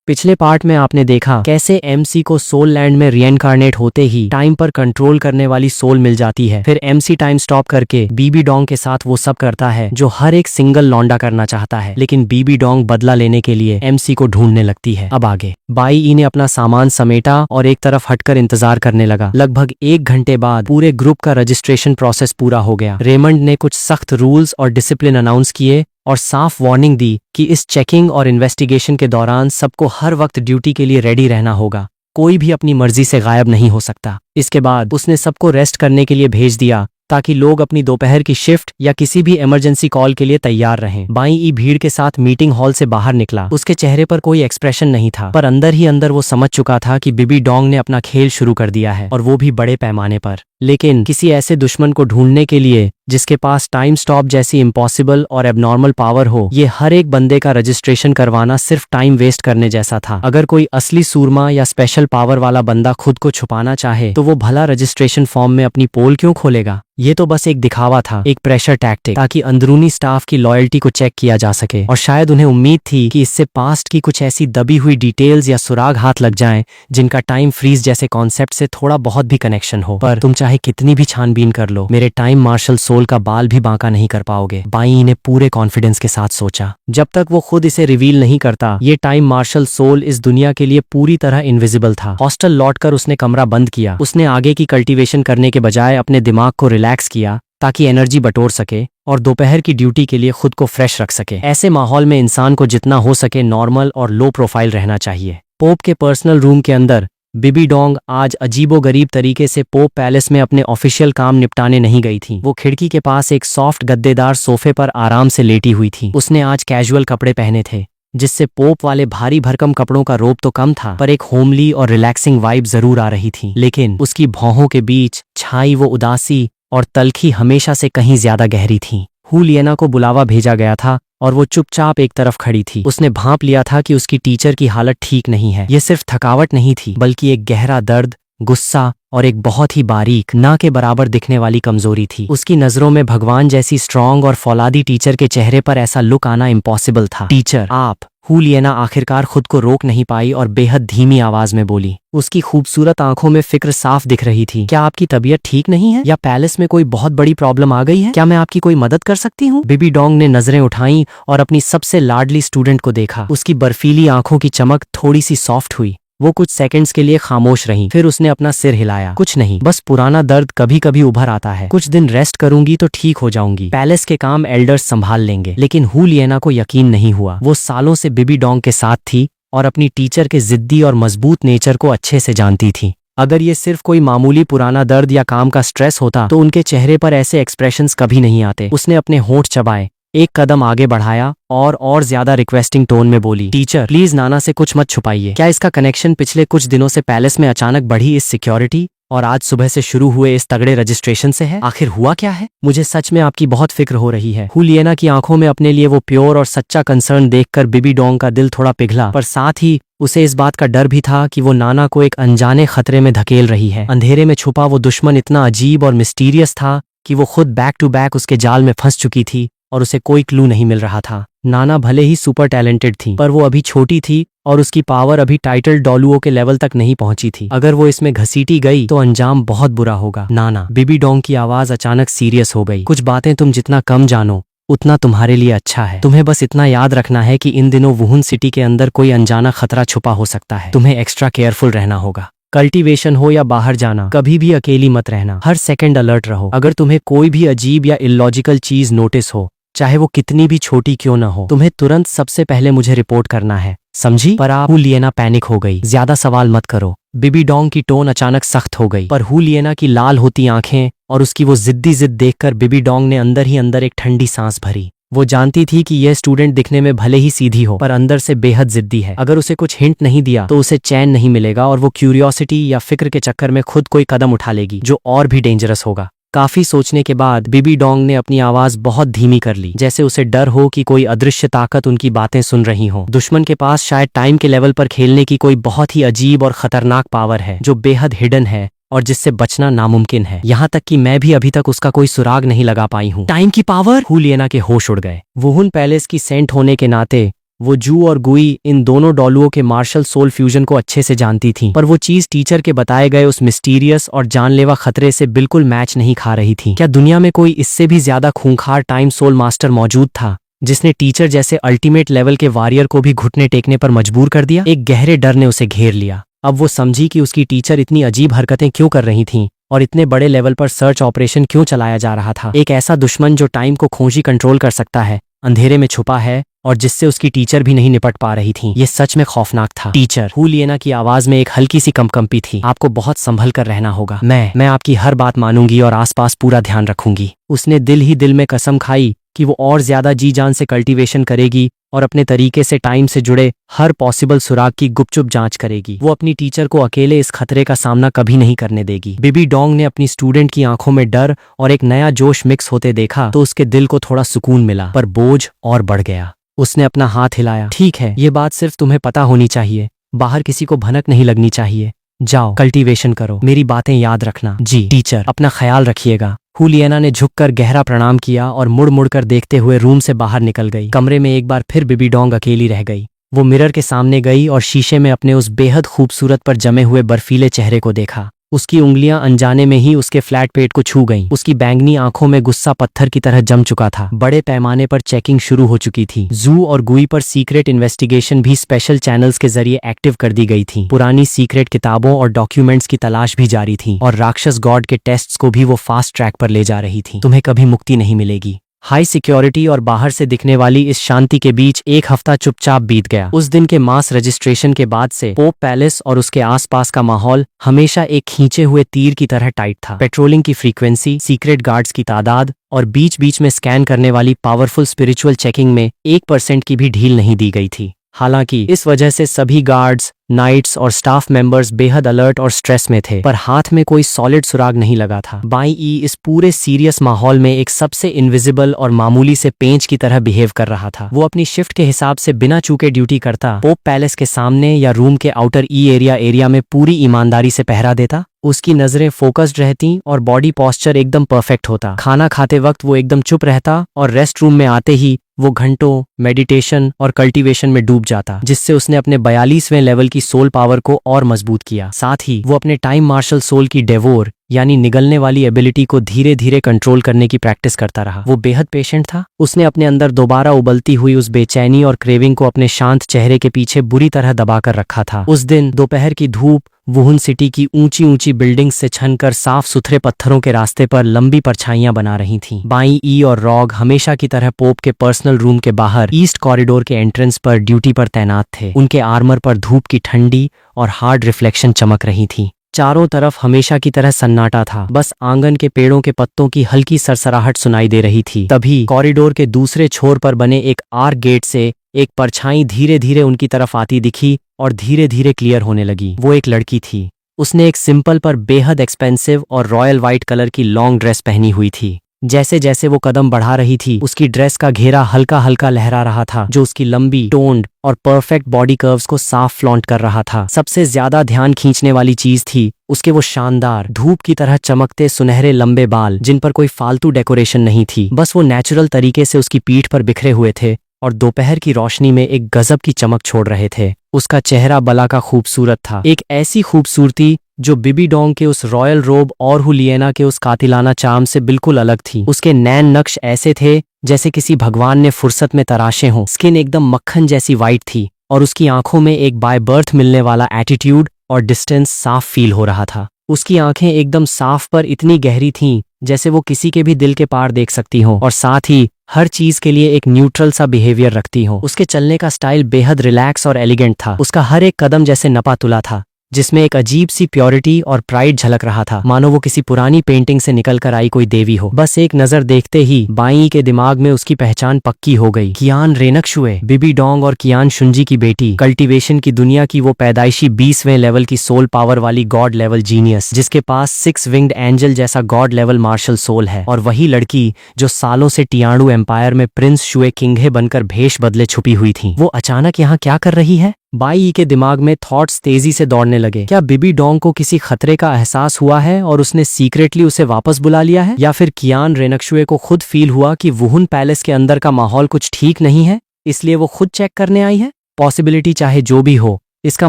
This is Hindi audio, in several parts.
पिछले पार्ट में आपने देखा कैसे एमसी को सोल लैंड में रीइनकार्नेट होते ही टाइम पर कंट्रोल करने वाली सोल मिल जाती है। फिर एमसी टाइम स्टॉप करके बीबी डोंग के साथ वो सब करता है जो हर एक सिंगल लौंडा करना चाहता है, लेकिन बीबी डोंग बदला लेने के लिए एमसी को ढूंढने लगती है। अब आगे बाई ई ने अपना सामान समेटा और एक तरफ हटकर इंतजार करने लगा। लगभग 1 घंटे बाद पूरे ग्रुप का रजिस्ट्रेशन प्रोसेस पूरा हो गया। रेमंड ने कुछ सख्त रूल्स और डिसिप्लिन अनाउंस किए और साफ वार्निंग दी कि इस चेकिंग और इन्वेस्टिगेशन के दौरान सबको हर वक्त ड्यूटी के लिए रेडी रहना होगा। कोई भी अपनी मर्जी से गायब नहीं हो सकता। इसके बाद उसने सबको रेस्ट करने के लिए भेज दिया ताकि लोग अपनी दोपहर की शिफ्ट या किसी भी इमरजेंसी कॉल के लिए तैयार रहें। बाई ई भीड़ के साथ मीटिंग हॉल से बाहर निकला। उसके चेहरे पर कोई एक्सप्रेशन नहीं था, पर अंदर ही अंदर वो समझ चुका था कि बीबी डोंग ने अपना खेल शुरू कर दिया है, और वो भी बड़े पैमाने पर। लेकिन किसी ऐसे दुश्मन को ढूंढने के लिए जिसके पास टाइम स्टॉप जैसी इम्पॉसिबल और एबनॉर्मल पावर हो, ये हर एक बंदे का रजिस्ट्रेशन करवाना सिर्फ टाइम वेस्ट करने जैसा था। अगर कोई असली सूरमा या स्पेशल पावर वाला बंदा खुद को छुपाना चाहे तो वो भला रजिस्ट्रेशन फॉर्म में अपनी पोल क्यों खोलेगा? ये तो बस एक दिखावा था, एक प्रेशर टैक्टिक, ताकि अंदरूनी स्टाफ की लॉयल्टी को चेक किया जा सके। और शायद उन्हें उम्मीद थी कि इससे पास्ट की कुछ ऐसी दबी हुई डिटेल्स या सुराग हाथ लग जाएं जिनका टाइम फ्रीज जैसे कॉन्सेप्ट से थोड़ा बहुत भी कनेक्शन हो। पर तुम चाहे कितनी भी छानबीन कर लो, मेरे टाइम मार्शल सोल का बाल भी बांका नहीं कर पाओगे, बाई ने पूरे कॉन्फिडेंस के साथ सोचा। जब तक वो खुद इसे रिवील नहीं करता, ये टाइम मार्शल सोल इस दुनिया के लिए पूरी तरह इनविजिबल था। हॉस्टल लौटकर उसने कमरा बंद किया। उसने आगे की कल्टीवेशन करने के बजाय अपने दिमाग को रिलैक्स किया ताकि एनर्जी बटोर सके और दोपहर की ड्यूटी के लिए खुद को फ्रेश रख सके। ऐसे माहौल में इंसान को जितना हो सके नॉर्मल और लो प्रोफाइल रहना चाहिए। पोप के पर्सनल रूम के अंदर बीबी डोंग आज अजीबोगरीब तरीके से पोप पैलेस में अपने ऑफिशियल काम निपटाने नहीं गई थी। वो खिड़की के पास एक सॉफ्ट गद्देदार सोफे पर आराम से लेटी हुई थी। उसने आज कैजुअल कपड़े पहने थे, जिससे पोप वाले भारी भरकम कपड़ों का रोब तो कम था, पर एक होमली और रिलैक्सिंग वाइब जरूर आ रही थी। लेकिन उसकी भौहों के बीच छाई वो उदासी और तलखी हमेशा से कहीं ज्यादा गहरी थी। हु लिएना को बुलावा भेजा गया था और वो चुपचाप एक तरफ खड़ी थी। उसने भांप लिया था कि उसकी टीचर की हालत ठीक नहीं है। ये सिर्फ थकावट नहीं थी, बल्कि एक गहरा दर्द, गुस्सा और एक बहुत ही बारीक, ना के बराबर दिखने वाली कमजोरी थी। उसकी नजरों में भगवान जैसी स्ट्रॉन्ग और फौलादी टीचर के चेहरे पर ऐसा लुक आना इम्पॉसिबल था। टीचर, आप। हु लिएना आखिरकार खुद को रोक नहीं पाई और बेहद धीमी आवाज में बोली। उसकी खूबसूरत आंखों में फिक्र साफ दिख रही थी। क्या आपकी तबीयत ठीक नहीं है, या पैलेस में कोई बहुत बड़ी प्रॉब्लम आ गई है? क्या मैं आपकी कोई मदद कर सकती हूँ? बीबी डोंग ने नजरें उठाई और अपनी सबसे लाडली स्टूडेंट को देखा। उसकी बर्फीली आंखों की चमक थोड़ी सी सॉफ्ट हुई। वो कुछ सेकंड्स के लिए खामोश रही, फिर उसने अपना सिर हिलाया। कुछ नहीं, बस पुराना दर्द कभी कभी उभर आता है। कुछ दिन रेस्ट करूंगी तो ठीक हो जाऊंगी। पैलेस के काम एल्डर्स संभाल लेंगे। लेकिन हु लिएना को यकीन नहीं हुआ। वो सालों से बीबी डोंग के साथ थी और अपनी टीचर के जिद्दी और मजबूत नेचर को अच्छे से जानती थी। अगर ये सिर्फ कोई मामूली पुराना दर्द या काम का स्ट्रेस होता तो उनके चेहरे पर ऐसे एक्सप्रेशंस कभी नहीं आते। उसने अपने होंठ चबाए, एक कदम आगे बढ़ाया और ज्यादा रिक्वेस्टिंग टोन में बोली, टीचर प्लीज नाना से कुछ मत छुपाइए। क्या इसका कनेक्शन पिछले कुछ दिनों से पैलेस में अचानक बढ़ी इस सिक्योरिटी और आज सुबह से शुरू हुए इस तगड़े रजिस्ट्रेशन से है? आखिर हुआ क्या है? मुझे सच में आपकी बहुत फिक्र हो रही है। हु लिएना की आंखों में अपने लिए वो प्योर और सच्चा कंसर्न देखकर बीबी डोंग का दिल थोड़ा पिघला, पर साथ ही उसे इस बात का डर भी था कि वो नाना को एक अनजाने खतरे में धकेल रही है। अंधेरे में छुपा वो दुश्मन इतना अजीब और मिस्टीरियस था कि वो खुद बैक टू बैक उसके जाल में फंस चुकी थी और उसे कोई क्लू नहीं मिल रहा था। नाना भले ही सुपर टैलेंटेड थी, पर वो अभी छोटी थी और उसकी पावर अभी टाइटल डॉलुओ के लेवल तक नहीं पहुंची थी। अगर वो इसमें घसीटी गई तो अंजाम बहुत बुरा होगा। नाना, बीबी डोंग की आवाज अचानक सीरियस हो गई। कुछ बातें तुम जितना कम जानो उतना तुम्हारे लिए अच्छा है। तुम्हें बस इतना याद रखना है कि इन दिनों वुहुन सिटी के अंदर कोई अनजाना खतरा छुपा हो सकता है। तुम्हें एक्स्ट्रा केयरफुल रहना होगा। कल्टीवेशन हो या बाहर जाना, कभी भी अकेली मत रहना। हर सेकंड अलर्ट रहो। अगर तुम्हें कोई भी अजीब या इलॉजिकल चीज नोटिस हो, चाहे वो कितनी भी छोटी क्यों न हो, तुम्हें तुरंत सबसे पहले मुझे रिपोर्ट करना है, समझी? पर हु लिएना पैनिक हो गई। ज्यादा सवाल मत करो। बीबी डोंग की टोन अचानक सख्त हो गई, पर हु लिएना की लाल होती आंखें और उसकी वो जिद्दी जिद देखकर बीबी डोंग ने अंदर ही अंदर एक ठंडी सांस भरी। वो जानती थी कि यह स्टूडेंट दिखने में भले ही सीधी हो, पर अंदर से बेहद जिद्दी है। अगर उसे कुछ हिंट नहीं दिया तो उसे चैन नहीं मिलेगा और वो क्यूरियोसिटी या फिक्र के चक्कर में खुद कोई कदम उठा लेगी जो और भी डेंजरस होगा। काफी सोचने के बाद बीबी डोंग ने अपनी आवाज बहुत धीमी कर ली, जैसे उसे डर हो कि कोई अदृश्य ताकत उनकी बातें सुन रही हो। दुश्मन के पास शायद टाइम के लेवल पर खेलने की कोई बहुत ही अजीब और खतरनाक पावर है जो बेहद हिडन है और जिससे बचना नामुमकिन है। यहाँ तक कि मैं भी अभी तक उसका कोई सुराग नहीं लगा पाई हूँ। टाइम की पावर? हु लिएना के होश उड़ गए। वुहुन पैलेस की सेंट होने के नाते वो जू और गुई इन दोनों डॉलुओं के मार्शल सोल फ्यूजन को अच्छे से जानती थी, पर वो चीज टीचर के बताए गए उस मिस्टीरियस और जानलेवा खतरे से बिल्कुल मैच नहीं खा रही थी। क्या दुनिया में कोई इससे भी ज्यादा खूंखार टाइम सोल मास्टर मौजूद था, जिसने टीचर जैसे अल्टीमेट लेवल के वॉरियर को भी घुटने टेकने पर मजबूर कर दिया? एक गहरे डर ने उसे घेर लिया। अब वो समझी कि उसकी टीचर इतनी अजीब हरकतें क्यों कर रही थीं और इतने बड़े लेवल पर सर्च ऑपरेशन क्यों चलाया जा रहा था। एक ऐसा दुश्मन जो टाइम को खोजी कंट्रोल कर सकता है, अंधेरे में छुपा है और जिससे उसकी टीचर भी नहीं निपट पा रही थी। ये सच में खौफनाक था। टीचर, हुलियना की आवाज में एक हल्की सी कंपकंपी थी। आपको बहुत संभल कर रहना होगा। मैं आपकी हर बात मानूंगी और आसपास पूरा ध्यान रखूंगी। उसने दिल ही दिल में कसम खाई कि वो और ज्यादा जी जान से कल्टीवेशन करेगी और अपने तरीके से टाइम से जुड़े हर पॉसिबल सुराग की गुपचुप जांच करेगी। वो अपनी टीचर को अकेले इस खतरे का सामना कभी नहीं करने देगी। बीबी डोंग ने अपनी स्टूडेंट की आंखों में डर और एक नया जोश मिक्स होते देखा तो उसके दिल को थोड़ा सुकून मिला, पर बोझ और बढ़ गया। उसने अपना हाथ हिलाया। ठीक है, ये बात सिर्फ तुम्हें पता होनी चाहिए, बाहर किसी को भनक नहीं लगनी चाहिए। जाओ, कल्टीवेशन करो, मेरी बातें याद रखना। जी टीचर, अपना ख्याल रखिएगा। हुलियना ने झुककर गहरा प्रणाम किया और मुड़ मुड़ कर देखते हुए रूम से बाहर निकल गई। कमरे में एक बार फिर बीबी डोंग अकेली रह गई। वो मिरर के सामने गई और शीशे में अपने उस बेहद खूबसूरत पर जमे हुए बर्फीले चेहरे को देखा। उसकी उंगलियां अनजाने में ही उसके फ्लैट पेट को छू गईं। उसकी बैंगनी आंखों में गुस्सा पत्थर की तरह जम चुका था। बड़े पैमाने पर चेकिंग शुरू हो चुकी थी। जू और गुई पर सीक्रेट इन्वेस्टिगेशन भी स्पेशल चैनल्स के जरिए एक्टिव कर दी गई थी। पुरानी सीक्रेट किताबों और डॉक्यूमेंट्स की तलाश भी जारी थी और राक्षस गॉड के टेस्ट्स को भी वो फास्ट ट्रैक पर ले जा रही थी। तुम्हें कभी मुक्ति नहीं मिलेगी। हाई सिक्योरिटी और बाहर से दिखने वाली इस शांति के बीच एक हफ्ता चुपचाप बीत गया। उस दिन के मास रजिस्ट्रेशन के बाद से पोप पैलेस और उसके आसपास का माहौल हमेशा एक खींचे हुए तीर की तरह टाइट था। पेट्रोलिंग की फ्रीक्वेंसी, सीक्रेट गार्ड्स की तादाद और बीच बीच में स्कैन करने वाली पावरफुल स्पिरिचुअल चेकिंग में 1% की भी ढील नहीं दी गई थी। हालांकि इस वजह से सभी गार्ड्स, नाइट्स और स्टाफ मेंबर्स बेहद अलर्ट और स्ट्रेस में थे, पर हाथ में कोई सॉलिड सुराग नहीं लगा था। बाई ई इस पूरे सीरियस माहौल में एक सबसे इनविजिबल और मामूली से पेंच की तरह बिहेव कर रहा था। वो अपनी शिफ्ट के हिसाब से बिना चूके ड्यूटी करता, पोप पैलेस के सामने या रूम के आउटर ई एरिया में पूरी ईमानदारी से पहरा देता। उसकी नजरें फोकस्ड रहती और बॉडी पोस्चर एकदम परफेक्ट होता। खाना खाते वक्त वो एकदम चुप रहता और रेस्ट रूम में आते ही वो घंटों मेडिटेशन और कल्टीवेशन में डूब जाता, जिससे उसने अपने 42वें लेवल की सोल पावर को और मजबूत किया। साथ ही वो अपने टाइम मार्शल सोल की डेवोर यानी निगलने वाली एबिलिटी को धीरे धीरे कंट्रोल करने की प्रैक्टिस करता रहा। वो बेहद पेशेंट था। उसने अपने अंदर दोबारा उबलती हुई उस बेचैनी और क्रेविंग को अपने शांत चेहरे के पीछे बुरी तरह दबाकर रखा था। उस दिन दोपहर की धूप वुहुन सिटी की ऊंची ऊंची बिल्डिंग्स से छनकर साफ सुथरे पत्थरों के रास्ते पर लंबी परछाइयां बना रही थीं। बाई ई और रॉग हमेशा की तरह पोप के पर्सनल रूम के बाहर ईस्ट कॉरिडोर के एंट्रेंस पर ड्यूटी पर तैनात थे। उनके आर्मर पर धूप की ठंडी और हार्ड रिफ्लेक्शन चमक रही थी। चारों तरफ हमेशा की तरह सन्नाटा था। बस आंगन के पेड़ों के पत्तों की हल्की सरसराहट सुनाई दे रही थी। तभी कॉरिडोर के दूसरे छोर पर बने एक आर्क गेट से एक परछाई धीरे धीरे उनकी तरफ आती दिखी और धीरे धीरे क्लियर होने लगी। वो एक लड़की थी। उसने एक सिंपल पर बेहद एक्सपेंसिव और रॉयल व्हाइट कलर की लॉन्ग ड्रेस पहनी हुई थी। जैसे जैसे वो कदम बढ़ा रही थी, उसकी ड्रेस का घेरा हल्का हल्का लहरा रहा था, जो उसकी लंबी, टोन्ड और परफेक्ट बॉडी कर्व्स को साफ फ्लॉन्ट कर रहा था। सबसे ज्यादा ध्यान खींचने वाली चीज थी उसके वो शानदार, धूप की तरह चमकते सुनहरे लंबे बाल, जिन पर कोई फालतू डेकोरेशन नहीं थी। बस वो नेचुरल तरीके से उसकी पीठ पर बिखरे हुए थे और दोपहर की रोशनी में एक गजब की चमक छोड़ रहे थे। उसका चेहरा बला का खूबसूरत था, एक ऐसी खूबसूरती जो बीबी डोंग के उस रॉयल रोब और हुलियना के उस कातिलाना चार्म से बिल्कुल अलग थी। उसके नैन नक्श ऐसे थे जैसे किसी भगवान ने फुर्सत में तराशे हों। स्किन एकदम मक्खन जैसी वाइट थी और उसकी आंखों में एक बाय बर्थ मिलने वाला एटीट्यूड और डिस्टेंस साफ फील हो रहा था। उसकी आंखें एकदम साफ पर इतनी गहरी थीं जैसे वो किसी के भी दिल के पार देख सकती हों और साथ ही हर चीज के लिए एक न्यूट्रल सा बिहेवियर रखती हो। उसके चलने का स्टाइल बेहद रिलैक्स और एलिगेंट था। उसका हर एक कदम जैसे नपा तुला था, जिसमें एक अजीब सी प्योरिटी और प्राइड झलक रहा था, मानो वो किसी पुरानी पेंटिंग से निकल कर आई कोई देवी हो। बस एक नजर देखते ही बाई के दिमाग में उसकी पहचान पक्की हो गई। कियान रेनकशुए, बीबी डोंग और कियान शुंजी की बेटी, कल्टीवेशन की दुनिया की वो पैदाइशी 20वें लेवल की सोल पावर वाली गॉड लेवल जीनियस, जिसके पास 6 विंग्ड एंजल जैसा गॉड लेवल मार्शल सोल है। और वही लड़की जो सालों से टियाणु एम्पायर में प्रिंस शुए किंघे बनकर भेष बदले छुपी हुई थी, वो अचानक यहाँ क्या कर रही है? बाई के दिमाग में थॉट्स तेजी से दौड़ने लगे। क्या बीबी डोंग को किसी खतरे का एहसास हुआ है और उसने सीक्रेटली उसे वापस बुला लिया है? या फिर कियान रेनकशुए को खुद फील हुआ कि वुहुन पैलेस के अंदर का माहौल कुछ ठीक नहीं है? इसलिए वो खुद चेक करने आई है। पॉसिबिलिटी चाहे जो भी हो, इसका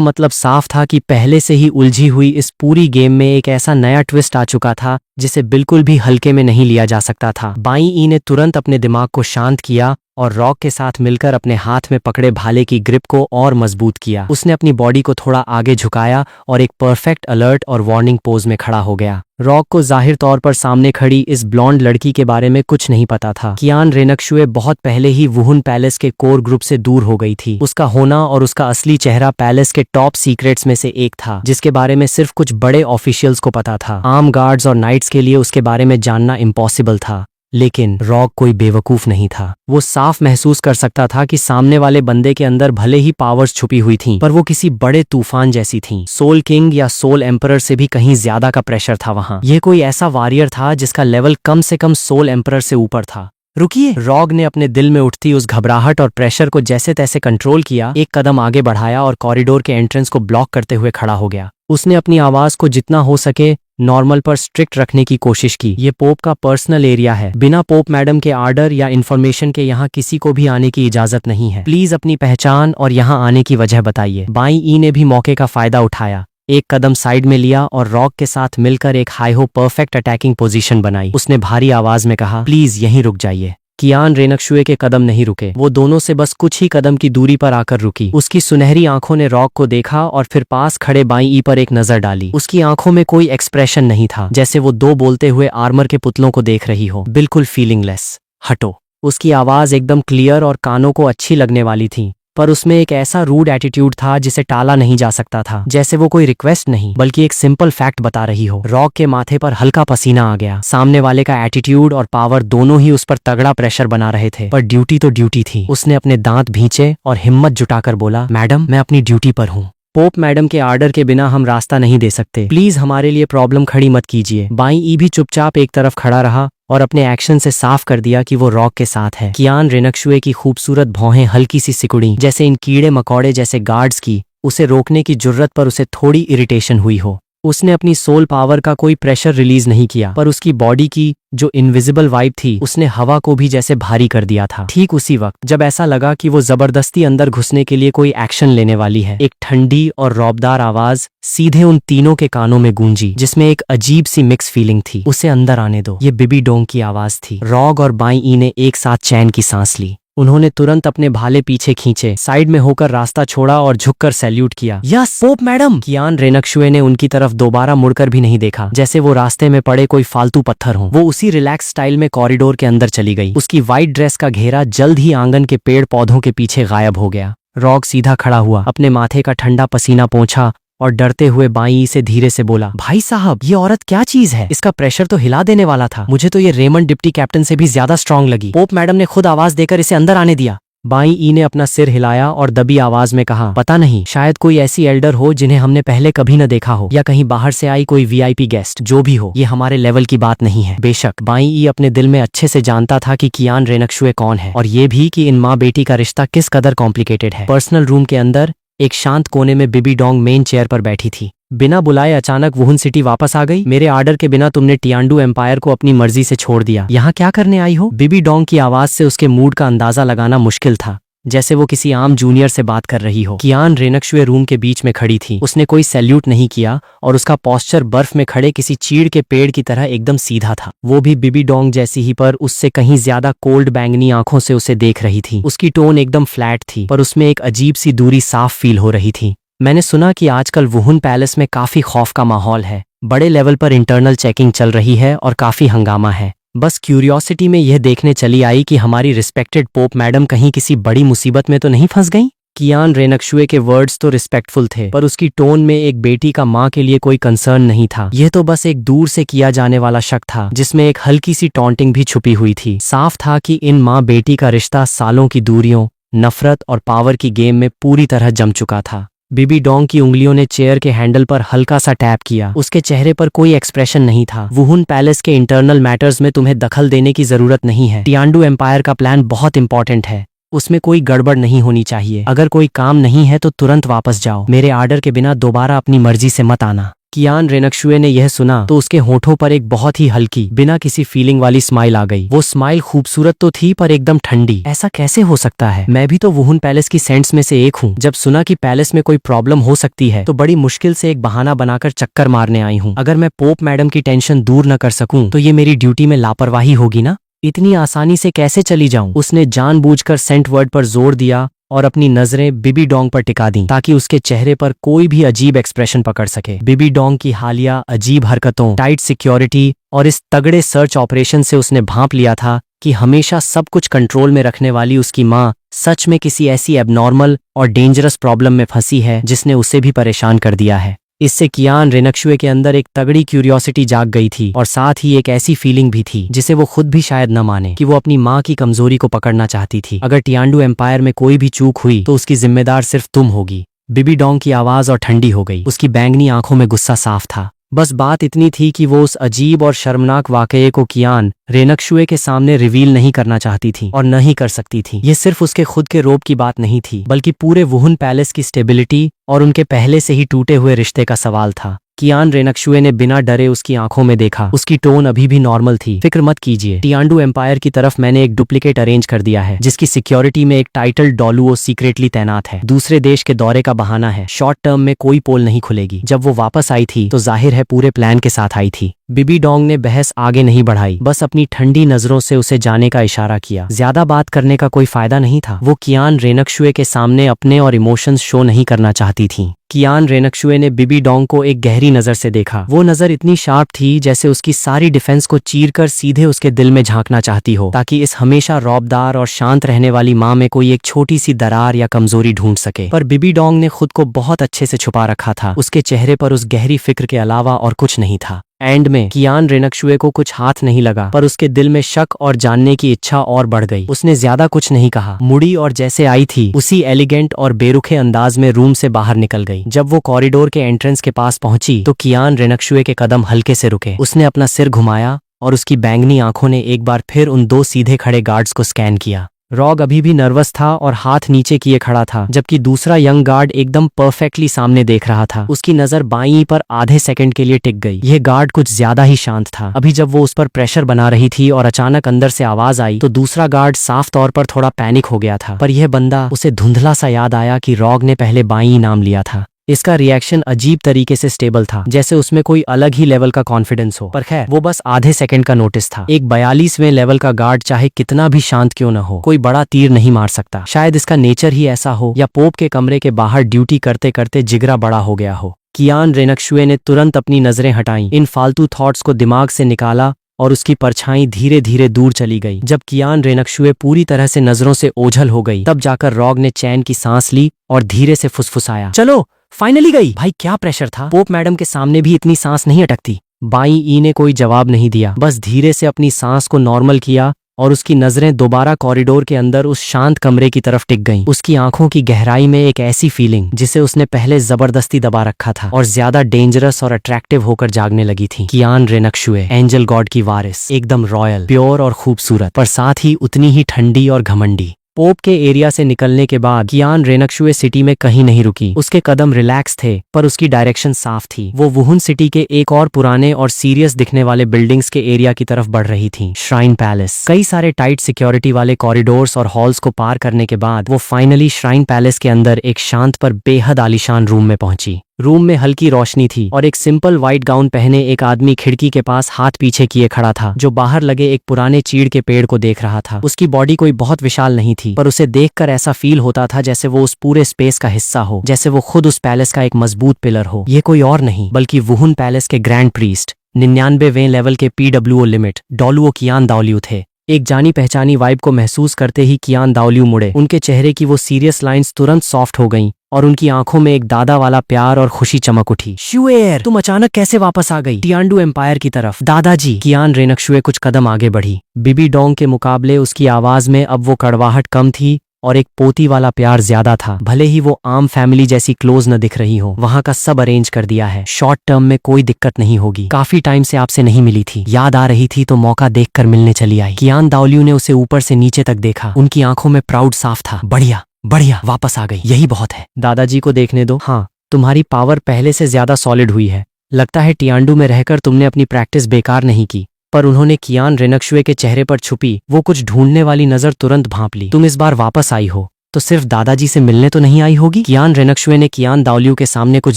मतलब साफ था कि पहले से ही उलझी हुई इस पूरी गेम में एक ऐसा नया ट्विस्ट आ चुका था जिसे बिल्कुल भी हल्के में नहीं लिया जा सकता था। बाई ई ने तुरंत अपने दिमाग को शांत किया और रॉक के साथ मिलकर अपने हाथ में पकड़े भाले की ग्रिप को और मजबूत किया। उसने अपनी बॉडी को थोड़ा आगे झुकाया और एक परफेक्ट अलर्ट और वार्निंग पोज में खड़ा हो गया। रॉक को जाहिर तौर पर सामने खड़ी इस ब्लॉन्ड लड़की के बारे में कुछ नहीं पता था। कियान रेनकशुए बहुत पहले ही वुहुन पैलेस के कोर ग्रुप से दूर हो गई थी। उसका होना और उसका असली चेहरा पैलेस के टॉप सीक्रेट्स में से एक था, जिसके बारे में सिर्फ कुछ बड़े ऑफिशियल्स को पता था। आर्म गार्ड्स और नाइट्स के लिए उसके बारे में जानना इम्पॉसिबल था। लेकिन रॉक कोई बेवकूफ नहीं था। वो साफ महसूस कर सकता था कि सामने वाले बंदे के अंदर भले ही पावर्स छुपी हुई थीं, पर वो किसी बड़े तूफान जैसी थीं। सोल किंग या सोल एम्परर से भी कहीं ज्यादा का प्रेशर था वहां। यह कोई ऐसा वॉरियर था जिसका लेवल कम से कम सोल एम्परर से ऊपर था। रुकिए, रॉग ने अपने दिल में उठती उस घबराहट और प्रेशर को जैसे तैसे कंट्रोल किया, एक कदम आगे बढ़ाया और कॉरिडोर के एंट्रेंस को ब्लॉक करते हुए खड़ा हो गया। उसने अपनी आवाज को जितना हो सके नॉर्मल पर स्ट्रिक्ट रखने की कोशिश की। ये पोप का पर्सनल एरिया है। बिना पोप मैडम के आर्डर या इन्फॉर्मेशन के यहाँ किसी को भी आने की इजाजत नहीं है। प्लीज अपनी पहचान और यहाँ आने की वजह बताइए। बाई ई ने भी मौके का फायदा उठाया, एक कदम साइड में लिया और रॉक के साथ मिलकर एक हाई हो परफेक्ट अटैकिंग पोजीशन बनाई। उसने भारी आवाज में कहा, प्लीज यहीं रुक जाइए। कियान रेनकशुए के कदम नहीं रुके। वो दोनों से बस कुछ ही कदम की दूरी पर आकर रुकी। उसकी सुनहरी आंखों ने रॉक को देखा और फिर पास खड़े बाई ई पर एक नजर डाली। उसकी आंखों में कोई एक्सप्रेशन नहीं था, जैसे वो दो बोलते हुए आर्मर के पुतलों को देख रही हो, बिल्कुल फीलिंगलेस। हटो। उसकी आवाज एकदम क्लियर और कानों को अच्छी लगने वाली थी, पर उसमें एक ऐसा रूड एटीट्यूड था जिसे टाला नहीं जा सकता था। जैसे वो कोई रिक्वेस्ट नहीं बल्कि एक सिंपल फैक्ट बता रही हो। रॉक के माथे पर हल्का पसीना आ गया। सामने वाले का एटीट्यूड और पावर दोनों ही उस पर तगड़ा प्रेशर बना रहे थे, पर ड्यूटी तो ड्यूटी थी। उसने अपने दांत भींचे और हिम्मत जुटाकर बोला, मैडम मैं अपनी ड्यूटी पर हूँ। पोप मैडम के आर्डर के बिना हम रास्ता नहीं दे सकते। प्लीज हमारे लिए प्रॉब्लम खड़ी मत कीजिए। बाई ई भी चुपचाप एक तरफ खड़ा रहा और अपने एक्शन से साफ कर दिया कि वो रॉक के साथ है। कियान रेनकशुए की खूबसूरत भौहें हल्की सी सिकुड़ी, जैसे इन कीड़े मकोड़े जैसे गार्ड्स की उसे रोकने की जुर्रत पर उसे थोड़ी इरिटेशन हुई हो। उसने अपनी सोल पावर का कोई प्रेशर रिलीज नहीं किया, पर उसकी बॉडी की जो इनविजिबल वाइब थी उसने हवा को भी जैसे भारी कर दिया था। ठीक उसी वक्त जब ऐसा लगा कि वो जबरदस्ती अंदर घुसने के लिए कोई एक्शन लेने वाली है, एक ठंडी और रौबदार आवाज सीधे उन तीनों के कानों में गूंजी, जिसमें एक अजीब सी मिक्स फीलिंग थी। उसे अंदर आने दो। ये बिबी डोंग की आवाज थी। रॉग और बाई ई ने एक साथ चैन की सांस ली। उन्होंने तुरंत अपने भाले पीछे खींचे, साइड में होकर रास्ता छोड़ा और झुककर सैल्यूट किया। Yes Pope madam. कियान रेनकशुए ने उनकी तरफ दोबारा मुड़कर भी नहीं देखा, जैसे वो रास्ते में पड़े कोई फालतू पत्थर हो। वो उसी रिलैक्स स्टाइल में कॉरिडोर के अंदर चली गई। उसकी व्हाइट ड्रेस का घेरा जल्द ही आंगन के पेड़ पौधों के पीछे गायब हो गया। रॉक सीधा खड़ा हुआ, अपने माथे का ठंडा पसीना पोंछा और डरते हुए बाई से धीरे से बोला, भाई साहब ये औरत क्या चीज है? इसका प्रेशर तो हिला देने वाला था। मुझे तो ये रेमंड डिप्टी कैप्टन से भी ज्यादा स्ट्रांग लगी। पोप मैडम ने खुद आवाज देकर इसे अंदर आने दिया। बाई ई ने अपना सिर हिलाया और दबी आवाज में कहा, पता नहीं, शायद कोई ऐसी एल्डर हो जिन्हें हमने पहले कभी न देखा हो, या कहीं बाहर से आई कोई वीआईपी गेस्ट। जो भी हो, ये हमारे लेवल की बात नहीं है। बेशक बाई ई अपने दिल में अच्छे से जानता था कि कियान रेनकशुए कौन है, और ये भी कि इन माँ बेटी का रिश्ता किस कदर कॉम्प्लिकेटेड है। पर्सनल रूम के अंदर एक शांत कोने में बिबी डोंग मेन चेयर पर बैठी थी। बिना बुलाए अचानक वुहुन सिटी वापस आ गई। मेरे आर्डर के बिना तुमने टियांडू एम्पायर को अपनी मर्जी से छोड़ दिया। यहाँ क्या करने आई हो? बिबी डोंग की आवाज से उसके मूड का अंदाजा लगाना मुश्किल था, जैसे वो किसी आम जूनियर से बात कर रही हो। कियान रेनकशुए रूम के बीच में खड़ी थी। उसने कोई सैल्यूट नहीं किया और उसका पोस्चर बर्फ में खड़े किसी चीड़ के पेड़ की तरह एकदम सीधा था। वो भी बिबी डोंग जैसी ही, पर उससे कहीं ज्यादा कोल्ड बैंगनी आंखों से उसे देख रही थी। उसकी टोन एकदम फ्लैट थी, पर उसमें एक अजीब सी दूरी साफ फील हो रही थी। मैंने सुना कि आजकल वुहुन पैलेस में काफी खौफ का माहौल है। बड़े लेवल पर इंटरनल चेकिंग चल रही है और काफी हंगामा है। बस क्यूरियोसिटी में यह देखने चली आई कि हमारी रिस्पेक्टेड पोप मैडम कहीं किसी बड़ी मुसीबत में तो नहीं फंस गई। कियान रेनकशुए के वर्ड्स तो रिस्पेक्टफुल थे, पर उसकी टोन में एक बेटी का माँ के लिए कोई कंसर्न नहीं था। यह तो बस एक दूर से किया जाने वाला शक था, जिसमें एक हल्की सी टॉन्टिंग भी छुपी हुई थी। साफ था कि इन माँ बेटी का रिश्ता सालों की दूरियों, नफरत और पावर की गेम में पूरी तरह जम चुका था। बिबी डोंग की उंगलियों ने चेयर के हैंडल पर हल्का सा टैप किया। उसके चेहरे पर कोई एक्सप्रेशन नहीं था। वुहुन पैलेस के इंटरनल मैटर्स में तुम्हें दखल देने की जरूरत नहीं है। टियांडू एम्पायर का प्लान बहुत इंपॉर्टेंट है, उसमें कोई गड़बड़ नहीं होनी चाहिए। अगर कोई काम नहीं है तो तुरंत वापस जाओ। मेरे आर्डर के बिना दोबारा अपनी मर्जी से मत आना। कियान रेनक्शुए ने यह सुना तो उसके होठों पर एक बहुत ही हल्की, बिना किसी फीलिंग वाली स्माइल आ गई। वो स्माइल खूबसूरत तो थी पर एकदम ठंडी। ऐसा कैसे हो सकता है? मैं भी तो वुहुन पैलेस की सेंट्स में से एक हूँ। जब सुना कि पैलेस में कोई प्रॉब्लम हो सकती है तो बड़ी मुश्किल से एक बहाना बनाकर चक्कर मारने आई हूँ। अगर मैं पोप मैडम की टेंशन दूर न कर सकूं तो ये मेरी ड्यूटी में लापरवाही होगी ना। इतनी आसानी से कैसे चली जाऊं? उसने जानबूझकर सेंट वर्ड पर जोर दिया और अपनी नजरें बिबी डोंग पर टिका दी ताकि उसके चेहरे पर कोई भी अजीब एक्सप्रेशन पकड़ सके। बिबी डोंग की हालिया अजीब हरकतों, टाइट सिक्योरिटी और इस तगड़े सर्च ऑपरेशन से उसने भांप लिया था कि हमेशा सब कुछ कंट्रोल में रखने वाली उसकी माँ सच में किसी ऐसी एबनॉर्मल और डेंजरस प्रॉब्लम में फंसी है जिसने उसे भी परेशान कर दिया है। इससे कियान रेनक्शुए के अंदर एक तगड़ी क्यूरियोसिटी जाग गई थी और साथ ही एक ऐसी फीलिंग भी थी जिसे वो खुद भी शायद न माने कि वो अपनी माँ की कमजोरी को पकड़ना चाहती थी। अगर टियांडू एम्पायर में कोई भी चूक हुई तो उसकी जिम्मेदार सिर्फ तुम होगी। बिबी डोंग की आवाज और ठंडी हो गई। उसकी बैंगनी आंखों में गुस्सा साफ था। बस बात इतनी थी कि वो उस अजीब और शर्मनाक वाकये को कियान रेनक्शुए के सामने रिवील नहीं करना चाहती थी और न ही कर सकती थी। ये सिर्फ उसके खुद के रोब की बात नहीं थी बल्कि पूरे वुहुन पैलेस की स्टेबिलिटी और उनके पहले से ही टूटे हुए रिश्ते का सवाल था। कियान रेनक्शुए ने बिना डरे उसकी आंखों में देखा। उसकी टोन अभी भी नॉर्मल थी। फिक्र मत कीजिए, टियांडू एम्पायर की तरफ मैंने एक डुप्लीकेट अरेंज कर दिया है जिसकी सिक्योरिटी में एक टाइटल डॉलुओ सीक्रेटली तैनात है। दूसरे देश के दौरे का बहाना है। शॉर्ट टर्म में कोई पोल नहीं खुलेगी। जब वो वापस आई थी तो जाहिर है पूरे प्लान के साथ आई थी। बिबी डोंग ने बहस आगे नहीं बढ़ाई, बस अपनी ठंडी नजरों से उसे जाने का इशारा किया। ज्यादा बात करने का कोई फायदा नहीं था। वो कियान रेनक्शुए के सामने अपने और इमोशंस शो नहीं करना चाहती थी। कियान रेनक्शुए ने बिबी डोंग को एक गहरी नजर से देखा। वो नजर इतनी शार्प थी जैसे उसकी सारी डिफेंस को चीरकर सीधे उसके दिल में झांकना चाहती हो ताकि इस हमेशा रौबदार और शांत रहने वाली माँ में कोई एक छोटी सी दरार या कमजोरी ढूंढ सके। पर बिबी डोंग ने खुद को बहुत अच्छे से छुपा रखा था। उसके चेहरे पर उस गहरी फिक्र के अलावा और कुछ नहीं था। एंड में कियान रेनक्शुए को कुछ हाथ नहीं लगा पर उसके दिल में शक और जानने की इच्छा और बढ़ गई। उसने ज्यादा कुछ नहीं कहा, मुड़ी और जैसे आई थी उसी एलिगेंट और बेरुखे अंदाज में रूम से बाहर निकल गई। जब वो कॉरिडोर के एंट्रेंस के पास पहुंची तो कियान रेनक्शुए के कदम हल्के से रुके। उसने अपना सिर घुमाया और उसकी बैंगनी आंखों ने एक बार फिर उन दो सीधे खड़े गार्ड्स को स्कैन किया। रॉग अभी भी नर्वस था और हाथ नीचे किए खड़ा था जबकि दूसरा यंग गार्ड एकदम परफेक्टली सामने देख रहा था। उसकी नजर बाईं पर आधे सेकंड के लिए टिक गई। यह गार्ड कुछ ज्यादा ही शांत था। अभी जब वो उस पर प्रेशर बना रही थी और अचानक अंदर से आवाज आई तो दूसरा गार्ड साफ तौर पर थोड़ा पैनिक हो गया था। पर यह बंदा, उसे धुंधला सा याद आया कि रॉग ने पहले बाईं नाम लिया था। इसका रिएक्शन अजीब तरीके से स्टेबल था, जैसे उसमें कोई अलग ही लेवल का कॉन्फिडेंस हो। पर खैर, वो बस आधे सेकंड का नोटिस था। एक 42वें लेवल का गार्ड चाहे कितना भी शांत क्यों न हो, कोई बड़ा तीर नहीं मार सकता। शायद इसका नेचर ही ऐसा हो या पोप के कमरे के बाहर ड्यूटी करते करते जिगरा बड़ा हो गया हो। कियान रेनक्शुए ने तुरंत अपनी नजरें हटाईं, इन फालतू थॉट्स को दिमाग से निकाला और उसकी परछाई धीरे धीरे दूर चली गई। जब कियान रेनक्शुए पूरी तरह से नजरों से ओझल हो गई तब जाकर रॉग ने चैन की सांस ली और धीरे से फुसफुसाया, चलो फाइनली गई। भाई क्या प्रेशर था, पोप मैडम के सामने भी इतनी सांस नहीं अटकती। बाई ई ने कोई जवाब नहीं दिया, बस धीरे से अपनी सांस को नॉर्मल किया और उसकी नजरें दोबारा कॉरिडोर के अंदर उस शांत कमरे की तरफ टिक गईं। उसकी आंखों की गहराई में एक ऐसी फीलिंग जिसे उसने पहले जबरदस्ती दबा रखा था और ज्यादा डेंजरस और अट्रैक्टिव होकर जागने लगी थी। कियान रेनक्शुए, एंजल गॉड की वारिस, एकदम रॉयल, प्योर और खूबसूरत, पर साथ ही उतनी ही ठंडी और घमंडी। पोप के एरिया से निकलने के बाद कियान रेनक्शुए सिटी में कहीं नहीं रुकी। उसके कदम रिलैक्स थे पर उसकी डायरेक्शन साफ थी। वो वुहुन सिटी के एक और पुराने और सीरियस दिखने वाले बिल्डिंग्स के एरिया की तरफ बढ़ रही थी, श्राइन पैलेस। कई सारे टाइट सिक्योरिटी वाले कॉरिडोर्स और हॉल्स को पार करने के बाद वो फाइनली श्राइन पैलेस के अंदर एक शांत पर बेहद आलीशान रूम में पहुंची। रूम में हल्की रोशनी थी और एक सिंपल व्हाइट गाउन पहने एक आदमी खिड़की के पास हाथ पीछे किए खड़ा था, जो बाहर लगे एक पुराने चीड़ के पेड़ को देख रहा था। उसकी बॉडी कोई बहुत विशाल नहीं थी पर उसे देखकर ऐसा फील होता था जैसे वो उस पूरे स्पेस का हिस्सा हो, जैसे वो खुद उस पैलेस का एक मजबूत पिलर हो। ये कोई और नहीं बल्कि वुहुन पैलेस के ग्रैंड प्रीस्ट, 99वें लेवल के PWO लिमिट डॉलुओ कियान दाओलियू थे। एक जानी पहचानी वाइब को महसूस करते ही कियान दाओलियू मुड़े। उनके चेहरे की वो सीरियस लाइंस तुरंत सॉफ्ट हो गईं और उनकी आंखों में एक दादा वाला प्यार और खुशी चमक उठी। शुएर, तुम अचानक कैसे वापस आ गई टियांडू एम्पायर की तरफ? दादाजी। कियान रेनक्शुए कुछ कदम आगे बढ़ी। बिबी डोंग के मुकाबले उसकी आवाज में अब वो कड़वाहट कम थी और एक पोती वाला प्यार ज्यादा था। भले ही वो आम फैमिली जैसी क्लोज न दिख रही हो, वहाँ का सब अरेंज कर दिया है। शॉर्ट टर्म में कोई दिक्कत नहीं होगी। काफी टाइम से आपसे नहीं मिली थी, याद आ रही थी तो मौका देखकर मिलने चली आई। कियान दाओलियू ने उसे ऊपर से नीचे तक देखा। उनकी आंखों में प्राउड साफ था। बढ़िया बढ़िया, वापस आ गई, यही बहुत है। दादाजी को देखने दो। हाँ, तुम्हारी पावर पहले से ज्यादा सॉलिड हुई है। लगता है टियांडू में रहकर तुमने अपनी प्रैक्टिस बेकार नहीं की। पर उन्होंने कियान रेनक्शुए के चेहरे पर छुपी वो कुछ ढूंढने वाली नजर तुरंत भांप ली। तुम इस बार वापस आई हो तो सिर्फ दादाजी से मिलने तो नहीं आई होगी? कियान रेनक्शुए ने कियान दाओलियू के सामने कुछ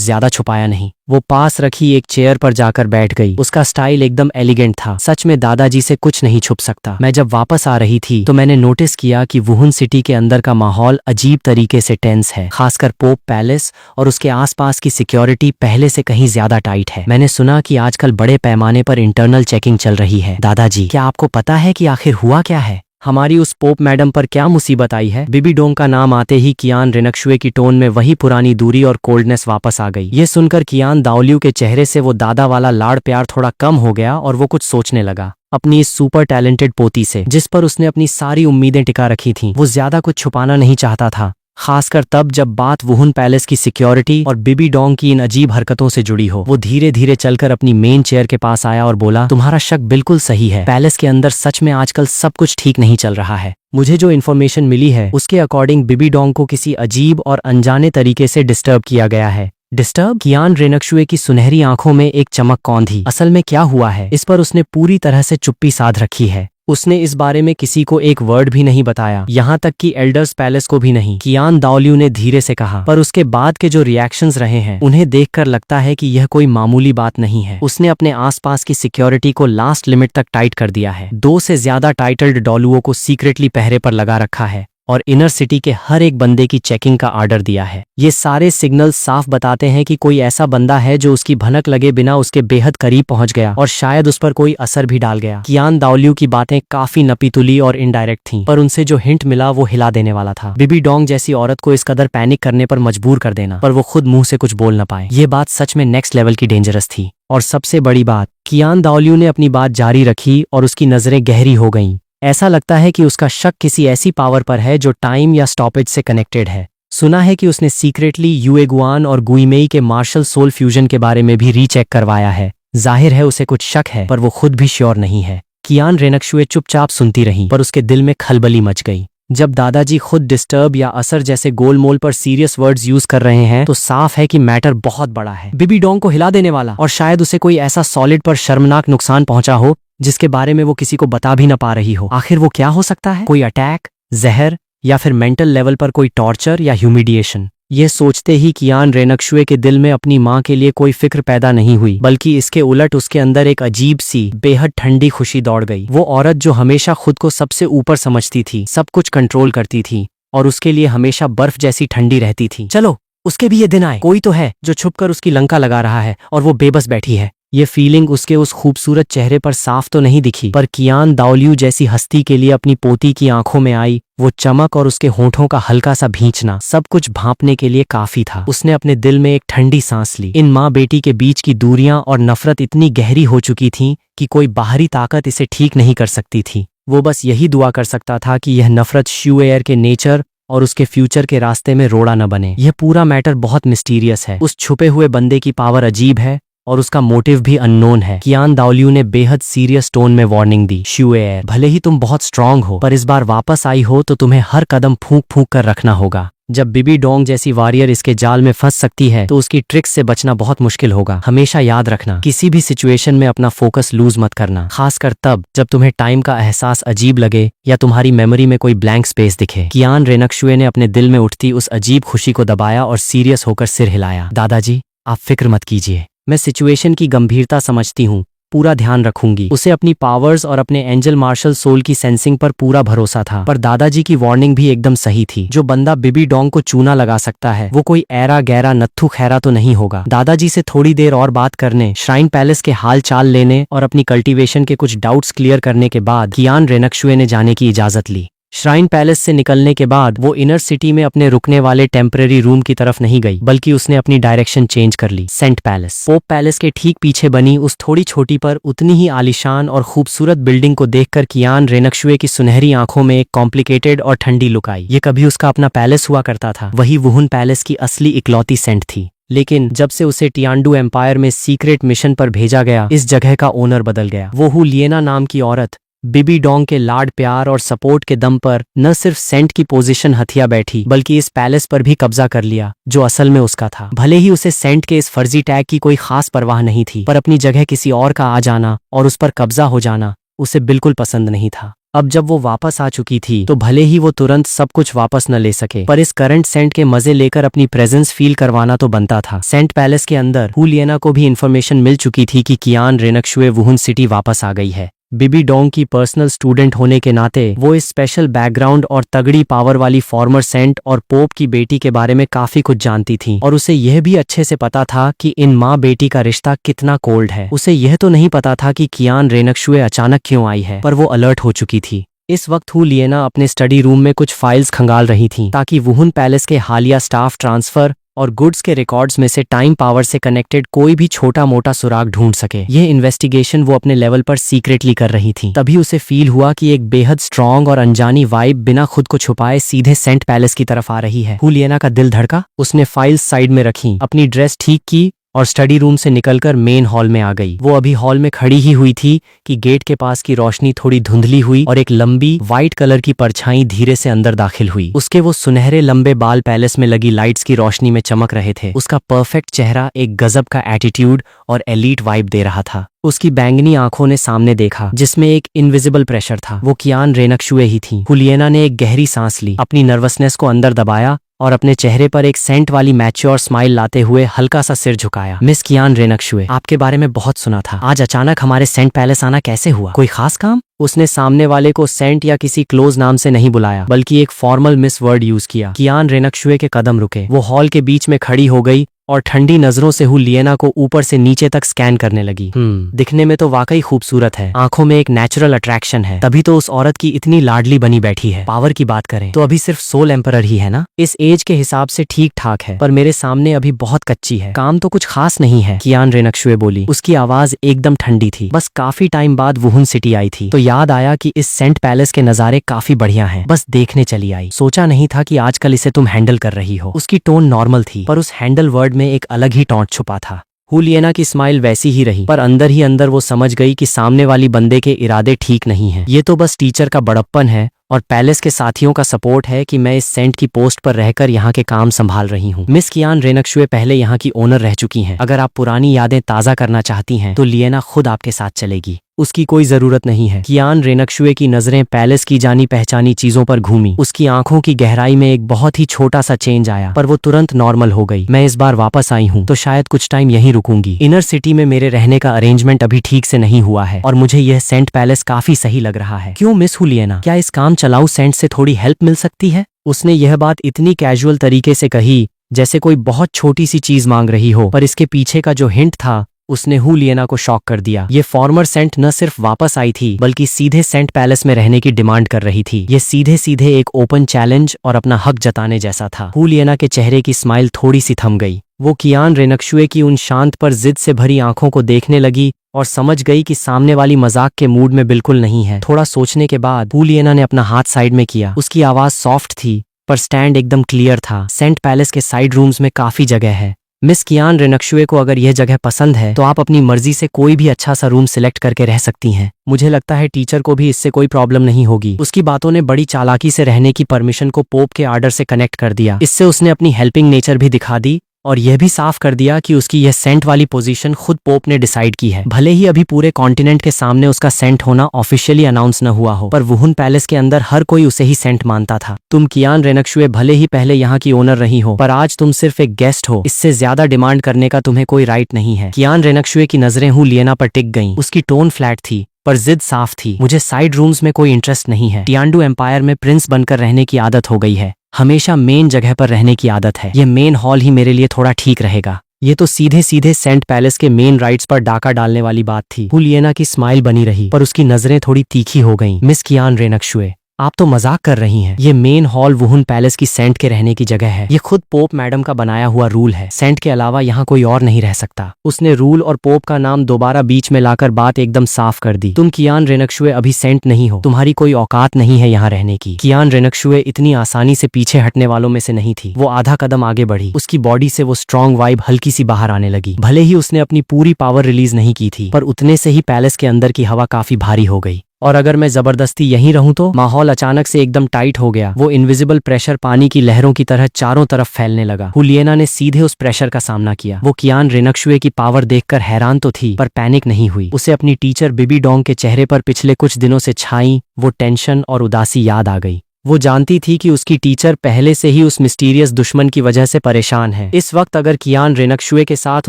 ज्यादा छुपाया नहीं। वो पास रखी एक चेयर पर जाकर बैठ गई। उसका स्टाइल एकदम एलिगेंट था। सच में दादाजी से कुछ नहीं छुप सकता। मैं जब वापस आ रही थी तो मैंने नोटिस किया कि वुहुन सिटी के अंदर का माहौल अजीब तरीके से टेंस है, खासकर पोप पैलेस और उसके आसपास की सिक्योरिटी पहले से कहीं ज्यादा टाइट है। मैंने सुना कि आजकल बड़े पैमाने पर इंटरनल चेकिंग चल रही है। दादाजी, क्या आपको पता है कि आखिर हुआ क्या है? हमारी उस पोप मैडम पर क्या मुसीबत आई है? बिबी डोंग का नाम आते ही कियान रेनक्शुए की टोन में वही पुरानी दूरी और कोल्डनेस वापस आ गई। ये सुनकर कियान दाओलियू के चेहरे से वो दादा वाला लाड़ प्यार थोड़ा कम हो गया और वो कुछ सोचने लगा अपनी इस सुपर टैलेंटेड पोती से, जिस पर उसने अपनी सारी उम्मीदें टिका रखी थीं। वो ज्यादा कुछ छुपाना नहीं चाहता था, खासकर तब जब बात वुहुन पैलेस की सिक्योरिटी और बिबी डोंग की इन अजीब हरकतों से जुड़ी हो। वो धीरे धीरे चलकर अपनी मेन चेयर के पास आया और बोला, तुम्हारा शक बिल्कुल सही है। पैलेस के अंदर सच में आजकल सब कुछ ठीक नहीं चल रहा है। मुझे जो इन्फॉर्मेशन मिली है उसके अकॉर्डिंग बिबी डोंग को किसी अजीब और अनजाने तरीके से डिस्टर्ब किया गया है। डिस्टर्ब? कियान रेनक्शुए की सुनहरी आंखों में एक चमक कौन थी। असल में क्या हुआ है इस पर उसने पूरी तरह से चुप्पी साध रखी है। उसने इस बारे में किसी को एक वर्ड भी नहीं बताया, यहाँ तक कि एल्डर्स पैलेस को भी नहीं। कियान दाओलियू ने धीरे से कहा, पर उसके बाद के जो रिएक्शंस रहे हैं उन्हें देखकर लगता है कि यह कोई मामूली बात नहीं है। उसने अपने आसपास की सिक्योरिटी को लास्ट लिमिट तक टाइट कर दिया है। 2 से ज्यादा टाइटल्ड डॉलुओं को सीक्रेटली पहरे पर लगा रखा है और इनर सिटी के हर एक बंदे की चेकिंग का आर्डर दिया है। ये सारे सिग्नल साफ बताते हैं कि कोई ऐसा बंदा है जो उसकी भनक लगे बिना उसके बेहद करीब पहुंच गया और शायद उस पर कोई असर भी डाल गया। कियान दाओलियू की बातें काफी नपीतुली और इनडायरेक्ट थीं, पर उनसे जो हिंट मिला वो हिला देने वाला था। बिबी डोंग जैसी औरत को इस कदर पैनिक करने पर मजबूर कर देना, पर वो खुद मुंह से कुछ बोल न पाए, ये बात सच में नेक्स्ट लेवल की डेंजरस थी। और सबसे बड़ी बात, कियान दाओलियू ने अपनी बात जारी रखी और उसकी नजरें गहरी हो गईं। ऐसा लगता है कि उसका शक किसी ऐसी पावर पर है जो टाइम या स्टॉपेज से कनेक्टेड है। सुना है कि उसने सीक्रेटली युएगुआन और गुइमेई के मार्शल सोल फ्यूजन के बारे में भी रीचेक करवाया है। जाहिर है उसे कुछ शक है, पर वो खुद भी श्योर नहीं है। कियान रेनक्शुए चुपचाप सुनती रही, पर उसके दिल में खलबली मच गई। जब दादाजी खुद डिस्टर्ब या असर जैसे गोलमोल पर सीरियस वर्ड्स यूज कर रहे हैं तो साफ है कि मैटर बहुत बड़ा है, बिबी डोंग को हिला देने वाला, और शायद उसे कोई ऐसा सॉलिड पर शर्मनाक नुकसान पहुंचा हो जिसके बारे में वो किसी को बता भी न पा रही हो। आखिर वो क्या हो सकता है? कोई अटैक, जहर, या फिर मेंटल लेवल पर कोई टॉर्चर या ह्यूमिलिएशन। ये सोचते ही कियान रेनक्शुए के दिल में अपनी माँ के लिए कोई फिक्र पैदा नहीं हुई, बल्कि इसके उलट उसके अंदर एक अजीब सी बेहद ठंडी खुशी दौड़ गई। वो औरत जो हमेशा खुद को सबसे ऊपर समझती थी, सब कुछ कंट्रोल करती थी और उसके लिए हमेशा बर्फ जैसी ठंडी रहती थी। चलो उसके भी ये दिन आए, कोई तो है जो छुपकर उसकी लंका लगा रहा है और वो बेबस बैठी है। ये फीलिंग उसके उस खूबसूरत चेहरे पर साफ तो नहीं दिखी, पर कियान दाओलियू जैसी हस्ती के लिए अपनी पोती की आंखों में आई वो चमक और उसके होठों का हल्का सा भींचना सब कुछ भांपने के लिए काफी था। उसने अपने दिल में एक ठंडी सांस ली। इन माँ बेटी के बीच की दूरियां और नफरत इतनी गहरी हो चुकी थीं कि कोई बाहरी ताकत इसे ठीक नहीं कर सकती थी। वो बस यही दुआ कर सकता था कि यह नफरत शुएयर के नेचर और उसके फ्यूचर के रास्ते में रोड़ा न बने। यह पूरा मैटर बहुत मिस्टीरियस है। उस छुपे हुए बंदे की पावर अजीब है और उसका मोटिव भी अननोन है। कियान दाओलियू ने बेहद सीरियस टोन में वार्निंग दी, शुएयर, भले ही तुम बहुत स्ट्रांग हो, पर इस बार वापस आई हो तो तुम्हें हर कदम फूंक फूंक कर रखना होगा। जब बिबी डोंग जैसी वॉरियर इसके जाल में फंस सकती है तो उसकी ट्रिक्स से बचना बहुत मुश्किल होगा। हमेशा याद रखना, किसी भी सिचुएशन में अपना फोकस लूज मत करना, खासकर तब जब तुम्हें टाइम का एहसास अजीब लगे या तुम्हारी मेमोरी में कोई ब्लैंक स्पेस दिखे। कियान रेनक्शुए ने अपने दिल में उठती उस अजीब खुशी को दबाया और सीरियस होकर सिर हिलाया। दादाजी, आप फिक्र मत कीजिए, मैं सिचुएशन की गंभीरता समझती हूँ, पूरा ध्यान रखूंगी। उसे अपनी पावर्स और अपने एंजल मार्शल सोल की सेंसिंग पर पूरा भरोसा था, पर दादाजी की वार्निंग भी एकदम सही थी। जो बंदा बिबी डोंग को चूना लगा सकता है वो कोई ऐरा गहरा नत्थु खैरा तो नहीं होगा। दादाजी से थोड़ी देर और बात करने, श्राइन पैलेस के हाल चाल लेने और अपनी कल्टीवेशन के कुछ डाउट्स क्लियर करने के बाद कियान रेनक्शुए ने जाने की इजाजत ली। श्राइन पैलेस से निकलने के बाद वो इनर सिटी में अपने रुकने वाले टेम्परेरी रूम की तरफ नहीं गई, बल्कि उसने अपनी डायरेक्शन चेंज कर ली। सेंट पैलेस, पोप पैलेस के ठीक पीछे बनी उस थोड़ी छोटी पर उतनी ही आलीशान और खूबसूरत बिल्डिंग को देखकर कियान रेनक्शुए की सुनहरी आंखों में एक कॉम्प्लिकेटेड और ठंडी लुक आई। ये कभी उसका अपना पैलेस हुआ करता था, वही वुहुन पैलेस की असली इकलौती सेंट थी। लेकिन जब से उसे टियांडू एम्पायर में सीक्रेट मिशन पर भेजा गया, इस जगह का ओनर बदल गया। वो हु लिएना नाम की औरत बीबी डोंग के लाड प्यार और सपोर्ट के दम पर न सिर्फ सेंट की पोजीशन हथिया बैठी बल्कि इस पैलेस पर भी कब्जा कर लिया जो असल में उसका था। भले ही उसे सेंट के इस फर्जी टैग की कोई खास परवाह नहीं थी, पर अपनी जगह किसी और का आ जाना और उस पर कब्जा हो जाना उसे बिल्कुल पसंद नहीं था। अब जब वो वापस आ चुकी थी तो भले ही वो तुरंत सब कुछ वापस न ले सके, पर इस करंट सेंट के मजे लेकर अपनी प्रेजेंस फील करवाना तो बनता था। सेंट पैलेस के अंदर हुलियना को भी इन्फॉर्मेशन मिल चुकी थी कि कियान रेनकशुए वुहुन सिटी वापस आ गई है। बीबी डोंग की पर्सनल स्टूडेंट होने के नाते वो इस स्पेशल बैकग्राउंड और तगड़ी पावर वाली फॉर्मर सेंट और पोप की बेटी के बारे में काफी कुछ जानती थी, और उसे यह भी अच्छे से पता था कि इन माँ बेटी का रिश्ता कितना कोल्ड है। उसे यह तो नहीं पता था कि कियान रेनकशुए अचानक क्यों आई है, पर वो अलर्ट हो चुकी थी। इस वक्त हुलियना अपने स्टडी रूम में कुछ फाइल्स खंगाल रही थी ताकि वुहुन पैलेस के हालिया स्टाफ ट्रांसफर और गुड्स के रिकॉर्ड्स में से टाइम पावर से कनेक्टेड कोई भी छोटा मोटा सुराग ढूंढ सके। यह इन्वेस्टिगेशन वो अपने लेवल पर सीक्रेटली कर रही थी। तभी उसे फील हुआ कि एक बेहद स्ट्रॉन्ग और अनजानी वाइब बिना खुद को छुपाए सीधे सेंट पैलेस की तरफ आ रही है। हुलियना का दिल धड़का। उसने फाइल्स साइड में रखी, अपनी ड्रेस ठीक की और स्टडी रूम से निकलकर मेन हॉल में आ गई। वो अभी हॉल में खड़ी ही हुई थी कि गेट के पास की रोशनी थोड़ी धुंधली हुई और एक लंबी व्हाइट कलर की परछाई धीरे से अंदर दाखिल हुई। उसके वो सुनहरे लंबे बाल पैलेस में लगी लाइट्स की रोशनी में चमक रहे थे। उसका परफेक्ट चेहरा एक गजब का एटीट्यूड और एलीट वाइब दे रहा था। उसकी बैंगनी आंखों ने सामने देखा जिसमें एक इनविजिबल प्रेशर था। वो कियान रेनकशुए ही थी। हुलियना ने एक गहरी सांस ली, अपनी नर्वसनेस को अंदर दबाया और अपने चेहरे पर एक सेंट वाली मैच्योर स्माइल लाते हुए हल्का सा सिर झुकाया। मिस कियान रेनकशुए, आपके बारे में बहुत सुना था। आज अचानक हमारे सेंट पैलेस आना कैसे हुआ? कोई खास काम? उसने सामने वाले को सेंट या किसी क्लोज नाम से नहीं बुलाया बल्कि एक फॉर्मल मिस वर्ड यूज किया। कियान रेनकशुए के कदम रुके। वो हॉल के बीच में खड़ी हो गई और ठंडी नजरों से हुलियना को ऊपर से नीचे तक स्कैन करने लगी। दिखने में तो वाकई खूबसूरत है, आंखों में एक नेचुरल अट्रैक्शन है, तभी तो उस औरत की इतनी लाडली बनी बैठी है। पावर की बात करें तो अभी सिर्फ सोल एम्परर ही है ना? इस एज के हिसाब से ठीक ठाक है, पर मेरे सामने अभी बहुत कच्ची है। काम तो कुछ खास नहीं है, कियान रेनकशुए बोली। उसकी आवाज एकदम ठंडी थी। बस काफी टाइम बाद वुहुन सिटी आई थी तो याद आया कि इस सेंट पैलेस के नजारे काफी बढ़िया हैं। बस देखने चली आई। सोचा नहीं था कि आजकल इसे तुम हैंडल कर रही हो। उसकी टोन नॉर्मल थी, पर उस हैंडल वर्ड में एक अलग ही टॉन्ट छुपा था। हुलियना की स्माइल वैसी ही रही, पर अंदर ही अंदर वो समझ गई कि सामने वाली बंदे के इरादे ठीक नहीं हैं। ये तो बस टीचर का बड़प्पन है और पैलेस के साथियों का सपोर्ट है कि मैं इस सेंट की पोस्ट पर रहकर यहाँ के काम संभाल रही हूँ। मिस कियान रेनकशुए पहले यहाँ की ओनर रह चुकी हैं। अगर आप पुरानी यादें ताज़ा करना चाहती हैं तो लिएना खुद आपके साथ चलेगी। उसकी कोई जरूरत नहीं है। कियान रेनकशुए की नजरें पैलेस की जानी पहचानी चीजों पर घूमी। उसकी आंखों की गहराई में एक बहुत ही छोटा सा चेंज आया, पर वो तुरंत नॉर्मल हो गई। मैं इस बार वापस आई हूँ तो शायद कुछ टाइम यहीं रुकूंगी। इनर सिटी में मेरे रहने का अरेंजमेंट अभी ठीक से नहीं हुआ है और मुझे यह सेंट पैलेस काफी सही लग रहा है। क्यों मिस हुलियना, क्या इस काम चलाऊ सेंट से थोड़ी हेल्प मिल सकती है? उसने यह बात इतनी कैजुअल तरीके से कही जैसे कोई बहुत छोटी सी चीज मांग रही हो, पर इसके पीछे का जो हिंट था उसने हुलियना को शॉक कर दिया। ये फॉर्मर सेंट न सिर्फ वापस आई थी बल्कि सीधे सेंट पैलेस में रहने की डिमांड कर रही थी। ये सीधे सीधे एक ओपन चैलेंज और अपना हक जताने जैसा था। हुलियना के चेहरे की स्माइल थोड़ी सी थम गई। वो कियान रेनकशुए की उन शांत पर जिद से भरी आंखों को देखने लगी और समझ गई कि सामने वाली मजाक के मूड में बिल्कुल नहीं है। थोड़ा सोचने के बाद हुलियना ने अपना हाथ साइड में किया। उसकी आवाज सॉफ्ट थी पर स्टैंड एकदम क्लियर था। सेंट पैलेस के साइड रूम्स में काफी जगह है। मिस कियान रेनकशुए को अगर यह जगह पसंद है तो आप अपनी मर्जी से कोई भी अच्छा सा रूम सिलेक्ट करके रह सकती हैं। मुझे लगता है टीचर को भी इससे कोई प्रॉब्लम नहीं होगी। उसकी बातों ने बड़ी चालाकी से रहने की परमिशन को पोप के आर्डर से कनेक्ट कर दिया। इससे उसने अपनी हेल्पिंग नेचर भी दिखा दी और यह भी साफ कर दिया कि उसकी यह सेंट वाली पोजीशन खुद पोप ने डिसाइड की है। भले ही अभी पूरे कॉन्टिनेंट के सामने उसका सेंट होना ऑफिशियली अनाउंस न हुआ हो, पर वुहुन पैलेस के अंदर हर कोई उसे ही सेंट मानता था। तुम कियान रेनकशुए भले ही पहले यहाँ की ओनर रही हो, पर आज तुम सिर्फ एक गेस्ट हो। इससे ज्यादा डिमांड करने का तुम्हें कोई राइट नहीं है। कियान रेनकशुए की नजरें हुलियना पर टिक गईं। उसकी टोन फ्लैट थी पर जिद साफ थी। मुझे साइड रूम्स में कोई इंटरेस्ट नहीं है। टियांडू एम्पायर में प्रिंस बनकर रहने की आदत हो गई है। हमेशा मेन जगह पर रहने की आदत है। ये मेन हॉल ही मेरे लिए थोड़ा ठीक रहेगा। ये तो सीधे सीधे सेंट पैलेस के मेन राइट्स पर डाका डालने वाली बात थी। हुलियना की स्माइल बनी रही पर उसकी नजरें थोड़ी तीखी हो गईं। मिस कियान रेनकशुए, आप तो मजाक कर रही हैं। ये मेन हॉल वुहुन पैलेस की सेंट के रहने की जगह है। ये खुद पोप मैडम का बनाया हुआ रूल है। सेंट के अलावा यहाँ कोई और नहीं रह सकता। उसने रूल और पोप का नाम दोबारा बीच में लाकर बात एकदम साफ कर दी। तुम कियान रेनकशुए अभी सेंट नहीं हो। तुम्हारी कोई औकात नहीं है यहाँ रहने की। कियान रेनकशुए इतनी आसानी से पीछे हटने वालों में से नहीं थी। वो आधा कदम आगे बढ़ी। उसकी बॉडी से वो स्ट्रॉन्ग वाइब हल्की सी बाहर आने लगी। भले ही उसने अपनी पूरी पावर रिलीज नहीं की थी, पर उतने से ही पैलेस के अंदर की हवा काफी भारी हो गई। और अगर मैं जबरदस्ती यहीं रहूं तो माहौल अचानक से एकदम टाइट हो गया। वो इनविजिबल प्रेशर पानी की लहरों की तरह चारों तरफ फैलने लगा। हुलियना ने सीधे उस प्रेशर का सामना किया। वो कियान रेनकशुए की पावर देखकर हैरान तो थी पर पैनिक नहीं हुई। उसे अपनी टीचर बिबी डोंग के चेहरे पर पिछले कुछ दिनों से छाई वो टेंशन और उदासी याद आ गई। वो जानती थी कि उसकी टीचर पहले से ही उस मिस्टीरियस दुश्मन की वजह से परेशान है। इस वक्त अगर कियान रेनकशुए के साथ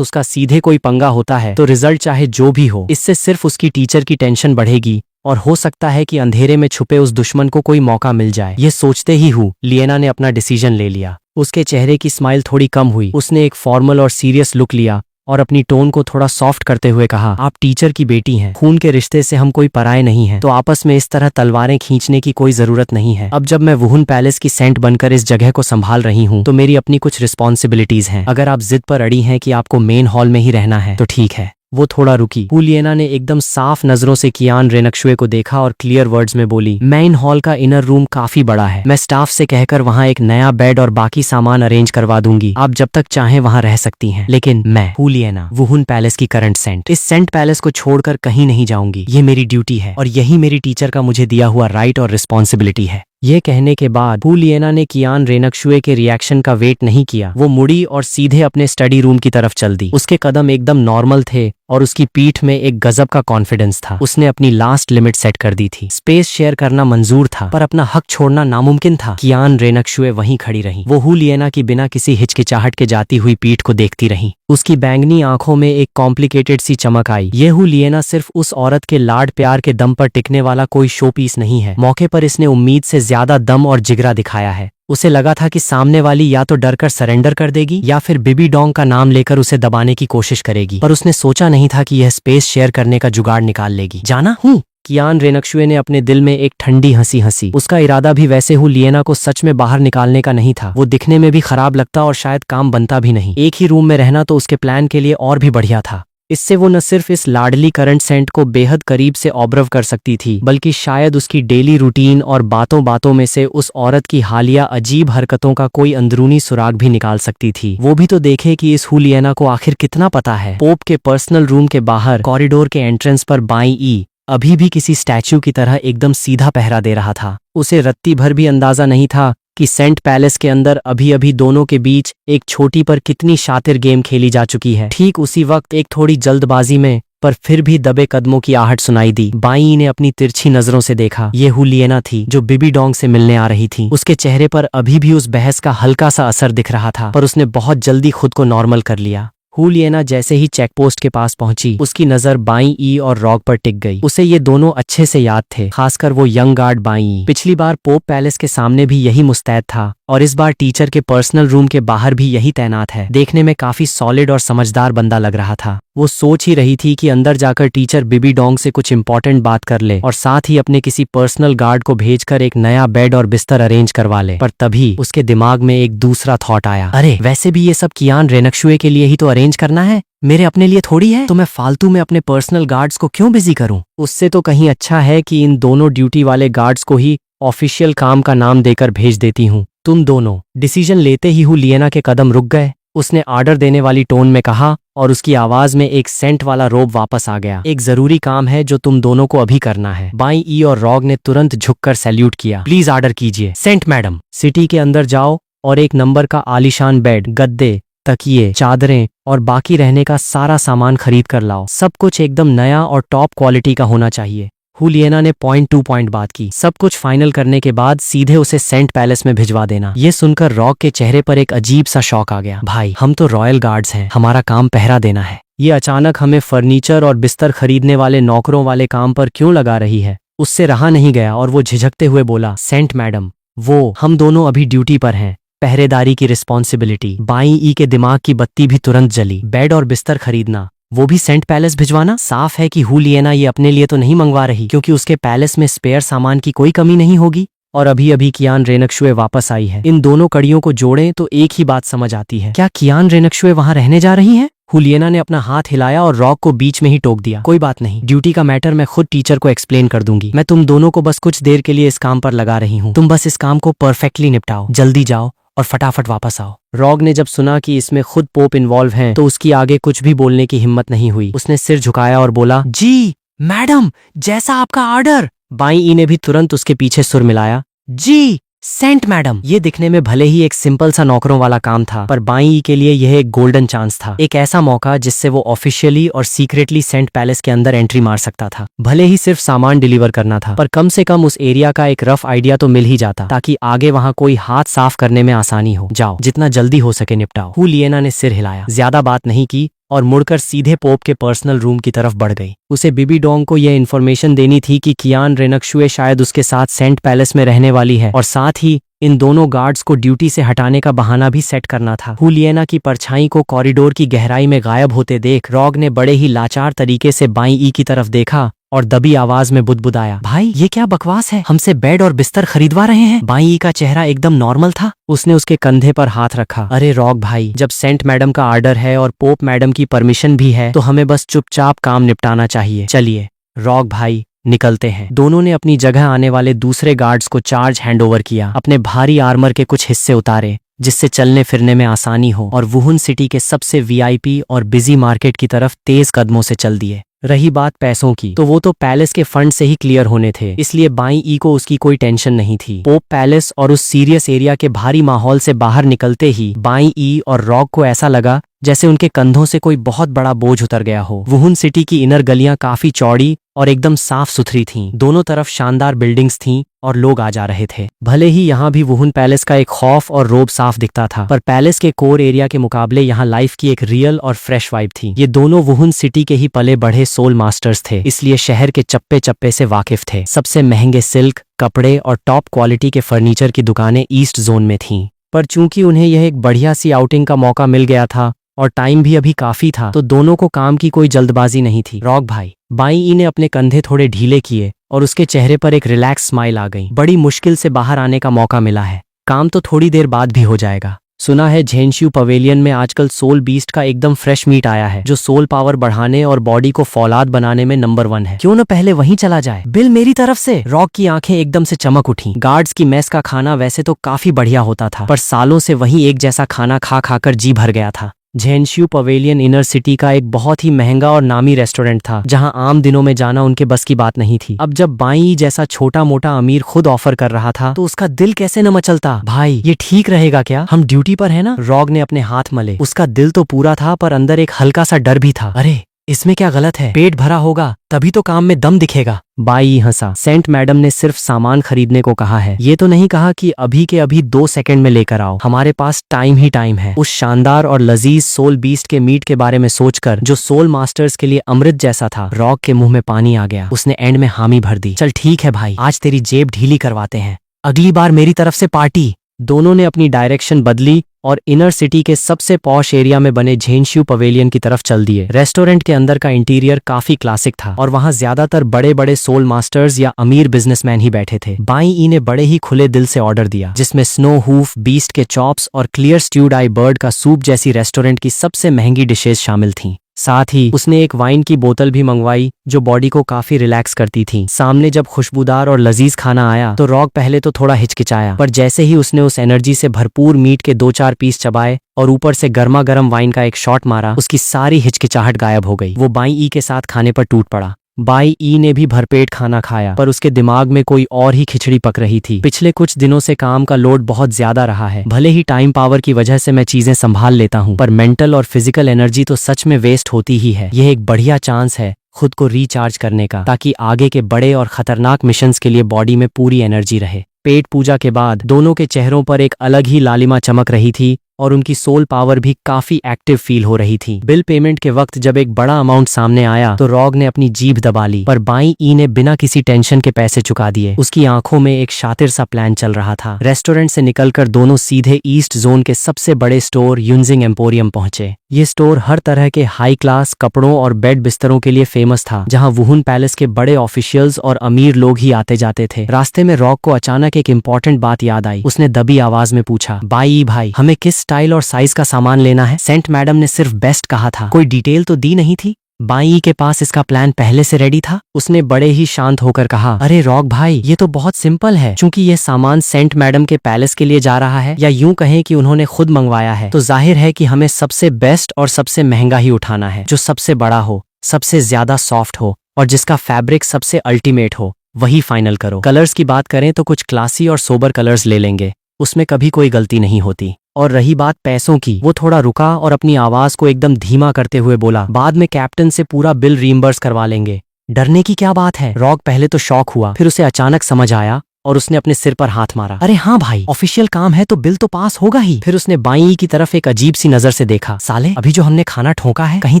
उसका सीधे कोई पंगा होता है तो रिजल्ट चाहे जो भी हो, इससे सिर्फ उसकी टीचर की टेंशन बढ़ेगी और हो सकता है कि अंधेरे में छुपे उस दुश्मन को कोई मौका मिल जाए। ये सोचते ही लिएना ने अपना डिसीजन ले लिया। उसके चेहरे की स्माइल थोड़ी कम हुई। उसने एक फॉर्मल और सीरियस लुक लिया और अपनी टोन को थोड़ा सॉफ्ट करते हुए कहा, आप टीचर की बेटी हैं, खून के रिश्ते से हम कोई पराये नहीं हैं, तो आपस में इस तरह तलवारें खींचने की कोई जरूरत नहीं है। अब जब मैं वुहुन पैलेस की सेंट बनकर इस जगह को संभाल रही हूँ तो मेरी अपनी कुछ रिस्पॉन्सिबिलिटीज हैं। अगर आप जिद पर अड़ी हैं कि आपको मेन हॉल में ही रहना है तो ठीक है। वो थोड़ा रुकी। हुलियना ने एकदम साफ नजरों से कियान रेनकशुए को देखा और क्लियर वर्ड्स में बोली, मेन हॉल का इनर रूम काफी बड़ा है, मैं स्टाफ से कहकर वहाँ एक नया बेड और बाकी सामान अरेंज करवा दूंगी, आप जब तक चाहें वहाँ रह सकती हैं। लेकिन मैं हुलियना, वुहुन पैलेस की करंट सेंट, इस सेंट पैलेस को छोड़कर कहीं नहीं जाऊंगी। ये मेरी ड्यूटी है और यही मेरी टीचर का मुझे दिया हुआ राइट और रिस्पॉन्सिबिलिटी है। ये कहने के बाद हुलियना ने कियान रेनकशुए के रिएक्शन का वेट नहीं किया। वो मुड़ी और सीधे अपने स्टडी रूम की तरफ चल दी। उसके कदम एकदम नॉर्मल थे और उसकी पीठ में एक गजब का कॉन्फिडेंस था। उसने अपनी लास्ट लिमिट सेट कर दी थी। स्पेस शेयर करना मंजूर था पर अपना हक छोड़ना नामुमकिन था। कियान रेनकशुए वहीं खड़ी रही। वो हुलियना की बिना किसी हिचकिचाहट के जाती हुई पीठ को देखती रही। उसकी बैंगनी आंखों में एक कॉम्प्लिकेटेड सी चमक आई। ये हुलियना सिर्फ उस औरत के लाड प्यार के दम पर टिकने वाला कोई शो पीस नहीं है। मौके पर इसने उम्मीद से ज्यादा दम और जिगरा दिखाया है। उसे लगा था कि सामने वाली या तो डरकर सरेंडर कर देगी या फिर बिबी डोंग का नाम लेकर उसे दबाने की कोशिश करेगी, पर उसने सोचा नहीं था कि यह स्पेस शेयर करने का जुगाड़ निकाल लेगी। जाना हूँ। कियान रेनकशुए ने अपने दिल में एक ठंडी हंसी हंसी। उसका इरादा भी वैसे हुलियना को सच में बाहर निकालने का नहीं था। वो दिखने में भी खराब लगता और शायद काम बनता भी नहीं। एक ही रूम में रहना तो उसके प्लान के लिए और भी बढ़िया था। इससे वो न सिर्फ इस लाडली करंट सेंट को बेहद करीब से ऑब्जर्व कर सकती थी, बल्कि शायद उसकी डेली रूटीन और बातों बातों में से उस औरत की हालिया अजीब हरकतों का कोई अंदरूनी सुराग भी निकाल सकती थी। वो भी तो देखे कि इस हुलियना को आखिर कितना पता है। पोप के पर्सनल रूम के बाहर कॉरिडोर के एंट्रेंस पर बाईं ई अभी भी किसी स्टैच्यू की तरह एकदम सीधा पहरा दे रहा था। उसे रत्ती भर भी अंदाजा नहीं था कि सेंट पैलेस के अंदर अभी अभी दोनों के बीच एक छोटी पर कितनी शातिर गेम खेली जा चुकी है। ठीक उसी वक्त एक थोड़ी जल्दबाजी में पर फिर भी दबे कदमों की आहट सुनाई दी। बाई ने अपनी तिरछी नजरों से देखा। ये हुलियना थी जो बिबी डोंग से मिलने आ रही थी। उसके चेहरे पर अभी भी उस बहस का हल्का सा असर दिख रहा था, पर उसने बहुत जल्दी खुद को नॉर्मल कर लिया। हुलियना जैसे ही चेकपोस्ट के पास पहुंची, उसकी नजर बाई ई और रॉग पर टिक गई। उसे ये दोनों अच्छे से याद थे, खासकर वो यंग गार्ड बाई ई। पिछली बार पोप पैलेस के सामने भी यही मुस्तैद था और इस बार टीचर के पर्सनल रूम के बाहर भी यही तैनात है। देखने में काफी सॉलिड और समझदार बंदा लग रहा था। वो सोच ही रही थी कि अंदर जाकर टीचर बिबी डोंग से कुछ इंपॉर्टेंट बात कर ले और साथ ही अपने किसी पर्सनल गार्ड को भेजकर एक नया बेड और बिस्तर अरेंज करवा ले। पर तभी उसके दिमाग में एक दूसरा थॉट आया, अरे वैसे भी ये सब कियान रेनकशुए के लिए ही तो अरेंज करना है, मेरे अपने लिए थोड़ी है, तो मैं फालतू में अपने पर्सनल गार्ड्स को क्यों बिजी करूं। उससे तो कहीं अच्छा है कि इन दोनों ड्यूटी वाले गार्ड्स को ही ऑफिशियल काम का नाम देकर भेज देती हूँ। तुम दोनों। डिसीजन लेते ही हुलियना के कदम रुक गए। उसने ऑर्डर देने वाली टोन में कहा और उसकी आवाज में एक सेंट वाला रोब वापस आ गया। एक जरूरी काम है जो तुम दोनों को अभी करना है। बाई ई और रॉग ने तुरंत झुककर सैल्यूट किया। प्लीज ऑर्डर कीजिए। सेंट मैडम। सिटी के अंदर जाओ और एक नंबर का आलीशान बेड, गद्दे, तकिए, चादरें और बाकी रहने का सारा सामान खरीद कर लाओ। सब कुछ एकदम नया और टॉप क्वालिटी का होना चाहिए। हुलियना ने पॉइंट टू पॉइंट बात की। सब कुछ फाइनल करने के बाद सीधे उसे सेंट पैलेस में भिजवा देना। ये सुनकर रॉक के चेहरे पर एक अजीब सा शौक आ गया। भाई हम तो रॉयल गार्ड्स हैं, हमारा काम पहरा देना है। ये अचानक हमें फर्नीचर और बिस्तर खरीदने वाले नौकरों वाले काम पर क्यों लगा रही है। उससे रहा नहीं गया और वो झिझकते हुए बोला, सेंट मैडम, वो हम दोनों अभी ड्यूटी पर हैं, पहरेदारी की रिस्पॉन्सिबिलिटी। बाई ई के दिमाग की बत्ती भी तुरंत जली। बेड और बिस्तर खरीदना, वो भी सेंट पैलेस भिजवाना। साफ है कि हुलियना ये अपने लिए तो नहीं मंगवा रही, क्योंकि उसके पैलेस में स्पेयर सामान की कोई कमी नहीं होगी और अभी अभी कियान रेनकशुए वापस आई है। इन दोनों कड़ियों को जोड़ें तो एक ही बात समझ आती है। क्या कियान रेनकशुए वहां रहने जा रही हैं? हुलियना ने अपना हाथ हिलाया और रॉक को बीच में ही टोक दिया। कोई बात नहीं, ड्यूटी का मैटर मैं खुद टीचर को एक्सप्लेन कर दूंगी। मैं तुम दोनों को बस कुछ देर के लिए इस काम पर लगा रही हूँ। तुम बस इस काम को परफेक्टली निपटाओ, जल्दी जाओ और फटाफट वापस आओ। रॉग ने जब सुना कि इसमें खुद पोप इन्वॉल्व हैं, तो उसकी आगे कुछ भी बोलने की हिम्मत नहीं हुई। उसने सिर झुकाया और बोला, जी मैडम, जैसा आपका ऑर्डर। बाई ई ने भी तुरंत उसके पीछे सुर मिलाया, जी सेंट मैडम। ये दिखने में भले ही एक सिंपल सा नौकरों वाला काम था, पर बाई ई के लिए यह एक गोल्डन चांस था, एक ऐसा मौका जिससे वो ऑफिशियली और सीक्रेटली सेंट पैलेस के अंदर एंट्री मार सकता था। भले ही सिर्फ सामान डिलीवर करना था, पर कम से कम उस एरिया का एक रफ आइडिया तो मिल ही जाता, ताकि आगे वहाँ कोई हाथ साफ करने में आसानी हो। जाओ, जितना जल्दी हो सके निपटाओ। हुलियना ने सिर हिलाया, ज्यादा बात नहीं की और मुड़कर सीधे पोप के पर्सनल रूम की तरफ बढ़ गई। उसे बीबी डोंग को यह इन्फॉर्मेशन देनी थी कि कियान रेनक्शुए शायद उसके साथ सेंट पैलेस में रहने वाली है, और साथ ही इन दोनों गार्ड्स को ड्यूटी से हटाने का बहाना भी सेट करना था। हुलियना की परछाई को कॉरिडोर की गहराई में गायब होते देख रॉग ने बड़े ही लाचार तरीके से बाई ई की तरफ देखा और दबी आवाज में बुदबुदाया, भाई ये क्या बकवास है, हमसे बेड और बिस्तर खरीदवा रहे हैं। बाई ई का चेहरा एकदम नॉर्मल था। उसने उसके कंधे पर हाथ रखा। अरे रॉग भाई, जब सेंट मैडम का ऑर्डर है और पोप मैडम की परमिशन भी है, तो हमें बस चुपचाप काम निपटाना चाहिए। चलिए रॉग भाई, निकलते हैं। दोनों ने अपनी जगह आने वाले दूसरे गार्ड्स को चार्ज हैंडओवर किया, अपने भारी आर्मर के कुछ हिस्से उतारे जिससे चलने फिरने में आसानी हो, और वुहुन सिटी के सबसे वीआईपी और बिजी मार्केट की तरफ तेज कदमों से चल दिए। रही बात पैसों की, तो वो तो पैलेस के फंड से ही क्लियर होने थे, इसलिए बाई ई को उसकी कोई टेंशन नहीं थी। पोप पैलेस और उस सीरियस एरिया के भारी माहौल से बाहर निकलते ही बाई ई और रॉग को ऐसा लगा जैसे उनके कंधों से कोई बहुत बड़ा बोझ उतर गया हो। वुहुन सिटी की इनर गलियां काफी चौड़ी और एकदम साफ सुथरी थीं। दोनों तरफ शानदार बिल्डिंग्स थीं और लोग आ जा रहे थे। भले ही यहाँ भी वुहुन पैलेस का एक खौफ और रोब साफ दिखता था, पर पैलेस के कोर एरिया के मुकाबले यहाँ लाइफ की एक रियल और फ्रेश वाइब थी। ये दोनों वुहुन सिटी के ही पले बढ़े सोल मास्टर्स थे, इसलिए शहर के चप्पे चप्पे से वाकिफ थे। सबसे महंगे सिल्क, कपड़े और टॉप क्वालिटी के फर्नीचर की दुकानें ईस्ट जोन में थीं। पर चूंकि उन्हें यह एक बढ़िया सी आउटिंग का मौका मिल गया था और टाइम भी अभी काफी था, तो दोनों को काम की कोई जल्दबाजी नहीं थी। रॉग भाई, बाई ई ने अपने कंधे थोड़े ढीले किए और उसके चेहरे पर एक रिलैक्स स्माइल आ गई। बड़ी मुश्किल से बाहर आने का मौका मिला है, काम तो थोड़ी देर बाद भी हो जाएगा। सुना है झेंशियू पवेलियन में आजकल सोल बीस्ट का एकदम फ्रेश मीट आया है, जो सोल पावर बढ़ाने और बॉडी को फौलाद बनाने में नंबर 1 है। क्यों न पहले वहीं चला जाए। बिल मेरी तरफ से। रॉग की आंखें एकदम से चमक उठी। गार्ड्स की मेस का खाना वैसे तो काफी बढ़िया होता था, पर सालों से वहीं एक जैसा खाना खा खाकर जी भर गया था। झेंशियू पवेलियन इनर सिटी का एक बहुत ही महंगा और नामी रेस्टोरेंट था, जहां आम दिनों में जाना उनके बस की बात नहीं थी। अब जब बाई जैसा छोटा मोटा अमीर खुद ऑफर कर रहा था, तो उसका दिल कैसे न मचलता। भाई ये ठीक रहेगा क्या, हम ड्यूटी पर है ना। रॉग ने अपने हाथ मले। उसका दिल तो पूरा था, पर अंदर एक हल्का सा डर भी था। अरे इसमें क्या गलत है, पेट भरा होगा तभी तो काम में दम दिखेगा। By Hansa. सेंट मैडम ने सिर्फ सामान खरीदने को कहा है, ये तो नहीं कहा कि अभी के अभी 2 सेकंड में लेकर आओ। हमारे पास टाइम ही टाइम है। उस शानदार और लजीज सोल बीस्ट के मीट के बारे में सोचकर, जो सोल मास्टर्स के लिए अमृत जैसा था, रॉग के मुंह में पानी आ गया। उसने एंड में हामी भर दी। चल ठीक है भाई, आज तेरी जेब ढीली करवाते हैं, अगली बार मेरी तरफ से पार्टी। दोनों ने अपनी डायरेक्शन बदली और इनर सिटी के सबसे पॉश एरिया में बने झेंशियू पवेलियन की तरफ चल दिए। रेस्टोरेंट के अंदर का इंटीरियर काफी क्लासिक था और वहां ज्यादातर बड़े बड़े सोल मास्टर्स या अमीर बिजनेसमैन ही बैठे थे। बाई ई ने बड़े ही खुले दिल से ऑर्डर दिया, जिसमें स्नो हूफ, बीस्ट के चॉप्स और क्लियर स्ट्यूड आई बर्ड का सूप जैसी रेस्टोरेंट की सबसे महंगी डिशेज शामिल थीं। साथ ही उसने एक वाइन की बोतल भी मंगवाई, जो बॉडी को काफी रिलैक्स करती थी। सामने जब खुशबूदार और लजीज खाना आया, तो रॉग पहले तो थोड़ा हिचकिचाया, पर जैसे ही उसने उस एनर्जी से भरपूर मीट के 2-4 पीस चबाए और ऊपर से गर्मा गर्म वाइन का एक शॉट मारा, उसकी सारी हिचकिचाहट गायब हो गई। वो बाई ई के साथ खाने पर टूट पड़ा। बाई ई ने भी भरपेट खाना खाया, पर उसके दिमाग में कोई और ही खिचड़ी पक रही थी। पिछले कुछ दिनों से काम का लोड बहुत ज्यादा रहा है। भले ही टाइम पावर की वजह से मैं चीजें संभाल लेता हूँ, पर मेंटल और फिजिकल एनर्जी तो सच में वेस्ट होती ही है। यह एक बढ़िया चांस है खुद को रिचार्ज करने का, ताकि आगे के बड़े और खतरनाक मिशंस के लिए बॉडी में पूरी एनर्जी रहे। पेट पूजा के बाद दोनों के चेहरों पर एक अलग ही लालिमा चमक रही थी और उनकी सोल पावर भी काफी एक्टिव फील हो रही थी। बिल पेमेंट के वक्त जब एक बड़ा अमाउंट सामने आया, तो रॉग ने अपनी जीभ दबा ली, पर बाई ई ने बिना किसी टेंशन के पैसे चुका दिए। उसकी आंखों में एक शातिर सा प्लान चल रहा था। रेस्टोरेंट से निकलकर दोनों सीधे ईस्ट जोन के सबसे बड़े स्टोर यूनजिंग एम्पोरियम पहुंचे। ये स्टोर हर तरह के हाई क्लास कपड़ों और बेड बिस्तरों के लिए फेमस था, जहां वुहुन पैलेस के बड़े ऑफिशियल्स और अमीर लोग ही आते जाते थे। रास्ते में रॉग को अचानक एक इम्पोर्टेंट बात याद आई। उसने दबी आवाज में पूछा, बाई भाई, हमें किस स्टाइल और साइज का सामान लेना है? सेंट मैडम ने सिर्फ बेस्ट कहा था, कोई डिटेल तो दी नहीं थी। बाई के पास इसका प्लान पहले से रेडी था। उसने बड़े ही शांत होकर कहा, अरे रॉग भाई, ये तो बहुत सिंपल है। चूंकि ये सामान सेंट मैडम के पैलेस के लिए जा रहा है, या यूं कहें कि उन्होंने खुद मंगवाया है, तो जाहिर है कि हमें सबसे बेस्ट और सबसे महंगा ही उठाना है, जो सबसे बड़ा हो, सबसे ज्यादा सॉफ्ट हो और जिसका फैब्रिक सबसे अल्टीमेट हो। वही फाइनल करो। कलर्स की बात करें तो कुछ क्लासी और सोबर कलर्स ले लेंगे, उसमें कभी कोई गलती नहीं होती। और रही बात पैसों की, वो थोड़ा रुका और अपनी आवाज को एकदम धीमा करते हुए बोला, बाद में कैप्टन से पूरा बिल रीइंबर्स करवा लेंगे। डरने की क्या बात है? रॉक पहले तो शॉक हुआ, फिर उसे अचानक समझ आया और उसने अपने सिर पर हाथ मारा। अरे हाँ भाई, ऑफिशियल काम है तो बिल तो पास होगा ही। फिर उसने बाईं की तरफ एक अजीब सी नजर से देखा। साले, अभी जो हमने खाना ठोका है, कहीं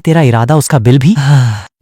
तेरा इरादा उसका बिल भी?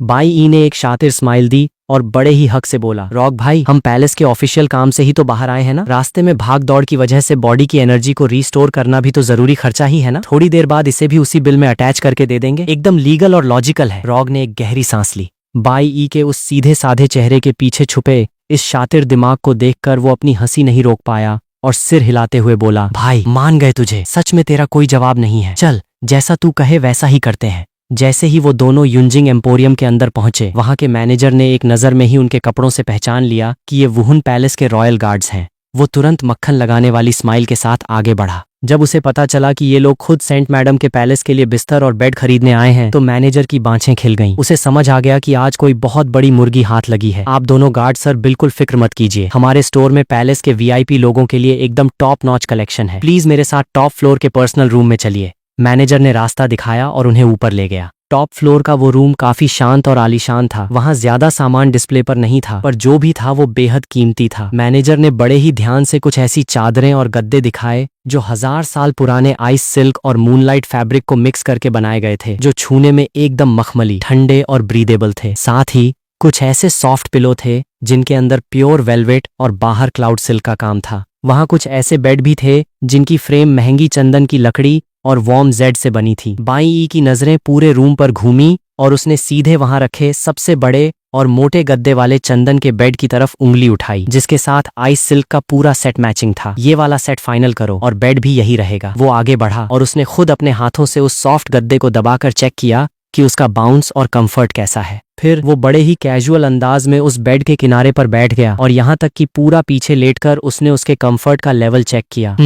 बाई ने एक शातिर स्माइल दी और बड़े ही हक से बोला, रॉक भाई, हम पैलेस के ऑफिशियल काम से ही तो बाहर आए हैं ना। रास्ते में भाग दौड़ की वजह से बॉडी की एनर्जी को रीस्टोर करना भी तो जरूरी खर्चा ही है ना। थोड़ी देर बाद इसे भी उसी बिल में अटैच करके दे देंगे, एकदम लीगल और लॉजिकल है। रॉक ने एक गहरी सांस ली। बाई के उस सीधे साधे चेहरे के पीछे छुपे इस शातिर दिमाग को देखकर वो अपनी हंसी नहीं रोक पाया और सिर हिलाते हुए बोला, भाई मान गए तुझे, सच में तेरा कोई जवाब नहीं है। चल, जैसा तू कहे वैसा ही करते हैं। जैसे ही वो दोनों युंजिंग एम्पोरियम के अंदर पहुंचे, वहां के मैनेजर ने एक नजर में ही उनके कपड़ों से पहचान लिया कि ये वुहन पैलेस के रॉयल गार्ड्स हैं। वो तुरंत मक्खन लगाने वाली स्माइल के साथ आगे बढ़ा। जब उसे पता चला कि ये लोग खुद सेंट मैडम के पैलेस के लिए बिस्तर और बेड खरीदने आए हैं, तो मैनेजर की बाँछें खिल गईं। उसे समझ आ गया कि आज कोई बहुत बड़ी मुर्गी हाथ लगी है। आप दोनों गार्ड सर बिल्कुल फिक्र मत कीजिए, हमारे स्टोर में पैलेस के वीआईपी लोगों के लिए एकदम टॉप नॉच कलेक्शन है। प्लीज मेरे साथ टॉप फ्लोर के पर्सनल रूम में चलिए। मैनेजर ने रास्ता दिखाया और उन्हें ऊपर ले गया। टॉप फ्लोर का वो रूम काफी शांत और आलीशान था। वहां ज्यादा सामान डिस्प्ले पर नहीं था, पर जो भी था वो बेहद कीमती था। मैनेजर ने बड़े ही ध्यान से कुछ ऐसी चादरें और गद्दे दिखाए जो 1000 साल पुराने आइस सिल्क और मूनलाइट फैब्रिक को मिक्स करके बनाए गए थे, जो छूने में एकदम मखमली, ठंडे और ब्रीदेबल थे। साथ ही कुछ ऐसे सॉफ्ट पिलो थे जिनके अंदर प्योर वेलवेट और बाहर क्लाउड सिल्क का काम था। वहां कुछ ऐसे बेड भी थे जिनकी फ्रेम महंगी चंदन की लकड़ी और वार्म जेड से बनी थी। बाई की नजरें पूरे रूम पर घूमी और उसने सीधे वहां रखे सबसे बड़े और मोटे गद्दे वाले चंदन के बेड की तरफ उंगली उठाई, जिसके साथ आइस सिल्क का पूरा सेट मैचिंग था। ये वाला सेट फाइनल करो और बेड भी यही रहेगा। वो आगे बढ़ा और उसने खुद अपने हाथों से उस सॉफ्ट गद्दे को दबाकर चेक किया कि उसका बाउंस और कंफर्ट कैसा है। फिर वो बड़े ही कैजुअल अंदाज में उस बेड के किनारे पर बैठ गया और यहाँ तक कि पूरा पीछे लेटकर उसने उसके कंफर्ट का लेवल चेक किया।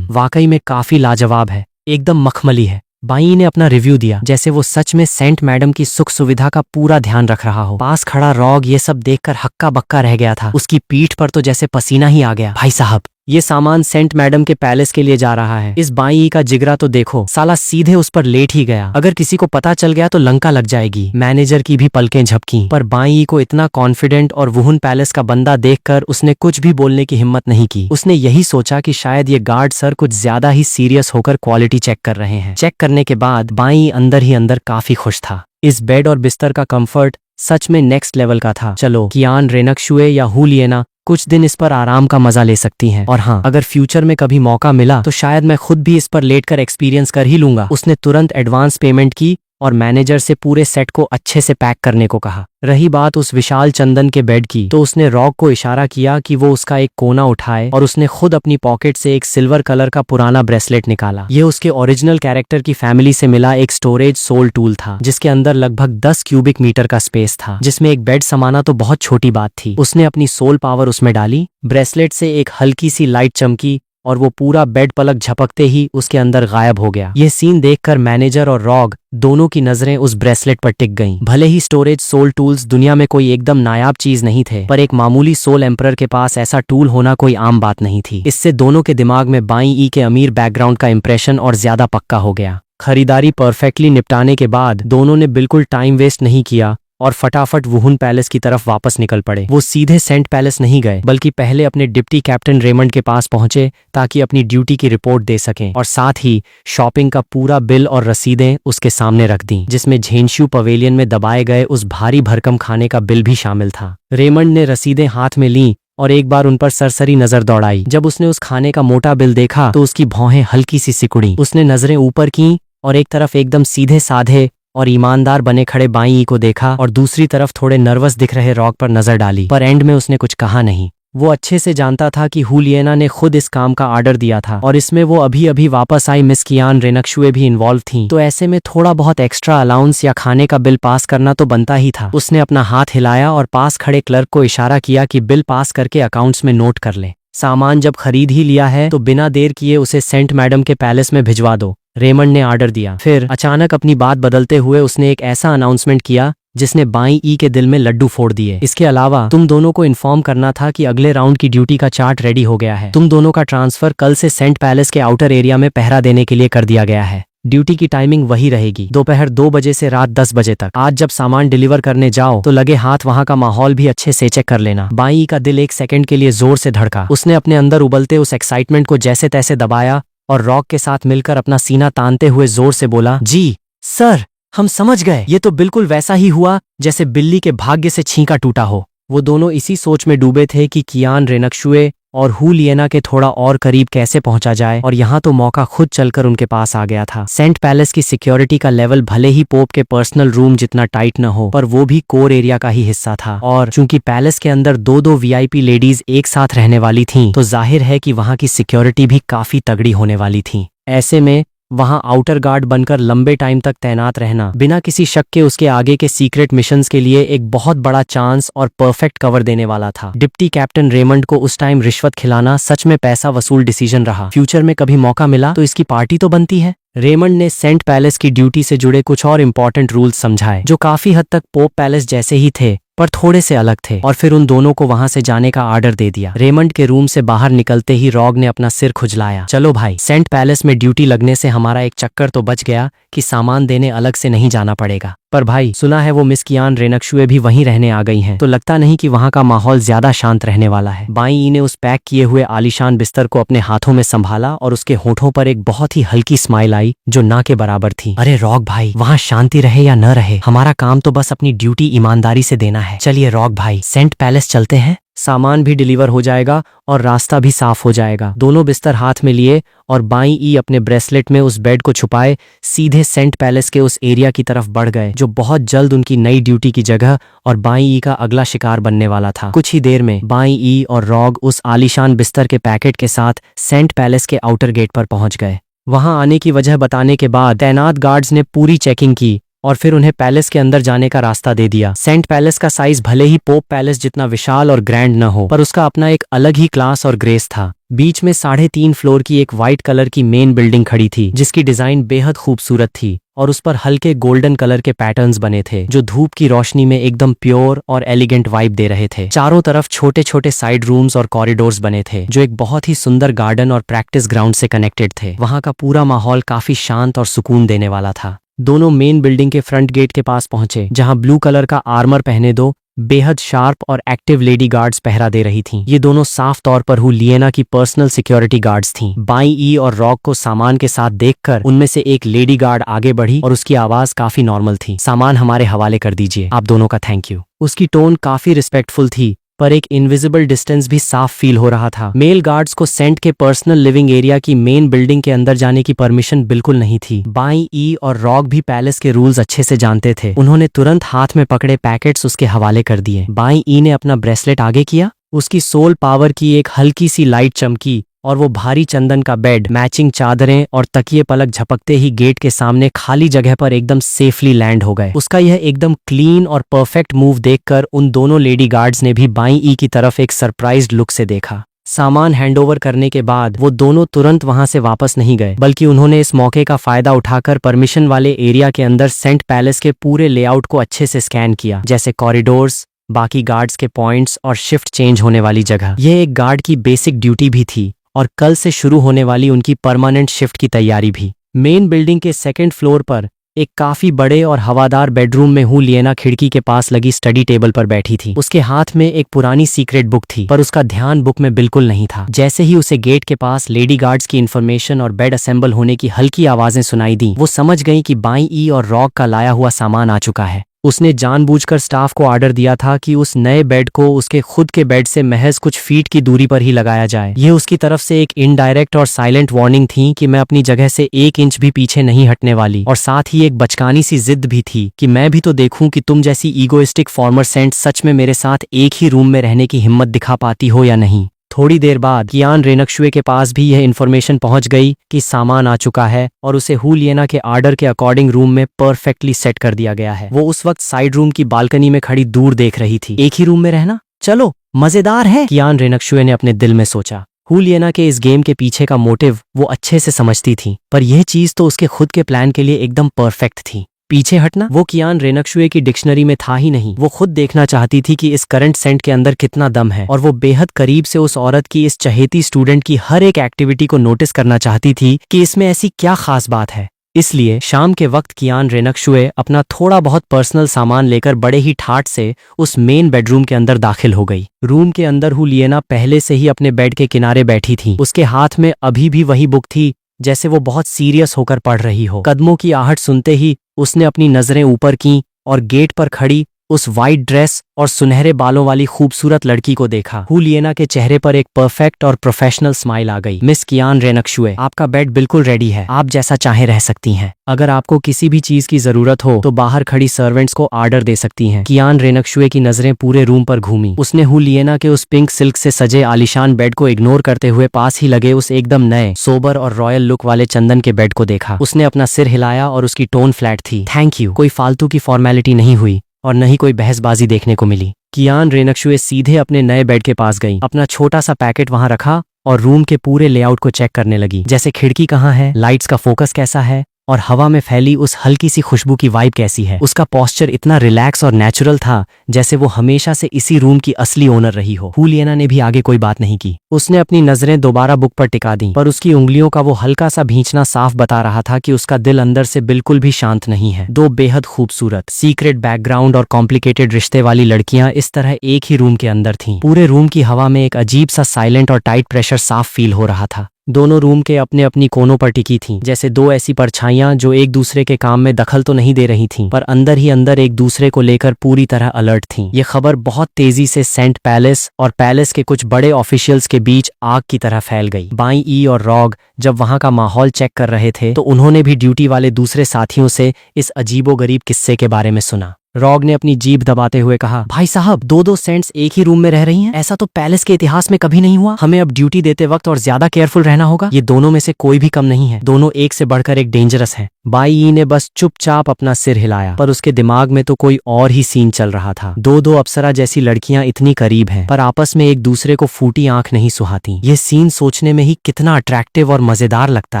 वाकई में काफी लाजवाब है, एकदम मखमली है। बाई ने अपना रिव्यू दिया जैसे वो सच में सेंट मैडम की सुख सुविधा का पूरा ध्यान रख रहा हो। पास खड़ा रॉग ये सब देखकर हक्का बक्का रह गया था। उसकी पीठ पर तो जैसे पसीना ही आ गया। भाई साहब, ये सामान सेंट मैडम के पैलेस के लिए जा रहा है। इस बाई का जिगरा तो देखो, साला सीधे उस पर लेट ही गया। अगर किसी को पता चल गया तो लंका लग जाएगी। मैनेजर की भी पलकें झपकी, पर बाई को इतना कॉन्फिडेंट और वुहन पैलेस का बंदा देखकर उसने कुछ भी बोलने की हिम्मत नहीं की। उसने यही सोचा कि शायद ये गार्ड सर कुछ ज्यादा ही सीरियस होकर क्वालिटी चेक कर रहे हैं। चेक करने के बाद बाई अंदर ही अंदर काफी खुश था। इस बेड और बिस्तर का कंफर्ट सच में नेक्स्ट लेवल का था। चलो, कियान रेनकशुए या हू लिएना कुछ दिन इस पर आराम का मजा ले सकती हैं। और हाँ, अगर फ्यूचर में कभी मौका मिला तो शायद मैं खुद भी इस पर लेटकर एक्सपीरियंस कर ही लूंगा। उसने तुरंत एडवांस पेमेंट की और मैनेजर से पूरे सेट को अच्छे से पैक करने को कहा। रही बात उस विशाल चंदन के बेड की, तो उसने रॉक को इशारा किया कि वो उसका एक कोना उठाए और उसने खुद अपनी पॉकेट से एक सिल्वर कलर का पुराना ब्रेसलेट निकाला। ये उसके ओरिजिनल कैरेक्टर की फैमिली से मिला एक स्टोरेज सोल टूल था, जिसके अंदर लगभग 10 क्यूबिक मीटर का स्पेस था, जिसमें एक बेड समाना तो बहुत छोटी बात थी। उसने अपनी सोल पावर उसमें डाली, ब्रेसलेट से एक हल्की सी लाइट चमकी और वो पूरा बेड पलक झपकते ही उसके अंदर गायब हो गया। यह सीन देखकर मैनेजर और रॉग दोनों की नजरें उस ब्रेसलेट पर टिक गईं। भले ही स्टोरेज सोल टूल्स दुनिया में कोई एकदम नायाब चीज नहीं थे, पर एक मामूली सोल एम्परर के पास ऐसा टूल होना कोई आम बात नहीं थी। इससे दोनों के दिमाग में बाई के अमीर बैकग्राउंड का इंप्रेशन और ज्यादा पक्का हो गया। खरीदारी परफेक्टली निपटाने के बाद दोनों ने बिल्कुल टाइम वेस्ट नहीं किया और फटाफट वुहन पैलेस की तरफ वापस निकल पड़े। वो सीधे सेंट पैलेस नहीं गए, बल्कि पहले अपने डिप्टी कैप्टन रेमंड के पास पहुंचे ताकि अपनी ड्यूटी की रिपोर्ट दे सकें, और साथ ही शॉपिंग का पूरा बिल और रसीदें उसके सामने रख दी, जिसमें झेंशू पवेलियन में दबाए गए उस भारी भरकम खाने का बिल भी शामिल था। रेमंड ने रसीदें हाथ में ली और एक बार उन पर सरसरी नजर दौड़ाई। जब उसने उस खाने का मोटा बिल देखा तो उसकी भौहें हल्की सी सिकुड़ी। उसने नजरें ऊपर की और एक तरफ एकदम सीधे साधे और ईमानदार बने खड़े बाई को देखा और दूसरी तरफ थोड़े नर्वस दिख रहे रॉक पर नजर डाली, पर एंड में उसने कुछ कहा नहीं। वो अच्छे से जानता था कि हुलियना ने खुद इस काम का ऑर्डर दिया था और इसमें वो अभी अभी वापस आई मिस कियान रेनकशुए भी इन्वॉल्व थीं, तो ऐसे में थोड़ा बहुत एक्स्ट्रा अलाउंस या खाने का बिल पास करना तो बनता ही था। उसने अपना हाथ हिलाया और पास खड़े क्लर्क को इशारा किया कि बिल पास करके अकाउंट्स में नोट कर ले। सामान जब खरीद ही लिया है तो बिना देर किए उसे सेंट मैडम के पैलेस में भिजवा दो, रेमंड ने ऑर्डर दिया। फिर अचानक अपनी बात बदलते हुए उसने एक ऐसा अनाउंसमेंट किया जिसने बाई ई के दिल में लड्डू फोड़ दिए। इसके अलावा तुम दोनों को इन्फॉर्म करना था कि अगले राउंड की ड्यूटी का चार्ट रेडी हो गया है। तुम दोनों का ट्रांसफर कल से सेंट पैलेस के आउटर एरिया में पहरा देने के लिए कर दिया गया है। ड्यूटी की टाइमिंग वही रहेगी, दोपहर 2 बजे से रात 10 बजे तक। आज जब सामान डिलीवर करने जाओ तो लगे हाथ वहाँ का माहौल भी अच्छे से चेक कर लेना। बाई का दिल एक सेकंड के लिए जोर से धड़का। उसने अपने अंदर उबलते उस एक्साइटमेंट को जैसे तैसे दबाया और रॉक के साथ मिलकर अपना सीना तानते हुए जोर से बोला, जी सर, हम समझ गए। ये तो बिल्कुल वैसा ही हुआ जैसे बिल्ली के भाग्य से छींका टूटा हो। वो दोनों इसी सोच में डूबे थे कि कियान रेनक्शुए और हू लिएना के थोड़ा और करीब कैसे पहुंचा जाए, और यहाँ तो मौका खुद चलकर उनके पास आ गया था। सेंट पैलेस की सिक्योरिटी का लेवल भले ही पोप के पर्सनल रूम जितना टाइट न हो, पर वो भी कोर एरिया का ही हिस्सा था। और चूंकि पैलेस के अंदर 2-2 वीआईपी लेडीज एक साथ रहने वाली थीं, तो जाहिर है कि वहाँ की सिक्योरिटी भी काफी तगड़ी होने वाली थी। ऐसे में वहां आउटर गार्ड बनकर लंबे टाइम तक तैनात रहना बिना किसी शक के उसके आगे के सीक्रेट मिशंस के लिए एक बहुत बड़ा चांस और परफेक्ट कवर देने वाला था। डिप्टी कैप्टन रेमंड को उस टाइम रिश्वत खिलाना सच में पैसा वसूल डिसीजन रहा। फ्यूचर में कभी मौका मिला तो इसकी पार्टी तो बनती है। रेमंड ने सेंट पैलेस की ड्यूटी से जुड़े कुछ और इम्पोर्टेंट रूल्स समझाए, जो काफी हद तक पोप पैलेस जैसे ही थे पर थोड़े से अलग थे, और फिर उन दोनों को वहां से जाने का आर्डर दे दिया। रेमंड के रूम से बाहर निकलते ही रॉग ने अपना सिर खुजलाया। चलो भाई, सेंट पैलेस में ड्यूटी लगने से हमारा एक चक्कर तो बच गया कि सामान देने अलग से नहीं जाना पड़ेगा। पर भाई, सुना है वो मिस कियान रेनक्शुए भी वहीं रहने आ गई हैं, तो लगता नहीं कि वहां का माहौल ज्यादा शांत रहने वाला है। बाई ई ने उस पैक किए हुए आलीशान बिस्तर को अपने हाथों में संभाला और उसके होठों पर एक बहुत ही हल्की स्माइल आई जो ना के बराबर थी। अरे रॉग भाई, वहाँ शांति रहे या न रहे, हमारा काम तो बस अपनी ड्यूटी ईमानदारी से देना है। चलिए रॉग भाई, सेंट पैलेस चलते हैं। सामान भी डिलीवर हो जाएगा और रास्ता भी साफ हो जाएगा। दोनों बिस्तर हाथ में लिए और बाई ई अपने ब्रेसलेट में उस बेड को छुपाए सीधे सेंट पैलेस के उस एरिया की तरफ बढ़ गए, जो बहुत जल्द उनकी नई ड्यूटी की जगह और बाई ई का अगला शिकार बनने वाला था। कुछ ही देर में बाई ई और रॉग उस आलीशान बिस्तर के पैकेट के साथ सेंट पैलेस के आउटर गेट पर पहुंच गए। वहां आने की वजह बताने के बाद तैनात गार्ड्स ने पूरी चेकिंग की और फिर उन्हें पैलेस के अंदर जाने का रास्ता दे दिया। सेंट पैलेस का साइज भले ही पोप पैलेस जितना विशाल और ग्रैंड न हो, पर उसका अपना एक अलग ही क्लास और ग्रेस था। बीच में 3.5 फ्लोर की एक व्हाइट कलर की मेन बिल्डिंग खड़ी थी, जिसकी डिजाइन बेहद खूबसूरत थी और उस पर हल्के गोल्डन कलर के पैटर्न्स बने थे, जो धूप की रोशनी में एकदम प्योर और एलिगेंट वाइब दे रहे थे। चारों तरफ छोटे छोटे साइड रूम्स और कॉरिडोर्स बने थे, जो एक बहुत ही सुंदर गार्डन और प्रैक्टिस ग्राउंड से कनेक्टेड थे। वहां का पूरा माहौल काफी शांत और सुकून देने वाला था। दोनों मेन बिल्डिंग के फ्रंट गेट के पास पहुंचे, जहां ब्लू कलर का आर्मर पहने दो बेहद शार्प और एक्टिव लेडी गार्ड्स पहरा दे रही थीं। ये दोनों साफ तौर पर हू लिएना की पर्सनल सिक्योरिटी गार्ड्स थीं। बाई ई और रॉक को सामान के साथ देखकर उनमें से एक लेडी गार्ड आगे बढ़ी और उसकी आवाज काफी नॉर्मल थी। सामान हमारे हवाले कर दीजिए, आप दोनों का थैंक यू। उसकी टोन काफी रिस्पेक्टफुल थी, पर एक इनविजिबल डिस्टेंस भी साफ फील हो रहा था। मेल गार्ड्स को सेंट के पर्सनल लिविंग एरिया की मेन बिल्डिंग के अंदर जाने की परमिशन बिल्कुल नहीं थी। बाई ई और रॉक भी पैलेस के रूल्स अच्छे से जानते थे। उन्होंने तुरंत हाथ में पकड़े पैकेट्स उसके हवाले कर दिए। बाई ई ने अपना ब्रेसलेट आगे किया, उसकी सोल पावर की एक हल्की सी लाइट चमकी और वो भारी चंदन का बेड, मैचिंग चादरें और तकिए पलक झपकते ही गेट के सामने खाली जगह पर एकदम सेफली लैंड हो गए। उसका यह एकदम क्लीन और परफेक्ट मूव देखकर उन दोनों लेडी गार्ड्स ने भी बाई ई की तरफ एक सरप्राइज्ड लुक से देखा। सामान हैंडओवर करने के बाद वो दोनों तुरंत वहां से वापस नहीं गए, बल्कि उन्होंने इस मौके का फायदा उठाकर परमिशन वाले एरिया के अंदर सेंट पैलेस के पूरे लेआउट को अच्छे से स्कैन किया, जैसे कॉरिडोर्स, बाकी गार्ड्स के पॉइंट्स और शिफ्ट चेंज होने वाली जगह। यह एक गार्ड की बेसिक ड्यूटी भी थी और कल से शुरू होने वाली उनकी परमानेंट शिफ्ट की तैयारी भी। मेन बिल्डिंग के सेकंड फ्लोर पर एक काफी बड़े और हवादार बेडरूम में हू लिएना खिड़की के पास लगी स्टडी टेबल पर बैठी थी। उसके हाथ में एक पुरानी सीक्रेट बुक थी, पर उसका ध्यान बुक में बिल्कुल नहीं था। जैसे ही उसे गेट के पास लेडी गार्ड्स की इन्फॉर्मेशन और बेड असेंबल होने की हल्की आवाजें सुनाई दी, वो समझ गई कि बाई ई और रॉक का लाया हुआ सामान आ चुका है। उसने जानबूझकर स्टाफ को ऑर्डर दिया था कि उस नए बेड को उसके खुद के बेड से महज कुछ फीट की दूरी पर ही लगाया जाए। ये उसकी तरफ से एक इनडायरेक्ट और साइलेंट वार्निंग थी कि मैं अपनी जगह से 1 इंच भी पीछे नहीं हटने वाली, और साथ ही एक बचकानी सी जिद भी थी कि मैं भी तो देखूं कि तुम जैसी ईगोइस्टिक फॉर्मर सेंट सच में मेरे साथ एक ही रूम में रहने की हिम्मत दिखा पाती हो या नहीं। थोड़ी देर बाद कियान रेनक्शुए के पास भी यह इन्फॉर्मेशन पहुंच गई कि सामान आ चुका है और उसे हू लिएना के आर्डर के अकॉर्डिंग रूम में परफेक्टली सेट कर दिया गया है। वो उस वक्त साइड रूम की बालकनी में खड़ी दूर देख रही थी। एक ही रूम में रहना, चलो मजेदार है, कियान रेनक्शुए ने अपने दिल में सोचा। हू लिएना के इस गेम के पीछे का मोटिव वो अच्छे से समझती थी, पर यह चीज तो उसके खुद के प्लान के लिए एकदम परफेक्ट थी। पीछे हटना वो कियान रेनकशुए की डिक्शनरी में था ही नहीं। वो खुद देखना चाहती थी कि इस करंट सेंट के अंदर कितना दम है, और वो बेहद करीब से उस औरत की, इस चहेती स्टूडेंट की हर एक एक्टिविटी को नोटिस करना चाहती थी कि इसमें ऐसी क्या खास बात है। इसलिए शाम के वक्त कियान रेनकशुए अपना थोड़ा बहुत पर्सनल सामान लेकर बड़े ही ठाठ से उस मेन बेडरूम के अंदर दाखिल हो गई। रूम के अंदर हुलियना पहले से ही अपने बेड के किनारे बैठी थी। उसके हाथ में अभी भी वही बुक थी, जैसे वो बहुत सीरियस होकर पढ़ रही हो। कदमों की आहट सुनते ही उसने अपनी नजरें ऊपर की और गेट पर खड़ी उस वाइट ड्रेस और सुनहरे बालों वाली खूबसूरत लड़की को देखा। हुलियना के चेहरे पर एक परफेक्ट और प्रोफेशनल स्माइल आ गई। मिस कियान रेनकशुए, आपका बेड बिल्कुल रेडी है, आप जैसा चाहे रह सकती हैं। अगर आपको किसी भी चीज की जरूरत हो तो बाहर खड़ी सर्वेंट्स को ऑर्डर दे सकती हैं। कियान रेनकशुए की नजरें पूरे रूम पर घूमी। उसने हुलियना के उस पिंक सिल्क से सजे आलिशान बेड को इग्नोर करते हुए पास ही लगे उस एकदम नए, सोबर और रॉयल लुक वाले चंदन के बेड को देखा। उसने अपना सिर हिलाया और उसकी टोन फ्लैट थी। Thank you. कोई फालतू की फॉर्मेलिटी नहीं हुई और न ही कोई बहसबाजी देखने को मिली। कियान रेनकशुए सीधे अपने नए बेड के पास गई, अपना छोटा सा पैकेट वहां रखा और रूम के पूरे लेआउट को चेक करने लगी, जैसे खिड़की कहाँ है, लाइट्स का फोकस कैसा है और हवा में फैली उस हल्की सी खुशबू की वाइब कैसी है। उसका पोस्चर इतना रिलैक्स और नेचुरल था जैसे वो हमेशा से इसी रूम की असली ओनर रही हो। हुलियना ने भी आगे कोई बात नहीं की। उसने अपनी नजरें दोबारा बुक पर टिका दी, पर उसकी उंगलियों का वो हल्का सा भींचना साफ बता रहा था कि उसका दिल अंदर से बिल्कुल भी शांत नहीं है। दो बेहद खूबसूरत, सीक्रेट बैकग्राउंड और कॉम्प्लिकेटेड रिश्ते वाली लड़कियां इस तरह एक ही रूम के अंदर थीं। पूरे रूम की हवा में एक अजीब सा साइलेंट और टाइट प्रेशर साफ फील हो रहा था। दोनों रूम के अपने अपनी कोनों पर टिकी थीं, जैसे दो ऐसी परछाइयां जो एक दूसरे के काम में दखल तो नहीं दे रही थीं, पर अंदर ही अंदर एक दूसरे को लेकर पूरी तरह अलर्ट थीं। ये खबर बहुत तेजी से सेंट पैलेस और पैलेस के कुछ बड़े ऑफिशियल्स के बीच आग की तरह फैल गई। बाई ई और रॉग जब वहां का माहौल चेक कर रहे थे तो उन्होंने भी ड्यूटी वाले दूसरे साथियों से इस अजीबोगरीब किस्से के बारे में सुना। रॉग ने अपनी जीभ दबाते हुए कहा, भाई साहब, दो सेंट्स एक ही रूम में रह रही हैं? ऐसा तो पैलेस के इतिहास में कभी नहीं हुआ। हमें अब ड्यूटी देते वक्त और ज्यादा केयरफुल रहना होगा। ये दोनों में से कोई भी कम नहीं है। दोनों एक से बढ़कर एक डेंजरस हैं। बाई ई ने बस चुपचाप अपना सिर हिलाया, पर उसके दिमाग में तो कोई और ही सीन चल रहा था। दो अप्सरा जैसी लड़कियां इतनी करीब हैं, पर आपस में एक दूसरे को फूटी आंख नहीं सुहाती। ये सीन सोचने में ही कितना अट्रैक्टिव और मजेदार लगता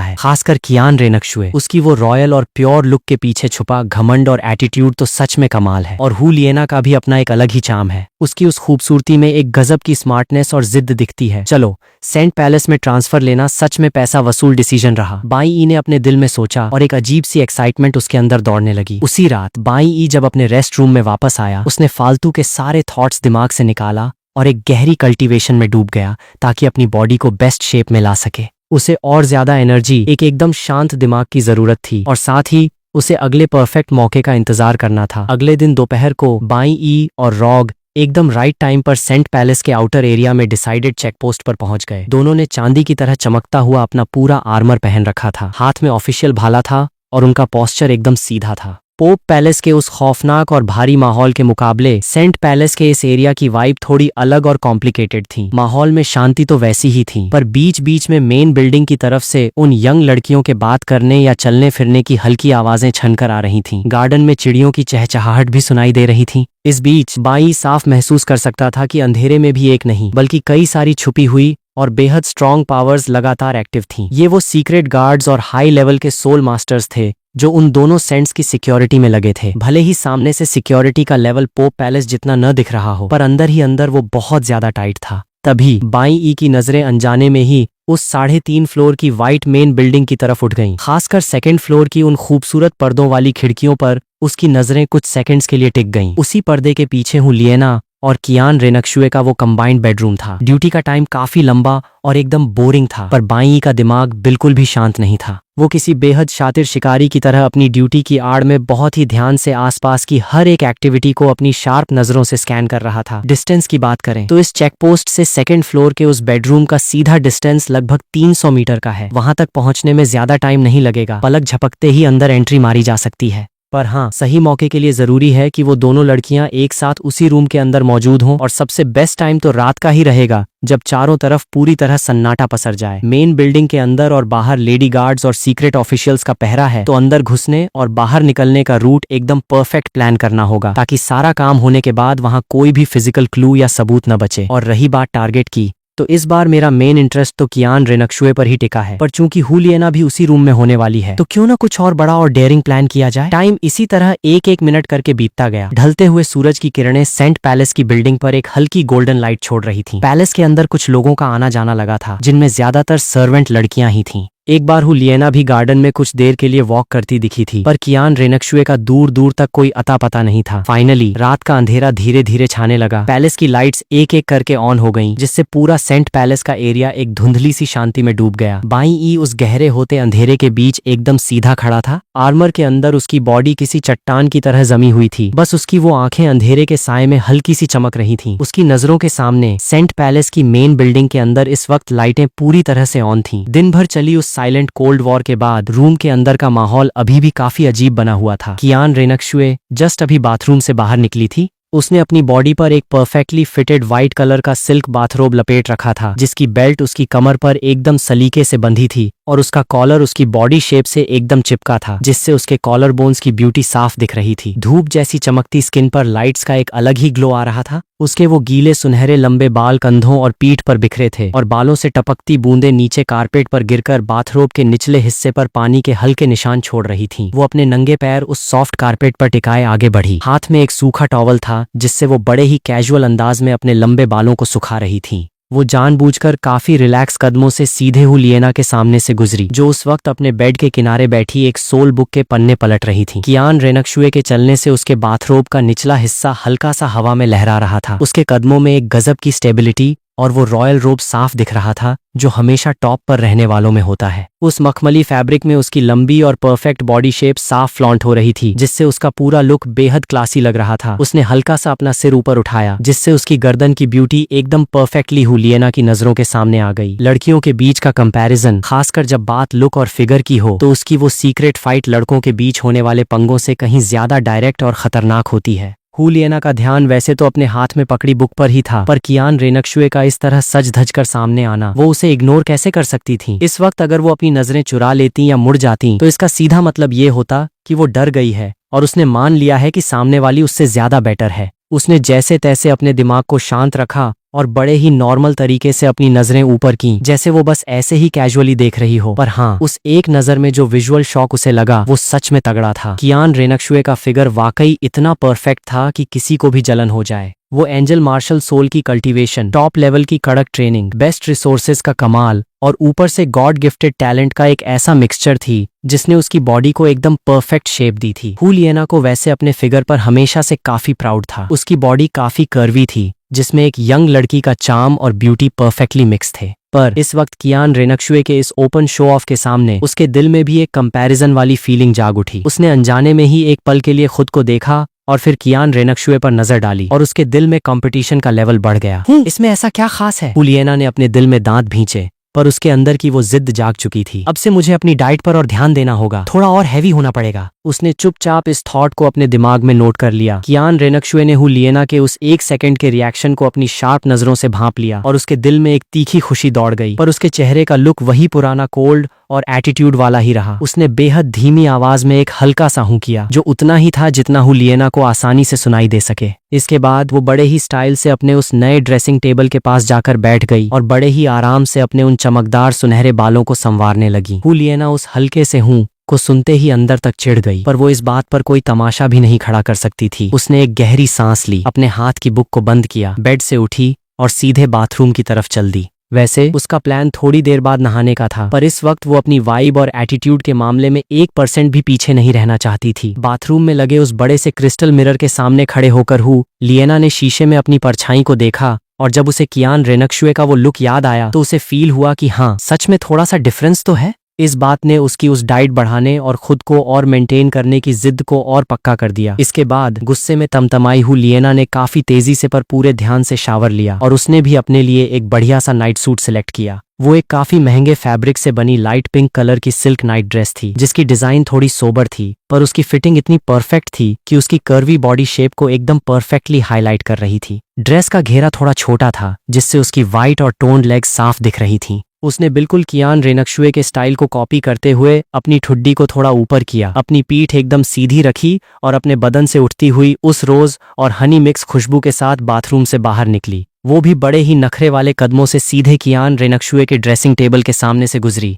है, खासकर कियान रेनकशुए। उसकी वो रॉयल और प्योर लुक के पीछे छुपा घमंड और एटीट्यूड तो सच में कमाल है। और हुलियना का भी अपना एक अलग ही चार्म है। उसकी उस खूबसूरती में एक गजब की स्मार्टनेस और जिद दिखती है। चलो, सेंट पैलेस में ट्रांसफर लेना सच में पैसा वसूल डिसीजन रहा, बाई ई ने अपने दिल में सोचा, और एक अजीब सी एक्साइटमेंट उसके अंदर दौड़ने लगी। उसी रात बाई ई जब अपने रेस्ट रूम में वापस आया, उसने फालतू के सारे थॉट्स दिमाग से निकाला और एक गहरी कल्टीवेशन में डूब गया ताकि अपनी बॉडी को बेस्ट शेप में ला सके। उसे और ज्यादा एनर्जी, एक एकदम शांत दिमाग की जरूरत थी, और साथ ही उसे अगले परफेक्ट मौके का इंतजार करना था। अगले दिन दोपहर को बाई ई और रॉग एकदम राइट टाइम पर सेंट पैलेस के आउटर एरिया में डिसाइडेड चेकपोस्ट पर पहुंच गए। दोनों ने चांदी की तरह चमकता हुआ अपना पूरा आर्मर पहन रखा था, हाथ में ऑफिशियल भाला था और उनका पोस्चर एकदम सीधा था। पोप पैलेस के उस खौफनाक और भारी माहौल के मुकाबले सेंट पैलेस के इस एरिया की वाइब थोड़ी अलग और कॉम्प्लिकेटेड थी। माहौल में शांति तो वैसी ही थी, पर बीच बीच में मेन बिल्डिंग की तरफ से उन यंग लड़कियों के बात करने या चलने फिरने की हल्की आवाजें छनकर आ रही थीं। गार्डन में चिड़ियों की चहचहाहट भी सुनाई दे रही थी। इस बीच बाई साफ महसूस कर सकता था कि अंधेरे में भी एक नहीं बल्कि कई सारी छुपी हुई और बेहद स्ट्रॉन्ग पावर्स लगातार एक्टिव थीं। ये वो सीक्रेट गार्ड्स और हाई लेवल के सोल मास्टर्स थे जो उन दोनों सेंट्स की सिक्योरिटी में लगे थे। भले ही सामने से सिक्योरिटी का लेवल पोप पैलेस जितना न दिख रहा हो, पर अंदर ही अंदर वो बहुत ज्यादा टाइट था। तभी बाई ई की नजरें अनजाने में ही उस 3.5 फ्लोर की वाइट मेन बिल्डिंग की तरफ उठ गईं। खासकर सेकंड फ्लोर की उन खूबसूरत पर्दों वाली खिड़कियों पर उसकी नजरें कुछ सेकंड्स के लिए टिक गईं। उसी पर्दे के पीछे हुलियना और कियान रेनकशुए का वो कंबाइंड बेडरूम था। ड्यूटी का टाइम काफी लंबा और एकदम बोरिंग था, पर बाई का दिमाग बिल्कुल भी शांत नहीं था। वो किसी बेहद शातिर शिकारी की तरह अपनी ड्यूटी की आड़ में बहुत ही ध्यान से आसपास की हर एक एक्टिविटी को अपनी शार्प नजरों से स्कैन कर रहा था। डिस्टेंस की बात करें तो इस चेकपोस्ट से सेकंड फ्लोर के उस बेडरूम का सीधा डिस्टेंस लगभग 300 मीटर का है। वहां तक पहुंचने में ज्यादा टाइम नहीं लगेगा, पलक झपकते ही अंदर एंट्री मारी जा सकती है। पर हाँ, सही मौके के लिए जरूरी है कि वो दोनों लड़कियां एक साथ उसी रूम के अंदर मौजूद हों, और सबसे बेस्ट टाइम तो रात का ही रहेगा जब चारों तरफ पूरी तरह सन्नाटा पसर जाए। मेन बिल्डिंग के अंदर और बाहर लेडी गार्ड्स और सीक्रेट ऑफिशियल्स का पहरा है, तो अंदर घुसने और बाहर निकलने का रूट एकदम परफेक्ट प्लान करना होगा ताकि सारा काम होने के बाद वहां कोई भी फिजिकल क्लू या सबूत न बचे। और रही बात टारगेट की, तो इस बार मेरा मेन इंटरेस्ट तो कियान रेनक्शुए पर ही टिका है। पर चूंकि हुलियना भी उसी रूम में होने वाली है तो क्यों ना कुछ और बड़ा और डेयरिंग प्लान किया जाए। टाइम इसी तरह एक एक मिनट करके बीतता गया। ढलते हुए सूरज की किरणें सेंट पैलेस की बिल्डिंग पर एक हल्की गोल्डन लाइट छोड़ रही थी। पैलेस के अंदर कुछ लोगों का आना जाना लगा था, जिनमें ज्यादातर सर्वेंट लड़कियां ही थीं। एक बार हुलियना भी गार्डन में कुछ देर के लिए वॉक करती दिखी थी, पर कियान रेनक्शुए का दूर दूर तक कोई अता पता नहीं था। फाइनली रात का अंधेरा धीरे धीरे छाने लगा। पैलेस की लाइट्स एक एक करके ऑन हो गईं, जिससे पूरा सेंट पैलेस का एरिया एक धुंधली सी शांति में डूब गया। बाईं ई उस गहरे होते अंधेरे के बीच एकदम सीधा खड़ा था। आर्मर के अंदर उसकी बॉडी किसी चट्टान की तरह जमी हुई थी। बस उसकी वो आंखें अंधेरे के साए में हल्की सी चमक रही थीं। उसकी नजरों के सामने सेंट पैलेस की मेन बिल्डिंग के अंदर इस वक्त लाइटें पूरी तरह से ऑन थीं। दिन भर चली उस साइलेंट कोल्ड वॉर के बाद रूम के अंदर का माहौल अभी भी काफी अजीब बना हुआ था। कियान रेनक्शुए जस्ट अभी बाथरूम से बाहर निकली थी। उसने अपनी बॉडी पर एक परफेक्टली फिटेड व्हाइट कलर का सिल्क बाथरोब लपेट रखा था, जिसकी बेल्ट उसकी कमर पर एकदम सलीके से बंधी थी और उसका कॉलर उसकी बॉडी शेप से एकदम चिपका था, जिससे उसके कॉलर बोन्स की ब्यूटी साफ दिख रही थी। धूप जैसी चमकती स्किन पर लाइट्स का एक अलग ही ग्लो आ रहा था। उसके वो गीले सुनहरे लंबे बाल कंधों और पीठ पर बिखरे थे और बालों से टपकती बूंदें नीचे कारपेट पर गिरकर बाथरोब के निचले हिस्से पर पानी के हल्के निशान छोड़ रही थीं। वो अपने नंगे पैर उस सॉफ्ट कारपेट पर टिकाए आगे बढ़ी। हाथ में एक सूखा टॉवल था, जिससे वो बड़े ही कैजुअल अंदाज में अपने लंबे बालों को सुखा रही थी। वो जानबूझकर काफी रिलैक्स कदमों से सीधे हुलियना के सामने से गुजरी, जो उस वक्त अपने बेड के किनारे बैठी एक सोल बुक के पन्ने पलट रही थी। कियान रेनक्शुए के चलने से उसके बाथरोब का निचला हिस्सा हल्का सा हवा में लहरा रहा था। उसके कदमों में एक गजब की स्टेबिलिटी और वो रॉयल रोब साफ दिख रहा था, जो हमेशा टॉप पर रहने वालों में होता है। उस मखमली फैब्रिक में उसकी लंबी और परफेक्ट बॉडी शेप साफ फ्लॉन्ट हो रही थी, जिससे उसका पूरा लुक बेहद क्लासी लग रहा था। उसने हल्का सा अपना सिर ऊपर उठाया, जिससे उसकी गर्दन की ब्यूटी एकदम परफेक्टली हुलियना की नजरों के सामने आ गई। लड़कियों के बीच का कंपैरिजन, खासकर जब बात लुक और फिगर की हो, तो उसकी वो सीक्रेट फाइट लड़कों के बीच होने वाले पंगों से कहीं ज्यादा डायरेक्ट और खतरनाक होती है। हुलियना का ध्यान वैसे तो अपने हाथ में पकड़ी बुक पर ही था, पर कियान रेनक्शुए का इस तरह सज धज कर सामने आना वो उसे इग्नोर कैसे कर सकती थी। इस वक्त अगर वो अपनी नजरें चुरा लेती या मुड़ जाती तो इसका सीधा मतलब ये होता कि वो डर गई है और उसने मान लिया है कि सामने वाली उससे ज्यादा बेटर है। उसने जैसे तैसे अपने दिमाग को शांत रखा और बड़े ही नॉर्मल तरीके से अपनी नजरें ऊपर की, जैसे वो बस ऐसे ही कैजुअली देख रही हो। पर हाँ, उस एक नजर में जो विजुअल शॉक उसे लगा वो सच में तगड़ा था। कियान रेनक्शुए का फिगर वाकई इतना परफेक्ट था कि किसी को भी जलन हो जाए। वो एंजल मार्शल सोल की कल्टीवेशन, टॉप लेवल की कड़क ट्रेनिंग, बेस्ट रिसोर्सेज का कमाल और ऊपर से गॉड गिफ्टेड टैलेंट का एक ऐसा मिक्सचर थी जिसने उसकी बॉडी को एकदम परफेक्ट शेप दी थी। हुलियना को वैसे अपने फिगर पर हमेशा से काफी प्राउड था। उसकी बॉडी काफी कर्वी थी, जिसमें एक यंग लड़की का चार्म और ब्यूटी परफेक्टली मिक्स थे। पर इस वक्त कियान रेनक्शुए के इस ओपन शो ऑफ के सामने उसके दिल में भी एक कंपैरिजन वाली फीलिंग जाग उठी। उसने अनजाने में ही एक पल के लिए खुद को देखा और फिर कियान रेनक्शुए पर नजर डाली और उसके दिल में कंपटीशन का लेवल बढ़ गया। इसमें ऐसा क्या खास है? हुलियना ने अपने दिल में दांत भींचे, पर उसके अंदर की वो जिद जाग चुकी थी। अब से मुझे अपनी डाइट पर और ध्यान देना होगा, थोड़ा और हैवी होना पड़ेगा। उसने चुपचाप इस थॉट को अपने दिमाग में नोट कर लिया। कियान रेनक्शुए ने हुलियना के उस एक सेकंड के रिएक्शन को अपनी शार्प नजरों से भांप लिया और उसके दिल में एक तीखी खुशी दौड़ गई। पर उसके चेहरे का लुक वही पुराना कोल्ड और एटीट्यूड वाला ही रहा। उसने बेहद धीमी आवाज में एक हल्का सा हूं किया, जो उतना ही था जितना हुलियना को आसानी से सुनाई दे सके। इसके बाद वो बड़े ही स्टाइल से अपने उस नए ड्रेसिंग टेबल के पास जाकर बैठ गई और बड़े ही आराम से अपने उन चमकदार सुनहरे बालों को संवारने लगी। हुलियना उस हल्के से हूं को सुनते ही अंदर तक चिढ़ गई, पर वो इस बात पर कोई तमाशा भी नहीं खड़ा कर सकती थी। उसने एक गहरी सांस ली, अपने हाथ की बुक को बंद किया, बेड से उठी और सीधे बाथरूम की तरफ चल दी। वैसे उसका प्लान थोड़ी देर बाद नहाने का था, पर इस वक्त वो अपनी वाइब और एटीट्यूड के मामले में 1% भी पीछे नहीं रहना चाहती थी। बाथरूम में लगे उस बड़े से क्रिस्टल मिरर के सामने खड़े होकर हुलियना ने शीशे में अपनी परछाई को देखा और जब उसे कियान रेनक्शुए का वो लुक याद आया तो उसे फील हुआ कि हाँ, सच में थोड़ा सा डिफरेंस तो है। इस बात ने उसकी उस डाइट बढ़ाने और खुद को और मेंटेन करने की जिद को और पक्का कर दिया। इसके बाद गुस्से में तमतमाई हुलियना ने काफी तेजी से पर पूरे ध्यान से शावर लिया और उसने भी अपने लिए एक बढ़िया सा नाइट सूट सिलेक्ट किया। वो एक काफी महंगे फैब्रिक से बनी लाइट पिंक कलर की सिल्क नाइट ड्रेस थी, जिसकी डिजाइन थोड़ी सोबर थी, पर उसकी फिटिंग इतनी परफेक्ट थी कि उसकी कर्वी बॉडी शेप को एकदम परफेक्टली हाईलाइट कर रही थी। ड्रेस का घेरा थोड़ा छोटा था, जिससे उसकी वाइट और टोन्ड लेग्स साफ दिख रही थी। उसने बिल्कुल कियान रेनक्शुए के स्टाइल को कॉपी करते हुए अपनी ठुड्डी को थोड़ा ऊपर किया, अपनी पीठ एकदम सीधी रखी और अपने बदन से उठती हुई उस रोज और हनी मिक्स खुशबू के साथ बाथरूम से बाहर निकली। वो भी बड़े ही नखरे वाले कदमों से सीधे कियान रेनक्शुए के ड्रेसिंग टेबल के सामने से गुजरी।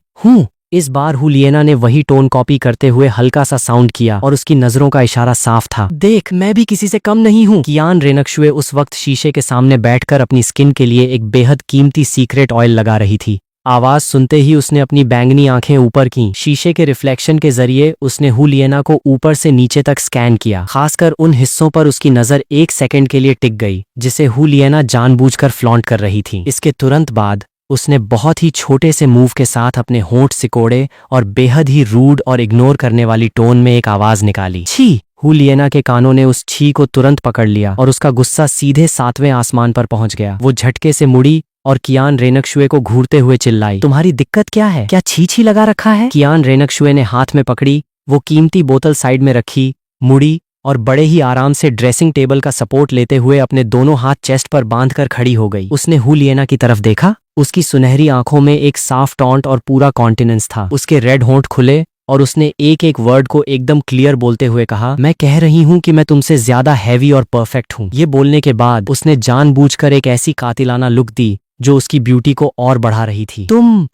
इस बार हुलियना ने वही टोन कॉपी करते हुए हल्का सा साउंड किया और उसकी नजरों का इशारा साफ था। देख, मैं भी किसी से कम नहीं हूँ। कियान रेनक्शुए उस वक्त शीशे के सामने बैठकर अपनी स्किन के लिए एक बेहद कीमती सीक्रेट ऑयल लगा रही थी। आवाज सुनते ही उसने अपनी बैंगनी आंखें ऊपर की। शीशे के रिफ्लेक्शन के जरिए उसने हुलियना को ऊपर से नीचे तक स्कैन किया। खासकर उन हिस्सों पर उसकी नजर एक सेकंड के लिए टिक गई जिसे हुलियना जानबूझकर फ्लॉन्ट कर रही थी। इसके तुरंत बाद उसने बहुत ही छोटे से मूव के साथ अपने होंठ सिकोड़े और बेहद ही रूड और इग्नोर करने वाली टोन में एक आवाज निकाली, छी। हुलियना के कानों ने उस छी को तुरंत पकड़ लिया और उसका गुस्सा सीधे 7वें आसमान पर पहुंच गया। वो झटके से मुड़ी और कियान रेनक्शुए को घूरते हुए चिल्लाई, तुम्हारी दिक्कत क्या है? क्या छी लगा रखा है? कियान रेनक्शुए ने हाथ में पकड़ी वो कीमती बोतल साइड में रखी, मुड़ी और बड़े ही आराम से ड्रेसिंग टेबल का सपोर्ट लेते हुए अपने दोनों हाथ चेस्ट पर बांधकर खड़ी हो गई। उसने हुलियना की तरफ देखा। उसकी सुनहरी आंखों में एक साफ टॉन्ट और पूरा कॉन्टिनेंस था। उसके रेड होंठ खुले और उसने एक एक वर्ड को एकदम क्लियर बोलते हुए कहा, मैं कह रही हूं कि मैं तुमसे ज्यादा हैवी और परफेक्ट हूं। ये बोलने के बाद उसने जानबूझकर एक ऐसी कातिलाना लुक दी जो उसकी ब्यूटी को और बढ़ा रही थी। तुम?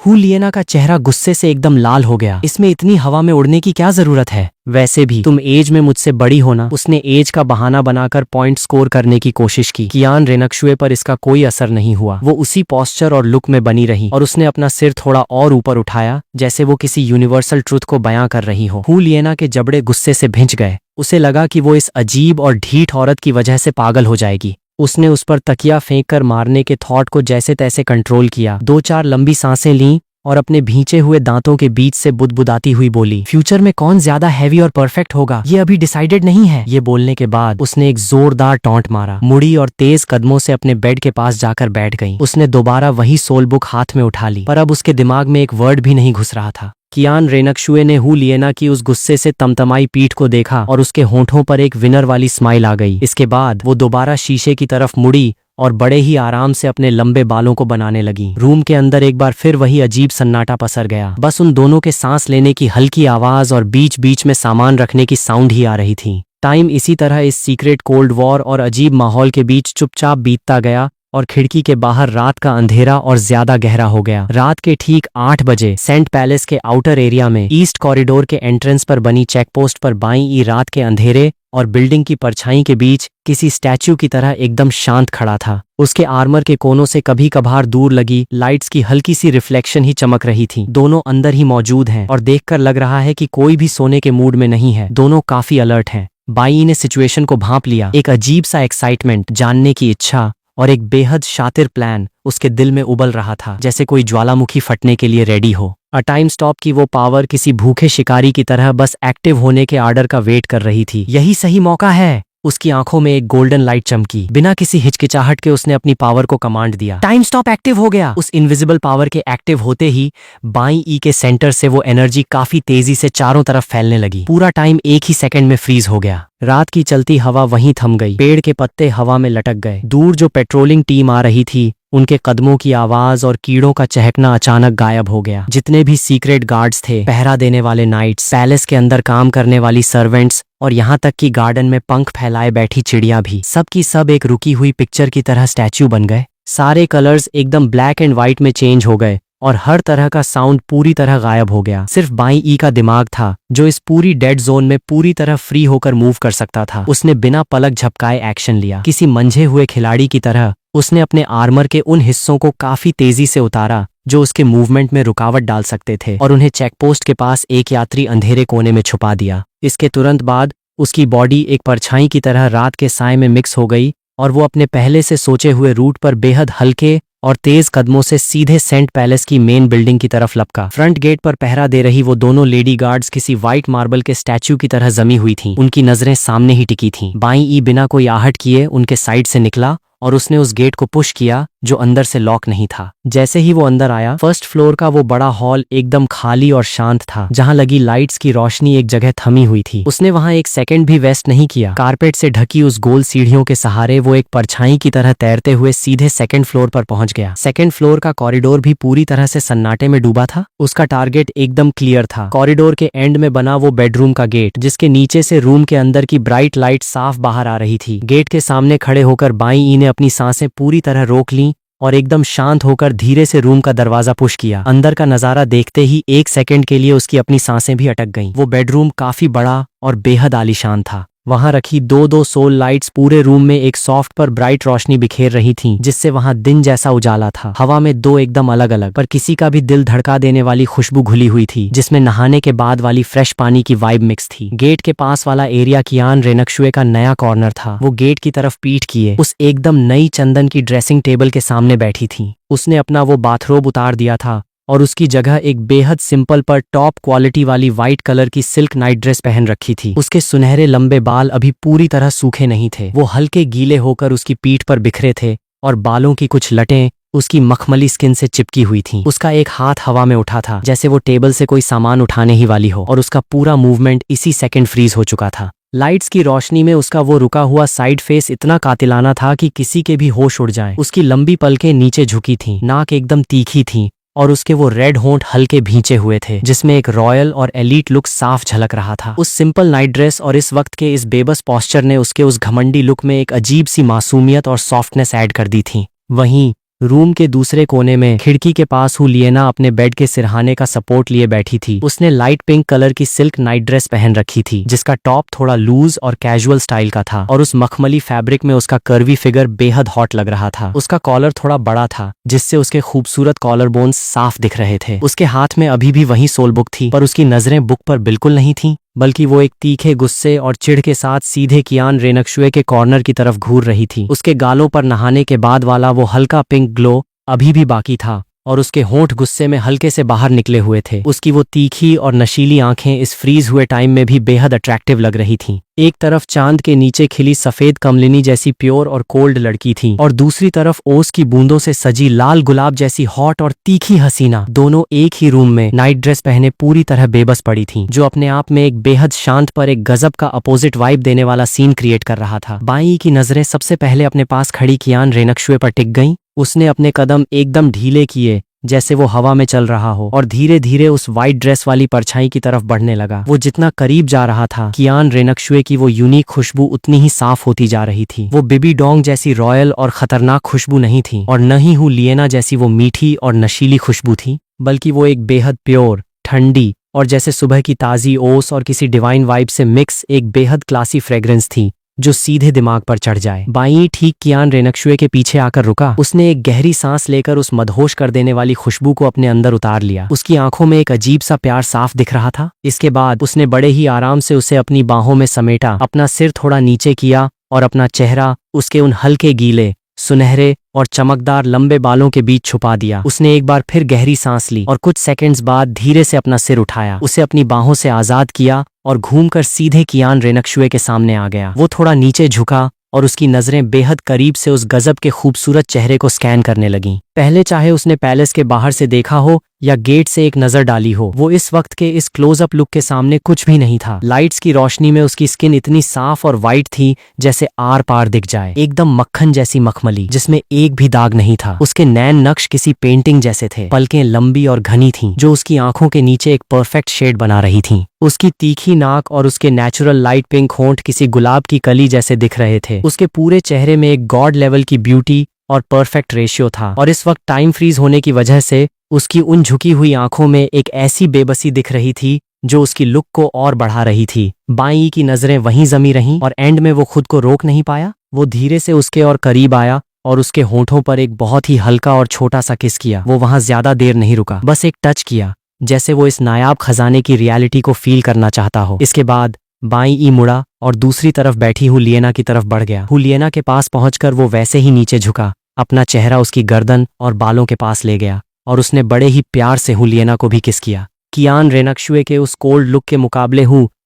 हुलियना का चेहरा गुस्से से एकदम लाल हो गया। इसमें इतनी हवा में उड़ने की क्या जरूरत है? वैसे भी तुम एज में मुझसे बड़ी हो ना। उसने एज का बहाना बनाकर पॉइंट स्कोर करने की कोशिश की। कियान रेनक्शुए पर इसका कोई असर नहीं हुआ। वो उसी पोस्चर और लुक में बनी रही और उसने अपना सिर थोड़ा और ऊपर उठाया जैसे वो किसी यूनिवर्सल ट्रुथ को बयां कर रही हो। हुलियना के जबड़े गुस्से से भिंच गए। उसे लगा कि वो इस अजीब और ढीठ औरत की वजह से पागल हो जाएगी। उसने उस पर तकिया फेंक कर मारने के थॉट को जैसे तैसे कंट्रोल किया। 2-4 लंबी सांसें लीं और अपने भींचे हुए दांतों के बीच से बुदबुदाती हुई बोली, फ्यूचर में कौन ज्यादा हैवी और परफेक्ट होगा ये अभी डिसाइडेड नहीं है। ये बोलने के बाद उसने एक जोरदार टॉन्ट मारा, मुड़ी और तेज कदमों से अपने बेड के पास जाकर बैठ गई। उसने दोबारा वही सोल बुक हाथ में उठा ली, पर अब उसके दिमाग में एक वर्ड भी नहीं घुस रहा था। कियान रेनक्शुए ने हुलियना की उस गुस्से से तमतमाई पीठ को देखा और उसके होंठों पर एक विनर वाली स्माइल आ गई। इसके बाद वो दोबारा शीशे की तरफ मुड़ी और बड़े ही आराम से अपने लंबे बालों को बनाने लगी। रूम के अंदर एक बार फिर वही अजीब सन्नाटा पसर गया। बस उन दोनों के सांस लेने की हल्की आवाज और बीच बीच में सामान रखने की साउंड ही आ रही थी। टाइम इसी तरह इस सीक्रेट कोल्ड वॉर और अजीब माहौल के बीच चुपचाप बीतता गया और खिड़की के बाहर रात का अंधेरा और ज्यादा गहरा हो गया। रात के ठीक 8 बजे सेंट पैलेस के आउटर एरिया में ईस्ट कॉरिडोर के एंट्रेंस पर बनी चेकपोस्ट पर बाईं रात के अंधेरे और बिल्डिंग की परछाई के बीच किसी स्टैच्यू की तरह एकदम शांत खड़ा था। उसके आर्मर के कोनों से कभी कभार दूर लगी लाइट्स की हल्की सी रिफ्लेक्शन ही चमक रही थी। दोनों अंदर ही मौजूद हैं और देखकर लग रहा है कि कोई भी सोने के मूड में नहीं है। दोनों काफी अलर्ट हैं। बाई ने सिचुएशन को भांप लिया। एक अजीब सा एक्साइटमेंट, जानने की इच्छा और एक बेहद शातिर प्लान उसके दिल में उबल रहा था, जैसे कोई ज्वालामुखी फटने के लिए रेडी हो। अ टाइम स्टॉप की वो पावर किसी भूखे शिकारी की तरह बस एक्टिव होने के आर्डर का वेट कर रही थी। यही सही मौका है। उसकी आंखों में एक गोल्डन लाइट चमकी। बिना किसी हिचकिचाहट के उसने अपनी पावर को कमांड दिया। टाइम स्टॉप एक्टिव हो गया। उस इनविजिबल पावर के एक्टिव होते ही बाईं के सेंटर से वो एनर्जी काफी तेजी से चारों तरफ फैलने लगी। पूरा टाइम एक ही सेकंड में फ्रीज हो गया। रात की चलती हवा वहीं थम गई। पेड़ के पत्ते हवा में लटक गए। दूर जो पेट्रोलिंग टीम आ रही थी उनके कदमों की आवाज और कीड़ों का चहकना अचानक गायब हो गया। जितने भी सीक्रेट गार्ड्स थे, पहरा देने वाले नाइट्स, पैलेस के अंदर काम करने वाली सर्वेंट्स और यहाँ तक कि गार्डन में पंख फैलाए बैठी चिड़िया भी, सब की सब एक रुकी हुई पिक्चर की तरह स्टैच्यू बन गए। सारे कलर्स एकदम ब्लैक एंड व्हाइट में चेंज हो गए और हर तरह का साउंड पूरी तरह गायब हो गया। सिर्फ बाईं का दिमाग था जो इस पूरी डेड जोन में पूरी तरह फ्री होकर मूव कर सकता था। उसने बिना पलक झपकाए एक्शन लिया। किसी मंझे हुए खिलाड़ी की तरह उसने अपने आर्मर के उन हिस्सों को काफी तेजी से उतारा जो उसके मूवमेंट में रुकावट डाल सकते थे और उन्हें चेकपोस्ट के पास एक यात्री अंधेरे कोने में छुपा दिया। इसके तुरंत बाद उसकी बॉडी एक परछाई की तरह रात के साए में मिक्स हो गई और वो अपने पहले से सोचे हुए रूट पर बेहद हल्के और तेज कदमों से सीधे सेंट पैलेस की मेन बिल्डिंग की तरफ लपका। फ्रंट गेट पर पहरा दे रही वो दोनों लेडी गार्ड्स किसी व्हाइट मार्बल के स्टैच्यू की तरह जमी हुई थीं। उनकी नजरें सामने ही टिकी थीं। बाईं बिना कोई आहट किए उनके साइड से निकला और उसने उस गेट को पुश किया जो अंदर से लॉक नहीं था। जैसे ही वो अंदर आया, फर्स्ट फ्लोर का वो बड़ा हॉल एकदम खाली और शांत था, जहां लगी लाइट्स की रोशनी एक जगह थमी हुई थी। उसने वहां एक सेकंड भी वेस्ट नहीं किया। कारपेट से ढकी उस गोल सीढ़ियों के सहारे वो एक परछाई की तरह तैरते हुए सीधे सेकंड फ्लोर पर पहुंच गया। सेकंड फ्लोर का कॉरिडोर भी पूरी तरह से सन्नाटे में डूबा था। उसका टारगेट एकदम क्लियर था, कॉरिडोर के एंड में बना वो बेडरूम का गेट, जिसके नीचे से रूम के अंदर की ब्राइट लाइट साफ बाहर आ रही थी। गेट के सामने खड़े होकर बाई ई ने अपनी सांसें पूरी तरह रोक लीं और एकदम शांत होकर धीरे से रूम का दरवाजा पुश किया। अंदर का नजारा देखते ही एक सेकंड के लिए उसकी अपनी सांसें भी अटक गईं। वो बेडरूम काफी बड़ा और बेहद आलीशान था। वहां रखी दो दो सोल लाइट्स पूरे रूम में एक सॉफ्ट पर ब्राइट रोशनी बिखेर रही थीं, जिससे वहां दिन जैसा उजाला था। हवा में दो एकदम अलग अलग पर किसी का भी दिल धड़का देने वाली खुशबू घुली हुई थी, जिसमें नहाने के बाद वाली फ्रेश पानी की वाइब मिक्स थी। गेट के पास वाला एरिया कियान रेनकशुए का नया कॉर्नर था। वो गेट की तरफ पीठ किए उस एकदम नई चंदन की ड्रेसिंग टेबल के सामने बैठी थी। उसने अपना वो बाथरोब उतार दिया था और उसकी जगह एक बेहद सिंपल पर टॉप क्वालिटी वाली वाइट कलर की सिल्क नाइट ड्रेस पहन रखी थी। उसके सुनहरे लंबे बाल अभी पूरी तरह सूखे नहीं थे, वो हल्के गीले होकर उसकी पीठ पर बिखरे थे और बालों की कुछ लटें उसकी मखमली स्किन से चिपकी हुई थीं। उसका एक हाथ हवा में उठा था, जैसे वो टेबल से कोई सामान उठाने ही वाली हो, और उसका पूरा मूवमेंट इसी सेकंड फ्रीज हो चुका था। लाइट्स की रोशनी में उसका वो रुका हुआ साइड फेस इतना कातिलाना था कि किसी के भी होश उड़ जाएं। उसकी लंबी पलकें नीचे झुकी थीं, नाक एकदम तीखी थी और उसके वो रेड होंठ हल्के भींचे हुए थे, जिसमें एक रॉयल और एलीट लुक साफ झलक रहा था। उस सिंपल नाइट ड्रेस और इस वक्त के इस बेबस पोस्चर ने उसके उस घमंडी लुक में एक अजीब सी मासूमियत और सॉफ्टनेस ऐड कर दी थी। वहीं रूम के दूसरे कोने में खिड़की के पास लिएना अपने बेड के सिरहाने का सपोर्ट लिए बैठी थी। उसने लाइट पिंक कलर की सिल्क नाइट ड्रेस पहन रखी थी, जिसका टॉप थोड़ा लूज और कैजुअल स्टाइल का था, और उस मखमली फैब्रिक में उसका कर्वी फिगर बेहद हॉट लग रहा था। उसका कॉलर थोड़ा बड़ा था, जिससे उसके खूबसूरत कॉलर बोन्स साफ दिख रहे थे। उसके हाथ में अभी भी वही सोल बुक थी, पर उसकी नजरें बुक पर बिल्कुल नहीं थीं, बल्कि वो एक तीखे गुस्से और चिढ़ के साथ सीधे कियान रेनकशुए के कॉर्नर की तरफ घूर रही थी। उसके गालों पर नहाने के बाद वाला वो हल्का पिंक ग्लो अभी भी बाकी था और उसके होंठ गुस्से में हल्के से बाहर निकले हुए थे। उसकी वो तीखी और नशीली आंखें इस फ्रीज हुए टाइम में भी बेहद अट्रैक्टिव लग रही थीं। एक तरफ चांद के नीचे खिली सफेद कमलिनी जैसी प्योर और कोल्ड लड़की थी, और दूसरी तरफ ओस की बूंदों से सजी लाल गुलाब जैसी हॉट और तीखी हसीना। दोनों एक ही रूम में नाइट ड्रेस पहने पूरी तरह बेबस पड़ी थीं, जो अपने आप में एक बेहद शांत पर एक गजब का अपोजिट वाइब देने वाला सीन क्रिएट कर रहा था। बाई की नजरें सबसे पहले अपने पास खड़ी कियान रेनकशुए पर टिक गईं। उसने अपने कदम एकदम ढीले किए, जैसे वो हवा में चल रहा हो, और धीरे धीरे उस वाइट ड्रेस वाली परछाई की तरफ बढ़ने लगा। वो जितना करीब जा रहा था, कियान रेनकशुए की वो यूनिक खुशबू उतनी ही साफ होती जा रही थी। वो बिबी डोंग जैसी रॉयल और खतरनाक खुशबू नहीं थी, और न ही लिएना जैसी वो मीठी और नशीली खुशबू थी, बल्कि वो एक बेहद प्योर, ठंडी और जैसे सुबह की ताजी ओस और किसी डिवाइन वाइब से मिक्स एक बेहद क्लासी फ्रेग्रेंस थी, जो सीधे दिमाग पर चढ़ जाए। बाई ठीक कियान रेनकशुए के पीछे आकर रुका। उसने एक गहरी सांस लेकर उस मदहोश कर देने वाली खुशबू को अपने अंदर उतार लिया। उसकी आंखों में एक अजीब सा प्यार साफ दिख रहा था। इसके बाद उसने बड़े ही आराम से उसे अपनी बाहों में समेटा, अपना सिर थोड़ा नीचे किया और अपना चेहरा उसके उन हल्के गीले, सुनहरे और चमकदार लंबे बालों के बीच छुपा दिया। उसने एक बार फिर गहरी सांस ली और कुछ सेकंड्स बाद धीरे से अपना सिर उठाया, उसे अपनी बाहों से आजाद किया और घूमकर सीधे कियान रेनकशुए के सामने आ गया। वो थोड़ा नीचे झुका और उसकी नजरें बेहद करीब से उस गजब के खूबसूरत चेहरे को स्कैन करने लगीं। पहले चाहे उसने पैलेस के बाहर से देखा हो या गेट से एक नजर डाली हो, वो इस वक्त के इस क्लोजअप लुक के सामने कुछ भी नहीं था। लाइट्स की रोशनी में उसकी स्किन इतनी साफ और वाइट थी जैसे आर पार दिख जाए, एकदम मक्खन जैसी मखमली, जिसमें एक भी दाग नहीं था। उसके नैन नक्श किसी पेंटिंग जैसे थे, पलकें लंबी और घनी थीं, जो उसकी आंखों के नीचे एक परफेक्ट शेड बना रही थीं। उसकी तीखी नाक और उसके नेचुरल लाइट पिंक होंठ किसी गुलाब की कली जैसे दिख रहे थे। उसके पूरे चेहरे में एक गॉड लेवल की ब्यूटी और परफेक्ट रेशियो था, और इस वक्त टाइम फ्रीज होने की वजह से उसकी उन झुकी हुई आंखों में एक ऐसी बेबसी दिख रही थी जो उसकी लुक को और बढ़ा रही थी। बाई की नजरें वहीं जमी रहीं और एंड में वो खुद को रोक नहीं पाया। वो धीरे से उसके और करीब आया और उसके होंठों पर एक बहुत ही हल्का और छोटा सा किस किया। वो वहां ज्यादा देर नहीं रुका, बस एक टच किया, जैसे वो इस नायाब खजाने की रियलिटी को फील करना चाहता हो। इसके बाद बाई मुड़ा और दूसरी तरफ बैठी लिएना की तरफ बढ़ गया। लिएना के पास पहुंचकर वो वैसे ही नीचे झुका, अपना चेहरा उसकी गर्दन और बालों के पास ले गया और उसने बड़े ही प्यार से लिएना को भी किस किया। कियान रेनकशुए के उस कोल्ड लुक के मुकाबले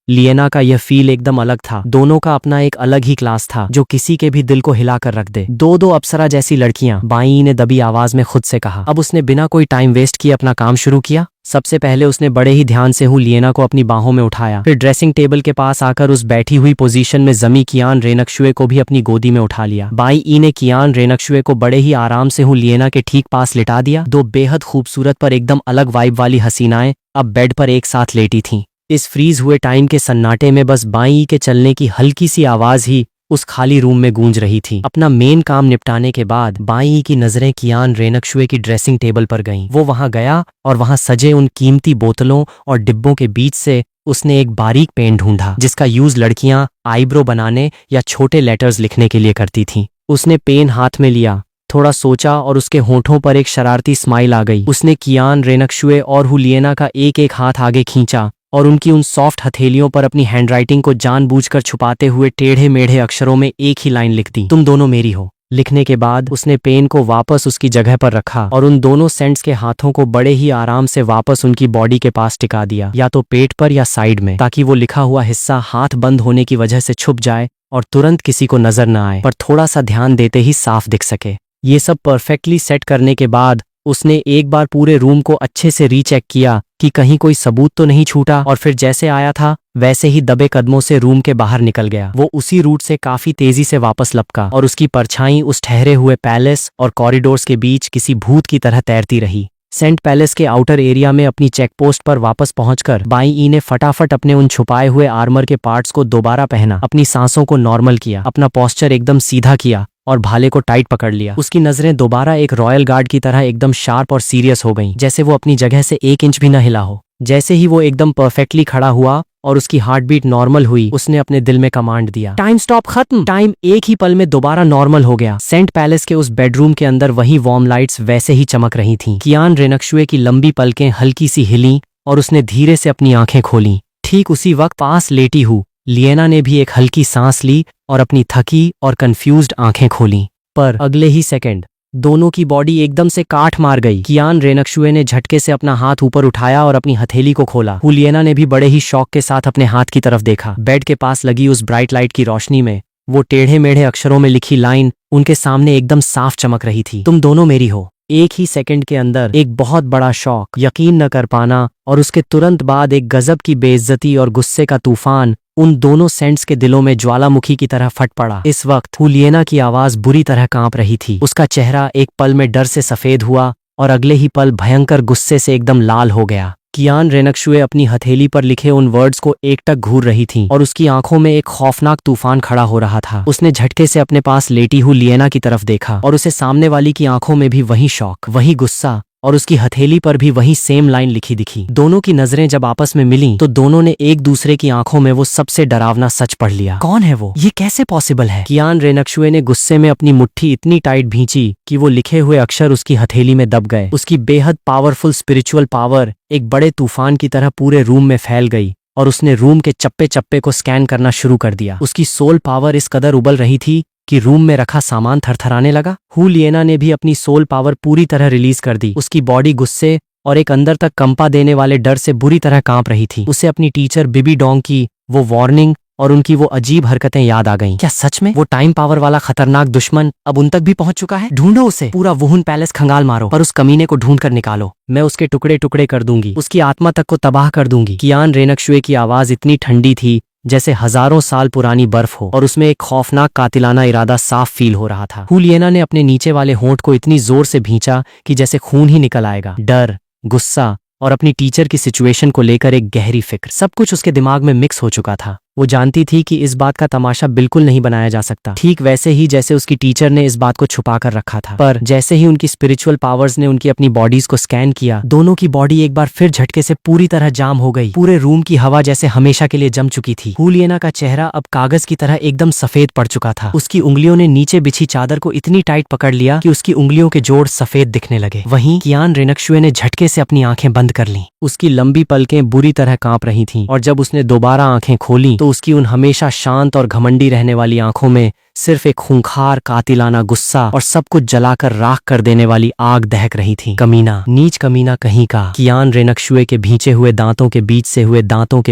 लिएना का यह फील एकदम अलग था। दोनों का अपना एक अलग ही क्लास था जो किसी के भी दिल को हिला कर रख दे। दो अप्सरा जैसी लड़कियां, बाई ने दबी आवाज में खुद से कहा। अब उसने बिना कोई टाइम वेस्ट किए अपना काम शुरू किया। सबसे पहले उसने बड़े ही ध्यान से लिएना को अपनी बाहों में उठाया, फिर ड्रेसिंग टेबल के पास आकर उस बैठी हुई पोजीशन में जमी कियान रेनकशुए को भी अपनी गोदी में उठा लिया। बाई ई ने कियान रेनकशुए को बड़े ही आराम से लिएना के ठीक पास लिटा दिया। दो बेहद खूबसूरत पर एकदम अलग वाइब वाली हसीनाएं अब बेड पर एक साथ लेटी थीं। इस फ्रीज हुए टाइम के सन्नाटे में बस बाई के चलने की हल्की सी आवाज ही उस खाली रूम में गूंज रही थी। अपना मेन काम निपटाने के बाद बाई की नजरें कियान रेनकशुए की ड्रेसिंग टेबल पर गईं। वो वहां गया और वहां सजे उन कीमती बोतलों और डिब्बों के बीच से उसने एक बारीक पेन ढूंढा जिसका यूज लड़कियां आईब्रो बनाने या छोटे लेटर्स लिखने के लिए करती थीं। उसने पेन हाथ में लिया, थोड़ा सोचा और उसके होठों पर एक शरारती स्माइल आ गई। उसने कियान रेनकशुए और लिएना का एक एक हाथ आगे खींचा और उनकी उन सॉफ्ट हथेलियों पर अपनी हैंडराइटिंग को जानबूझकर छुपाते हुए टेढ़े मेढ़े अक्षरों में एक ही लाइन लिख दी, तुम दोनों मेरी हो। लिखने के बाद उसने पेन को वापस उसकी जगह पर रखा और उन दोनों सेंट्स के हाथों को बड़े ही आराम से वापस उनकी बॉडी के पास टिका दिया, या तो पेट पर या साइड में, ताकि वो लिखा हुआ हिस्सा हाथ बंद होने की वजह से छुप जाए और तुरंत किसी को नजर न आए, पर थोड़ा सा ध्यान देते ही साफ दिख सके। ये सब परफेक्टली सेट करने के बाद उसने एक बार पूरे रूम को अच्छे से रीचेक किया कि कहीं कोई सबूत तो नहीं छूटा, और फिर जैसे आया था वैसे ही दबे कदमों से रूम के बाहर निकल गया। वो उसी रूट से काफी तेजी से वापस लपका और उसकी परछाई उस ठहरे हुए पैलेस और कॉरिडोर्स के बीच किसी भूत की तरह तैरती रही। सेंट पैलेस के आउटर एरिया में अपनी चेकपोस्ट पर वापस पहुंचकर बाई ई ने फटाफट अपने उन छुपाए हुए आर्मर के पार्ट्स को दोबारा पहना, अपनी सांसों को नॉर्मल किया, अपना पोस्चर एकदम सीधा किया और भाले को टाइट पकड़ लिया। उसकी नजरें दोबारा एक रॉयल गार्ड की तरह एकदम शार्प और सीरियस हो गईं, जैसे वो अपनी जगह से 1 इंच भी न हिला हो। जैसे ही वो एकदम परफेक्टली खड़ा हुआ और उसकी हार्ट बीट नॉर्मल हुई, उसने अपने दिल में कमांड दिया, टाइम स्टॉप खत्म। टाइम एक ही पल में दोबारा नॉर्मल हो गया। सेंट पैलेस के उस बेडरूम के अंदर वही वार्म लाइट्स वैसे ही चमक रही थीं। कियान रेनकशुए की लंबी पलकें हल्की सी हिली और उसने धीरे से अपनी आंखें खोली। ठीक उसी वक्त पास लेटी हुई लिएना ने भी एक हल्की सांस ली और अपनी थकी और कंफ्यूज्ड आंखें खोली, पर अगले ही सेकंड दोनों की बॉडी एकदम से काट मार गई। कियान रेनकशुए ने झटके से अपना हाथ ऊपर उठाया और अपनी हथेली को खोला। लिएना ने भी बड़े ही शौक के साथ अपने हाथ की तरफ देखा। बेड के पास लगी उस ब्राइट लाइट की रोशनी में वो टेढ़े मेढ़े अक्षरों में लिखी लाइन उनके सामने एकदम साफ चमक रही थी, तुम दोनों मेरी हो। एक ही सेकंड के अंदर एक बहुत बड़ा शॉक, यकीन न कर पाना और उसके तुरंत बाद एक गजब की बेइज्जती और गुस्से का तूफान उन दोनों सेंट्स के दिलों में ज्वालामुखी की तरह फट पड़ा। इस वक्त लिएना की आवाज बुरी तरह कांप रही थी। उसका चेहरा एक पल में डर से सफेद हुआ और अगले ही पल भयंकर गुस्से से एकदम लाल हो गया। कियान रेनकशुए अपनी हथेली पर लिखे उन वर्ड्स को एकटक घूर रही थी और उसकी आंखों में एक खौफनाक तूफान खड़ा हो रहा था। उसने झटके से अपने पास लेटी हुई लिएना की तरफ देखा और उसे सामने वाली की आंखों में भी वही शौक, वही गुस्सा और उसकी हथेली पर भी वही सेम लाइन लिखी दिखी। दोनों की नजरें जब आपस में मिली तो दोनों ने एक दूसरे की आंखों में वो सबसे डरावना सच पढ़ लिया। कौन है वो? ये कैसे पॉसिबल है? कियान रेनकशुए ने गुस्से में अपनी मुट्ठी इतनी टाइट भींची कि वो लिखे हुए अक्षर उसकी हथेली में दब गए। उसकी बेहद पावरफुल स्पिरिचुअल पावर एक बड़े तूफान की तरह पूरे रूम में फैल गई और उसने रूम के चप्पे चप्पे को स्कैन करना शुरू कर दिया। उसकी सोल पावर इस कदर उबल रही थी कि रूम में रखा सामान थरथराने लगा। लिएना ने भी अपनी सोल पावर पूरी तरह रिलीज कर दी। उसकी बॉडी गुस्से और एक अंदर तक कंपा देने वाले डर से बुरी तरह कांप रही थी। उसे अपनी टीचर बीबी डोंग की वो वार्निंग और उनकी वो अजीब हरकतें याद आ गईं। क्या सच में वो टाइम पावर वाला खतरनाक दुश्मन अब उन तक भी पहुंच चुका है? ढूंढो उसे, पूरा वुहुन पैलेस खंगाल मारो, पर उस कमीने को ढूंढ कर निकालो। मैं उसके टुकड़े टुकड़े कर दूंगी, उसकी आत्मा तक को तबाह कर दूंगी। कियान रेनकशुए की आवाज इतनी ठंडी थी जैसे हजारों साल पुरानी बर्फ हो और उसमें एक खौफनाक कातिलाना इरादा साफ फील हो रहा था। लिएना ने अपने नीचे वाले होंठ को इतनी जोर से भींचा कि जैसे खून ही निकल आएगा। डर, गुस्सा और अपनी टीचर की सिचुएशन को लेकर एक गहरी फिक्र, सब कुछ उसके दिमाग में मिक्स हो चुका था। वो जानती थी कि इस बात का तमाशा बिल्कुल नहीं बनाया जा सकता, ठीक वैसे ही जैसे उसकी टीचर ने इस बात को छुपा कर रखा था। पर जैसे ही उनकी स्पिरिचुअल पावर्स ने उनकी अपनी बॉडीज को स्कैन किया, दोनों की बॉडी एक बार फिर झटके से पूरी तरह जाम हो गई। पूरे रूम की हवा जैसे हमेशा के लिए जम चुकी थी। लिएना का चेहरा अब कागज की तरह एकदम सफेद पड़ चुका था। उसकी उंगलियों ने नीचे बिछी चादर को इतनी टाइट पकड़ लिया कि उसकी उंगलियों के जोड़ सफेद दिखने लगे। वहीं कियान रेनकशुए ने झटके से अपनी आंखें बंद कर लीं। उसकी लंबी पलकें बुरी तरह कांप रही थीं और जब उसने दोबारा आंखें खोली तो उसकी उन हमेशा शांत और घमंडी रहने वाली आंखों में सिर्फ एक खूंखार कातिलाना गुस्सा और सब कुछ जलाकर राख कर देने वाली आग दहक रही थी। कमीना, नीच कमीना कहीं का। कियान रेनकशुए के भींचे हुए दांतों के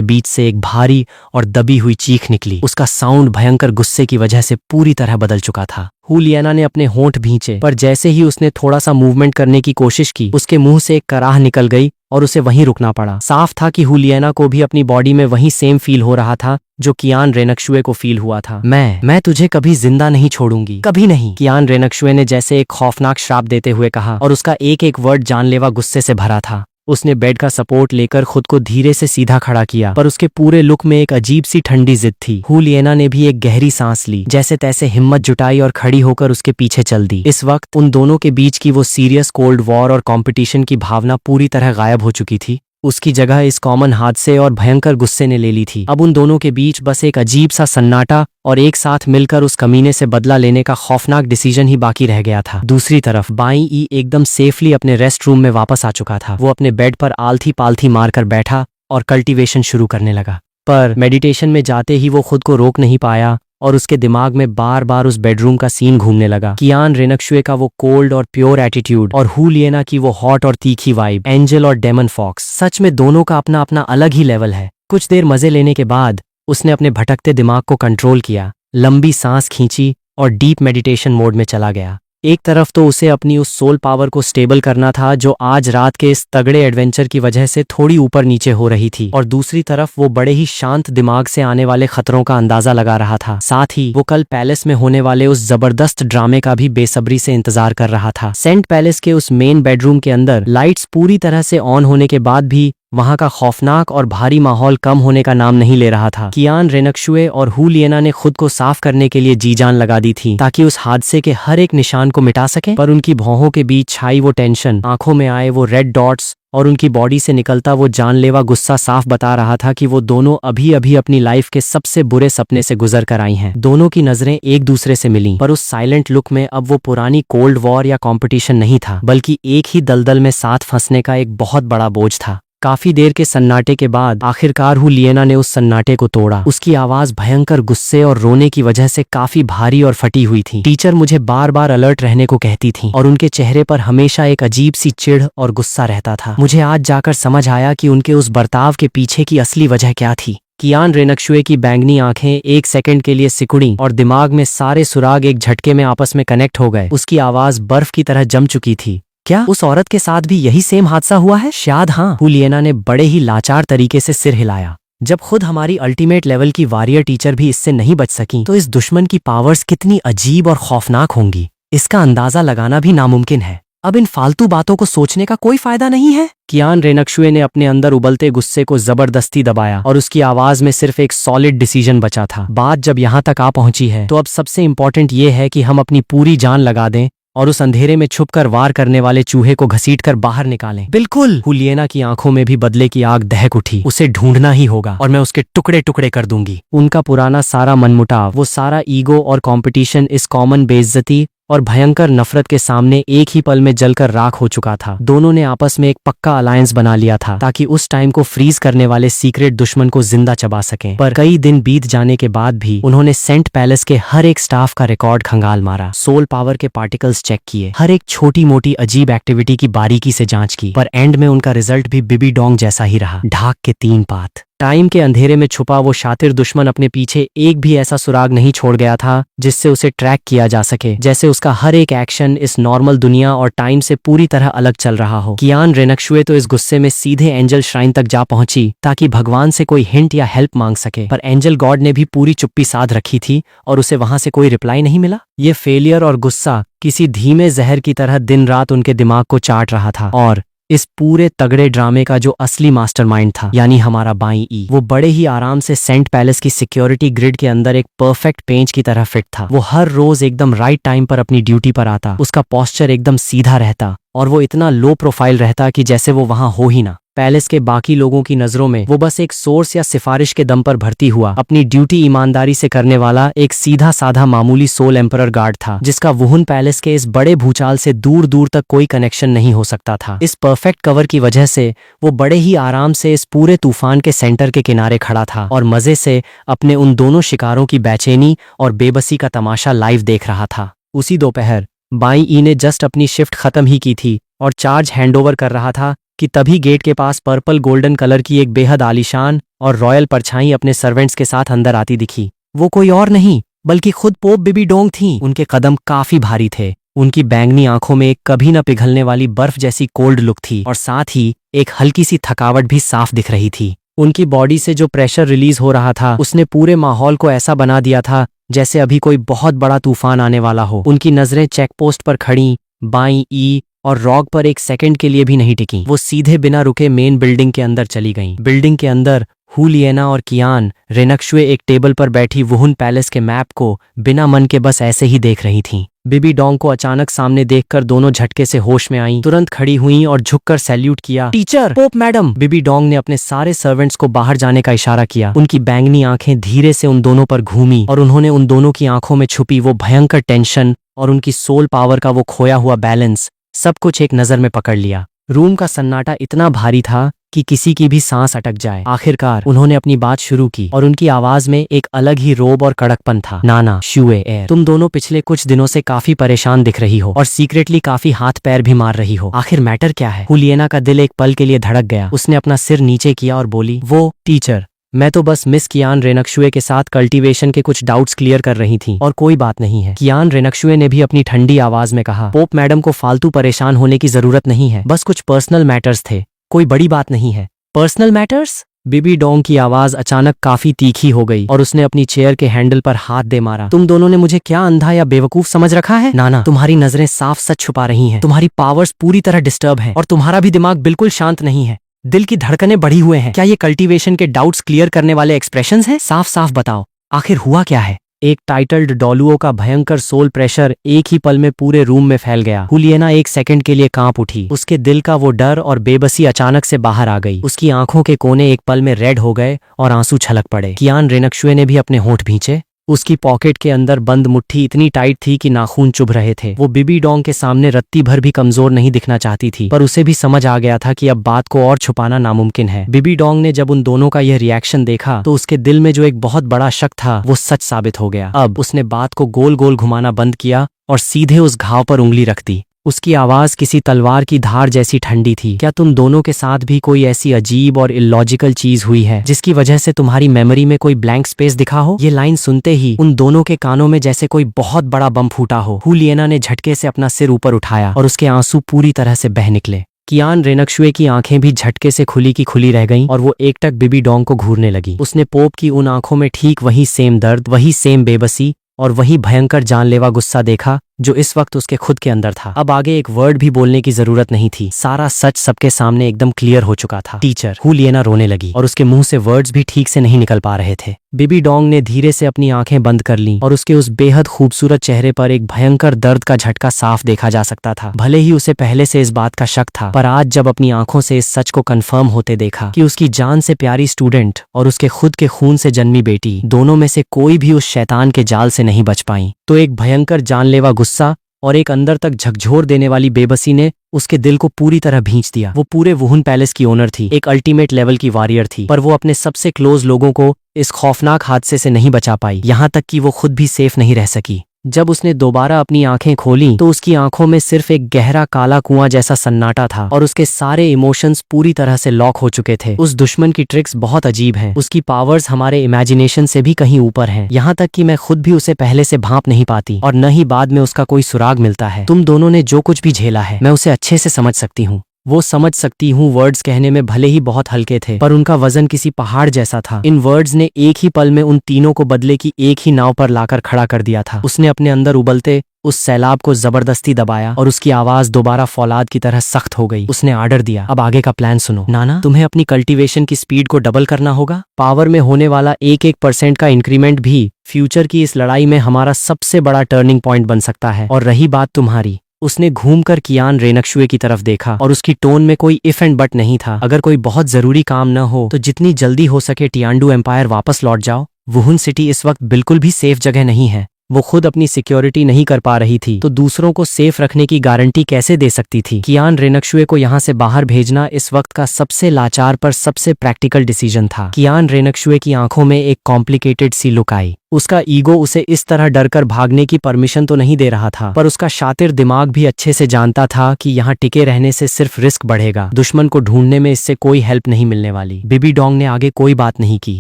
बीच से एक भारी और दबी हुई चीख निकली। उसका साउंड भयंकर गुस्से की वजह से पूरी तरह बदल चुका था। हुलियाना ने अपने होंठ भींचे, पर जैसे ही उसने थोड़ा सा मूवमेंट करने की कोशिश की, उसके मुंह से एक कराह निकल गई और उसे वहीं रुकना पड़ा। साफ था कि हुलियाना को भी अपनी बॉडी में वही सेम फील हो रहा था जो कियान रेनकशुए को फील हुआ था। मैं तुझे कभी जिंदा नहीं छोड़ूंगी, कभी नहीं, कियान रेनकशुए ने जैसे एक खौफनाक श्राप देते हुए कहा, और उसका एक एक वर्ड जानलेवा गुस्से से भरा था। उसने बेड का सपोर्ट लेकर खुद को धीरे से सीधा खड़ा किया, पर उसके पूरे लुक में एक अजीब सी ठंडी जिद थी। हुलियाना ने भी एक गहरी सांस ली, जैसे तैसे हिम्मत जुटाई और खड़ी होकर उसके पीछे चल दी। इस वक्त उन दोनों के बीच की वो सीरियस कोल्ड वॉर और कंपटीशन की भावना पूरी तरह गायब हो चुकी थी। उसकी जगह इस कॉमन हादसे और भयंकर गुस्से ने ले ली थी। अब उन दोनों के बीच बस एक अजीब सा सन्नाटा और एक साथ मिलकर उस कमीने से बदला लेने का खौफनाक डिसीजन ही बाकी रह गया था। दूसरी तरफ बाई ई एकदम सेफली अपने रेस्ट रूम में वापस आ चुका था। वो अपने बेड पर आलथी पालथी मारकर बैठा और कल्टीवेशन शुरू करने लगा, पर मेडिटेशन में जाते ही वो खुद को रोक नहीं पाया और उसके दिमाग में बार बार उस बेडरूम का सीन घूमने लगा। कियान रेनकशुए का वो कोल्ड और प्योर एटीट्यूड और हुलियाना की वो हॉट और तीखी वाइब, एंजल और डेमन फॉक्स, सच में दोनों का अपना अपना अलग ही लेवल है। कुछ देर मजे लेने के बाद उसने अपने भटकते दिमाग को कंट्रोल किया, लंबी सांस खींची और डीप मेडिटेशन मोड में चला गया। एक तरफ तो उसे अपनी उस सोल पावर को स्टेबल करना था जो आज रात के इस तगड़े एडवेंचर की वजह से थोड़ी ऊपर नीचे हो रही थी, और दूसरी तरफ वो बड़े ही शांत दिमाग से आने वाले खतरों का अंदाजा लगा रहा था। साथ ही वो कल पैलेस में होने वाले उस जबरदस्त ड्रामे का भी बेसब्री से इंतजार कर रहा था। सेंट पैलेस के उस मेन बेडरूम के अंदर लाइट्स पूरी तरह से ऑन होने के बाद भी वहां का खौफनाक और भारी माहौल कम होने का नाम नहीं ले रहा था। कियान रेनकशुए और हुलियाना ने खुद को साफ करने के लिए जी जान लगा दी थी ताकि उस हादसे के हर एक निशान को मिटा सके, पर उनकी भौहों के बीच छाई वो टेंशन, आंखों में आए वो रेड डॉट्स और उनकी बॉडी से निकलता वो जानलेवा गुस्सा साफ बता रहा था कि वो दोनों अभी अभी अपनी लाइफ के सबसे बुरे सपने से गुजर कर आई हैं। दोनों की नजरें एक दूसरे से मिलीं, पर उस साइलेंट लुक में अब वो पुरानी कोल्ड वॉर या कंपटीशन नहीं था, बल्कि एक ही दलदल में साथ फंसने का एक बहुत बड़ा बोझ था। काफी देर के सन्नाटे के बाद आखिरकार हुलियाना ने उस सन्नाटे को तोड़ा। उसकी आवाज भयंकर गुस्से और रोने की वजह से काफी भारी और फटी हुई थी। टीचर मुझे बार बार अलर्ट रहने को कहती थी और उनके चेहरे पर हमेशा एक अजीब सी चिढ़ और गुस्सा रहता था। मुझे आज जाकर समझ आया कि उनके उस बर्ताव के पीछे की असली वजह क्या थी। कियान रेनकशुए की बैंगनी आंखें एक सेकंड के लिए सिकुड़ी और दिमाग में सारे सुराग एक झटके में आपस में कनेक्ट हो गए। उसकी आवाज बर्फ की तरह जम चुकी थी। क्या उस औरत के साथ भी यही सेम हादसा हुआ है? शायद हाँ। हुलियाना ने बड़े ही लाचार तरीके से सिर हिलाया। जब खुद हमारी अल्टीमेट लेवल की वॉरियर टीचर भी इससे नहीं बच सकी, तो इस दुश्मन की पावर्स कितनी अजीब और खौफनाक होंगी, इसका अंदाजा लगाना भी नामुमकिन है। अब इन फालतू बातों को सोचने का कोई फायदा नहीं है। कियान रेनकशुए ने अपने अंदर उबलते गुस्से को जबरदस्ती दबाया और उसकी आवाज में सिर्फ एक सॉलिड डिसीजन बचा था। बात जब यहाँ तक आ पहुंची है, तो अब सबसे इंपॉर्टेंट ये है कि हम अपनी पूरी जान लगा दें और उस अंधेरे में छुपकर वार करने वाले चूहे को घसीटकर बाहर निकालें। बिल्कुल। हुलियाना की आंखों में भी बदले की आग दहक उठी। उसे ढूंढना ही होगा और मैं उसके टुकड़े टुकड़े कर दूंगी। उनका पुराना सारा मनमुटाव, वो सारा ईगो और कंपटीशन इस कॉमन बेइज्जती और भयंकर नफरत के सामने एक ही पल में जलकर राख हो चुका था। दोनों ने आपस में एक पक्का अलायंस बना लिया था ताकि उस टाइम को फ्रीज करने वाले सीक्रेट दुश्मन को जिंदा चबा सकें। पर कई दिन बीत जाने के बाद भी उन्होंने सेंट पैलेस के हर एक स्टाफ का रिकॉर्ड खंगाल मारा, सोल पावर के पार्टिकल्स चेक किए, हर एक छोटी मोटी अजीब एक्टिविटी की बारीकी से जांच की, पर एंड में उनका रिजल्ट भी बिबी डोंग जैसा ही रहा, ढाक के 3 पात। टाइम के अंधेरे में छुपा वो शातिर दुश्मन अपने पीछे एक भी ऐसा सुराग नहीं छोड़ गया था जिससे उसे ट्रैक किया जा सके, जैसे उसका हर एक एक्शन इस नॉर्मल दुनिया और टाइम से पूरी तरह अलग चल रहा हो। कियान रेनकशुए तो इस गुस्से में सीधे एंजल श्राइन तक जा पहुंची ताकि भगवान से कोई हिंट या हेल्प मांग सके, पर एंजल गॉड ने भी पूरी चुप्पी साध रखी थी और उसे वहां से कोई रिप्लाई नहीं मिला। ये फेलियर और गुस्सा किसी धीमे जहर की तरह दिन रात उनके दिमाग को चाट रहा था, और इस पूरे तगड़े ड्रामे का जो असली मास्टरमाइंड था, यानी हमारा बाई ई, वो बड़े ही आराम से सेंट पैलेस की सिक्योरिटी ग्रिड के अंदर एक परफेक्ट पेंच की तरह फिट था। वो हर रोज एकदम राइट टाइम पर अपनी ड्यूटी पर आता, उसका पोस्चर एकदम सीधा रहता और वो इतना लो प्रोफाइल रहता कि जैसे वो वहां हो ही ना। पैलेस के बाकी लोगों की नजरों में वो बस एक सोर्स या सिफारिश के दम पर भर्ती हुआ अपनी ड्यूटी ईमानदारी से करने वाला एक सीधा साधा मामूली सोल एम्परर गार्ड था, जिसका वुहुन पैलेस के इस बड़े भूचाल से दूर दूर तक कोई कनेक्शन नहीं हो सकता था। इस परफेक्ट कवर की वजह से वो बड़े ही आराम से इस पूरे तूफान के सेंटर के किनारे खड़ा था और मजे से अपने उन दोनों शिकारों की बेचैनी और बेबसी का तमाशा लाइव देख रहा था। उसी दोपहर बाई ई ने जस्ट अपनी शिफ्ट खत्म ही की थी और चार्ज हैंडओवर कर रहा था कि तभी गेट के पास पर्पल गोल्डन कलर की एक बेहद आलीशान और रॉयल परछाई अपने सर्वेंट्स के साथ अंदर आती दिखी। वो कोई और नहीं बल्कि खुद पोप बिबी डोंग थी। उनके कदम काफी भारी थे, उनकी बैंगनी आंखों में एक कभी न पिघलने वाली बर्फ जैसी कोल्ड लुक थी और साथ ही एक हल्की सी थकावट भी साफ दिख रही थी। उनकी बॉडी से जो प्रेशर रिलीज हो रहा था उसने पूरे माहौल को ऐसा बना दिया था जैसे अभी कोई बहुत बड़ा तूफान आने वाला हो। उनकी नजरें चेकपोस्ट पर खड़ी बाई ई और रॉग पर एक सेकंड के लिए भी नहीं टिकी। वो सीधे बिना रुके मेन बिल्डिंग के अंदर चली गईं। बिल्डिंग के अंदर हुलियना और कियान रेनक्शुए एक टेबल पर बैठी वुहुन पैलेस के मैप को बिना मन के बस ऐसे ही देख रही थीं। बिबी डोंग को अचानक सामने देखकर दोनों झटके से होश में आईं, तुरंत खड़ी हुईं और झुककर सैल्यूट किया। Teacher, pope madam. बिबी डोंग ने अपने सारे सर्वेंट्स को बाहर जाने का इशारा किया। उनकी बैंगनी आंखें धीरे से उन दोनों पर घूमी और उन्होंने उन दोनों की आंखों में छुपी वो भयंकर टेंशन और उनकी सोल पावर का वो खोया हुआ बैलेंस सब कुछ एक नजर में पकड़ लिया। रूम का सन्नाटा इतना भारी था कि किसी की भी सांस अटक जाए। आखिरकार उन्होंने अपनी बात शुरू की और उनकी आवाज में एक अलग ही रोब और कड़कपन था। नाना शुए एर, तुम दोनों पिछले कुछ दिनों से काफी परेशान दिख रही हो और सीक्रेटली काफी हाथ पैर भी मार रही हो। आखिर मैटर क्या है? हुलियना का दिल एक पल के लिए धड़क गया। उसने अपना सिर नीचे किया और बोली, वो टीचर, मैं तो बस मिस कियान रेनक्शुए के साथ कल्टीवेशन के कुछ डाउट्स क्लियर कर रही थी और कोई बात नहीं है। कियान रेनक्शुए ने भी अपनी ठंडी आवाज में कहा, पोप मैडम को फालतू परेशान होने की जरूरत नहीं है, बस कुछ पर्सनल मैटर्स थे, कोई बड़ी बात नहीं है। Personal matters? बिबी डोंग की आवाज अचानक काफी तीखी हो गई और उसने अपनी चेयर के हैंडल पर हाथ दे मारा। तुम दोनों ने मुझे क्या अंधा या बेवकूफ समझ रखा है? नाना, तुम्हारी नजरें साफ सच छुपा रही हैं, तुम्हारी पावर्स पूरी तरह डिस्टर्ब हैं और तुम्हारा भी दिमाग बिल्कुल शांत नहीं है। दिल की धड़कनें बढ़ी हुए हैं। क्या ये कल्टीवेशन के डाउट्स क्लियर करने वाले एक्सप्रेशंस हैं? साफ साफ बताओ, आखिर हुआ क्या है? एक टाइटल्ड डॉलुओ का भयंकर सोल प्रेशर एक ही पल में पूरे रूम में फैल गया। हुलियना एक सेकंड के लिए कांप उठी। उसके दिल का वो डर और बेबसी अचानक से बाहर आ गई। उसकी आंखों के कोने एक पल में रेड हो गए और आंसू छलक पड़े। कियान रेनक्शुए ने भी अपने होंठ भींचे। उसकी पॉकेट के अंदर बंद मुट्ठी इतनी टाइट थी कि नाखून चुभ रहे थे। वो बिबी डोंग के सामने रत्ती भर भी कमजोर नहीं दिखना चाहती थी, पर उसे भी समझ आ गया था कि अब बात को और छुपाना नामुमकिन है। बिबी डोंग ने जब उन दोनों का यह रिएक्शन देखा तो उसके दिल में जो एक बहुत बड़ा शक था वो सच साबित हो गया। अब उसने बात को गोल गोल घुमाना बंद किया और सीधे उस घाव पर उंगली रख दी। उसकी आवाज किसी तलवार की धार जैसी ठंडी थी। क्या तुम दोनों के साथ भी कोई ऐसी अजीब और इलॉजिकल चीज हुई है जिसकी वजह से तुम्हारी मेमोरी में कोई ब्लैंक स्पेस दिखा हो? ये लाइन सुनते ही उन दोनों के कानों में जैसे कोई बहुत बड़ा बम फूटा हो। हुलियना ने झटके से अपना सिर ऊपर उठाया और उसके आंसू पूरी तरह से बह निकले। कियान रेनक्शुए की आंखें भी झटके से खुली की खुली रह गईं और वो एकटक बिबी डोंग को घूरने लगी। उसने पोप की उन आंखों में ठीक वही सेम दर्द, वही सेम बेबसी और वही भयंकर जानलेवा गुस्सा देखा जो इस वक्त उसके खुद के अंदर था। अब आगे एक वर्ड भी बोलने की जरूरत नहीं थी, सारा सच सबके सामने एकदम क्लियर हो चुका था। टीचर, हुलियना रोने लगी और उसके मुंह से वर्ड्स भी ठीक से नहीं निकल पा रहे थे। बिबी डोंग ने धीरे से अपनी आंखें बंद कर लीं और उसके उस बेहद खूबसूरत चेहरे पर एक भयंकर दर्द का झटका साफ देखा जा सकता था। भले ही उसे पहले से इस बात का शक था, पर आज जब अपनी आंखों से इस सच को कंफर्म होते देखा कि उसकी जान से प्यारी स्टूडेंट और उसके खुद के खून से जन्मी बेटी दोनों में से कोई भी उस शैतान के जाल से नहीं बच पाई, तो एक भयंकर जानलेवा गुस्सा और एक अंदर तक झकझोर देने वाली बेबसी ने उसके दिल को पूरी तरह भींच दिया। वो पूरे वुहुन पैलेस की ओनर थी, एक अल्टीमेट लेवल की वॉरियर थी, पर वो अपने सबसे क्लोज लोगों को इस खौफनाक हादसे से नहीं बचा पाई, यहाँ तक कि वो खुद भी सेफ नहीं रह सकी। जब उसने दोबारा अपनी आंखें खोली तो उसकी आंखों में सिर्फ एक गहरा काला कुआं जैसा सन्नाटा था और उसके सारे इमोशंस पूरी तरह से लॉक हो चुके थे। उस दुश्मन की ट्रिक्स बहुत अजीब हैं, उसकी पावर्स हमारे इमेजिनेशन से भी कहीं ऊपर हैं, यहाँ तक कि मैं खुद भी उसे पहले से भांप नहीं पाती और न ही बाद में उसका कोई सुराग मिलता है। तुम दोनों ने जो कुछ भी झेला है मैं उसे अच्छे से समझ सकती हूँ। वो समझ सकती हूँ वर्ड्स कहने में भले ही बहुत हल्के थे, पर उनका वजन किसी पहाड़ जैसा था। इन वर्ड्स ने एक ही पल में उन तीनों को बदले की एक ही नाव पर लाकर खड़ा कर दिया था। उसने अपने अंदर उबलते उस सैलाब को जबरदस्ती दबाया और उसकी आवाज दोबारा फौलाद की तरह सख्त हो गई। उसने आर्डर दिया, अब आगे का प्लान सुनो। नाना, तुम्हें अपनी कल्टीवेशन की स्पीड को डबल करना होगा। पावर में होने वाला 1% का इंक्रीमेंट भी फ्यूचर की इस लड़ाई में हमारा सबसे बड़ा टर्निंग पॉइंट बन सकता है। और रही बात तुम्हारी, उसने घूमकर कियान रेनक्शुए की तरफ देखा और उसकी टोन में कोई इफ एंड बट नहीं था। अगर कोई बहुत जरूरी काम न हो तो जितनी जल्दी हो सके टियांडू एम्पायर वापस लौट जाओ। वुहुन सिटी इस वक्त बिल्कुल भी सेफ जगह नहीं है। वो खुद अपनी सिक्योरिटी नहीं कर पा रही थी तो दूसरों को सेफ रखने की गारंटी कैसे दे सकती थी। कियान रेनक्शुए को यहाँ से बाहर भेजना इस वक्त का सबसे लाचार पर सबसे प्रैक्टिकल डिसीजन था। कियान रेनक्शुए की आंखों में एक कॉम्प्लिकेटेड सी लुक आई। उसका ईगो उसे इस तरह डरकर भागने की परमिशन तो नहीं दे रहा था, पर उसका शातिर दिमाग भी अच्छे से जानता था कि यहाँ टिके रहने से सिर्फ रिस्क बढ़ेगा। दुश्मन को ढूंढने में इससे कोई हेल्प नहीं मिलने वाली। बीबी डोंग ने आगे कोई बात नहीं की।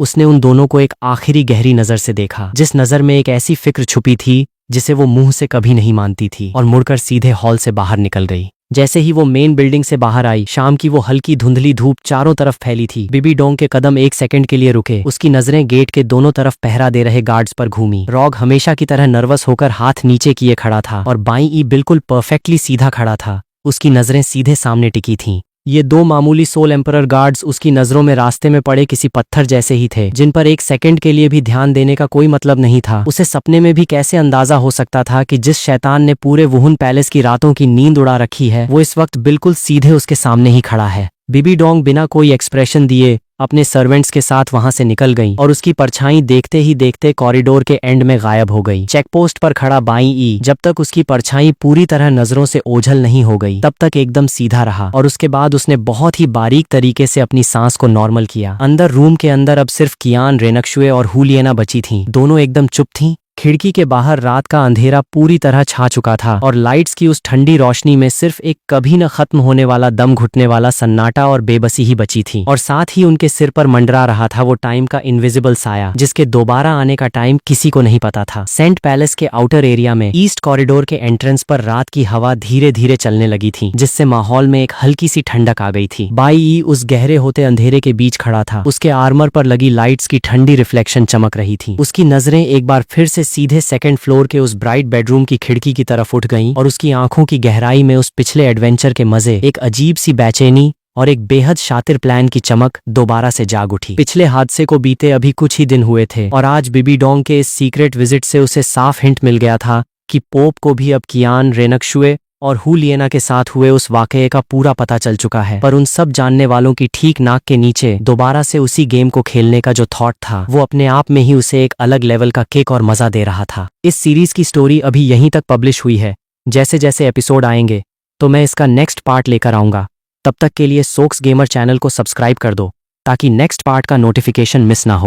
उसने उन दोनों को एक आखिरी गहरी नजर से देखा, जिस नजर में एक ऐसी फिक्र छुपी थी जिसे वो मुंह से कभी नहीं मानती थी, और मुड़कर सीधे हॉल से बाहर निकल गई। जैसे ही वो मेन बिल्डिंग से बाहर आई, शाम की वो हल्की धुंधली धूप चारों तरफ फैली थी। बीबी डोंग के कदम एक सेकंड के लिए रुके। उसकी नजरें गेट के दोनों तरफ पहरा दे रहे गार्ड्स पर घूमी। रॉग हमेशा की तरह नर्वस होकर हाथ नीचे किए खड़ा था और बाईं ई बिल्कुल परफेक्टली सीधा खड़ा था। उसकी नजरें सीधे सामने टिकी थीं। ये दो मामूली सोल एम्परर गार्ड्स उसकी नजरों में रास्ते में पड़े किसी पत्थर जैसे ही थे, जिन पर एक सेकंड के लिए भी ध्यान देने का कोई मतलब नहीं था। उसे सपने में भी कैसे अंदाजा हो सकता था कि जिस शैतान ने पूरे वुहुन पैलेस की रातों की नींद उड़ा रखी है, वो इस वक्त बिल्कुल सीधे उसके सामने ही खड़ा है। बीबी डोंग बिना कोई एक्सप्रेशन दिए अपने सर्वेंट्स के साथ वहां से निकल गई और उसकी परछाई देखते ही देखते कॉरिडोर के एंड में गायब हो गई। चेकपोस्ट पर खड़ा बाईं ई जब तक उसकी परछाई पूरी तरह नजरों से ओझल नहीं हो गई तब तक एकदम सीधा रहा, और उसके बाद उसने बहुत ही बारीक तरीके से अपनी सांस को नॉर्मल किया। अंदर रूम के अंदर अब सिर्फ कियान रेनक्शुए और हुलियना बची थीं। दोनों एकदम चुप थीं। खिड़की के बाहर रात का अंधेरा पूरी तरह छा चुका था और लाइट्स की उस ठंडी रोशनी में सिर्फ एक कभी न खत्म होने वाला दम घुटने वाला सन्नाटा और बेबसी ही बची थी। और साथ ही उनके सिर पर मंडरा रहा था वो टाइम का इनविजिबल साया, जिसके दोबारा आने का टाइम किसी को नहीं पता था। सेंट पैलेस के आउटर एरिया में ईस्ट कॉरिडोर के एंट्रेंस पर रात की हवा धीरे धीरे चलने लगी थी, जिससे माहौल में एक हल्की सी ठंडक आ गई थी। बाई ई उस गहरे होते अंधेरे के बीच खड़ा था। उसके आर्मर पर लगी लाइट्स की ठंडी रिफ्लेक्शन चमक रही थी। उसकी नजरें एक बार फिर से सीधे सेकंड फ्लोर के उस ब्राइट बेडरूम की खिड़की की तरफ उठ गईं और उसकी आंखों की गहराई में उस पिछले एडवेंचर के मजे, एक अजीब सी बेचैनी और एक बेहद शातिर प्लान की चमक दोबारा से जाग उठी। पिछले हादसे को बीते अभी कुछ ही दिन हुए थे और आज बीबी डोंग के इस सीक्रेट विजिट से उसे साफ हिंट मिल गया था कि पोप को भी अब कियान रेनक्शुए और हुलियना के साथ हुए उस वाकये का पूरा पता चल चुका है। पर उन सब जानने वालों की ठीक नाक के नीचे दोबारा से उसी गेम को खेलने का जो थॉट था, वो अपने आप में ही उसे एक अलग लेवल का किक और मजा दे रहा था। इस सीरीज की स्टोरी अभी यहीं तक पब्लिश हुई है। जैसे जैसे एपिसोड आएंगे तो मैं इसका नेक्स्ट पार्ट लेकर आऊंगा। तब तक के लिए सोक्स गेमर चैनल को सब्सक्राइब कर दो ताकि नेक्स्ट पार्ट का नोटिफिकेशन मिस ना हो।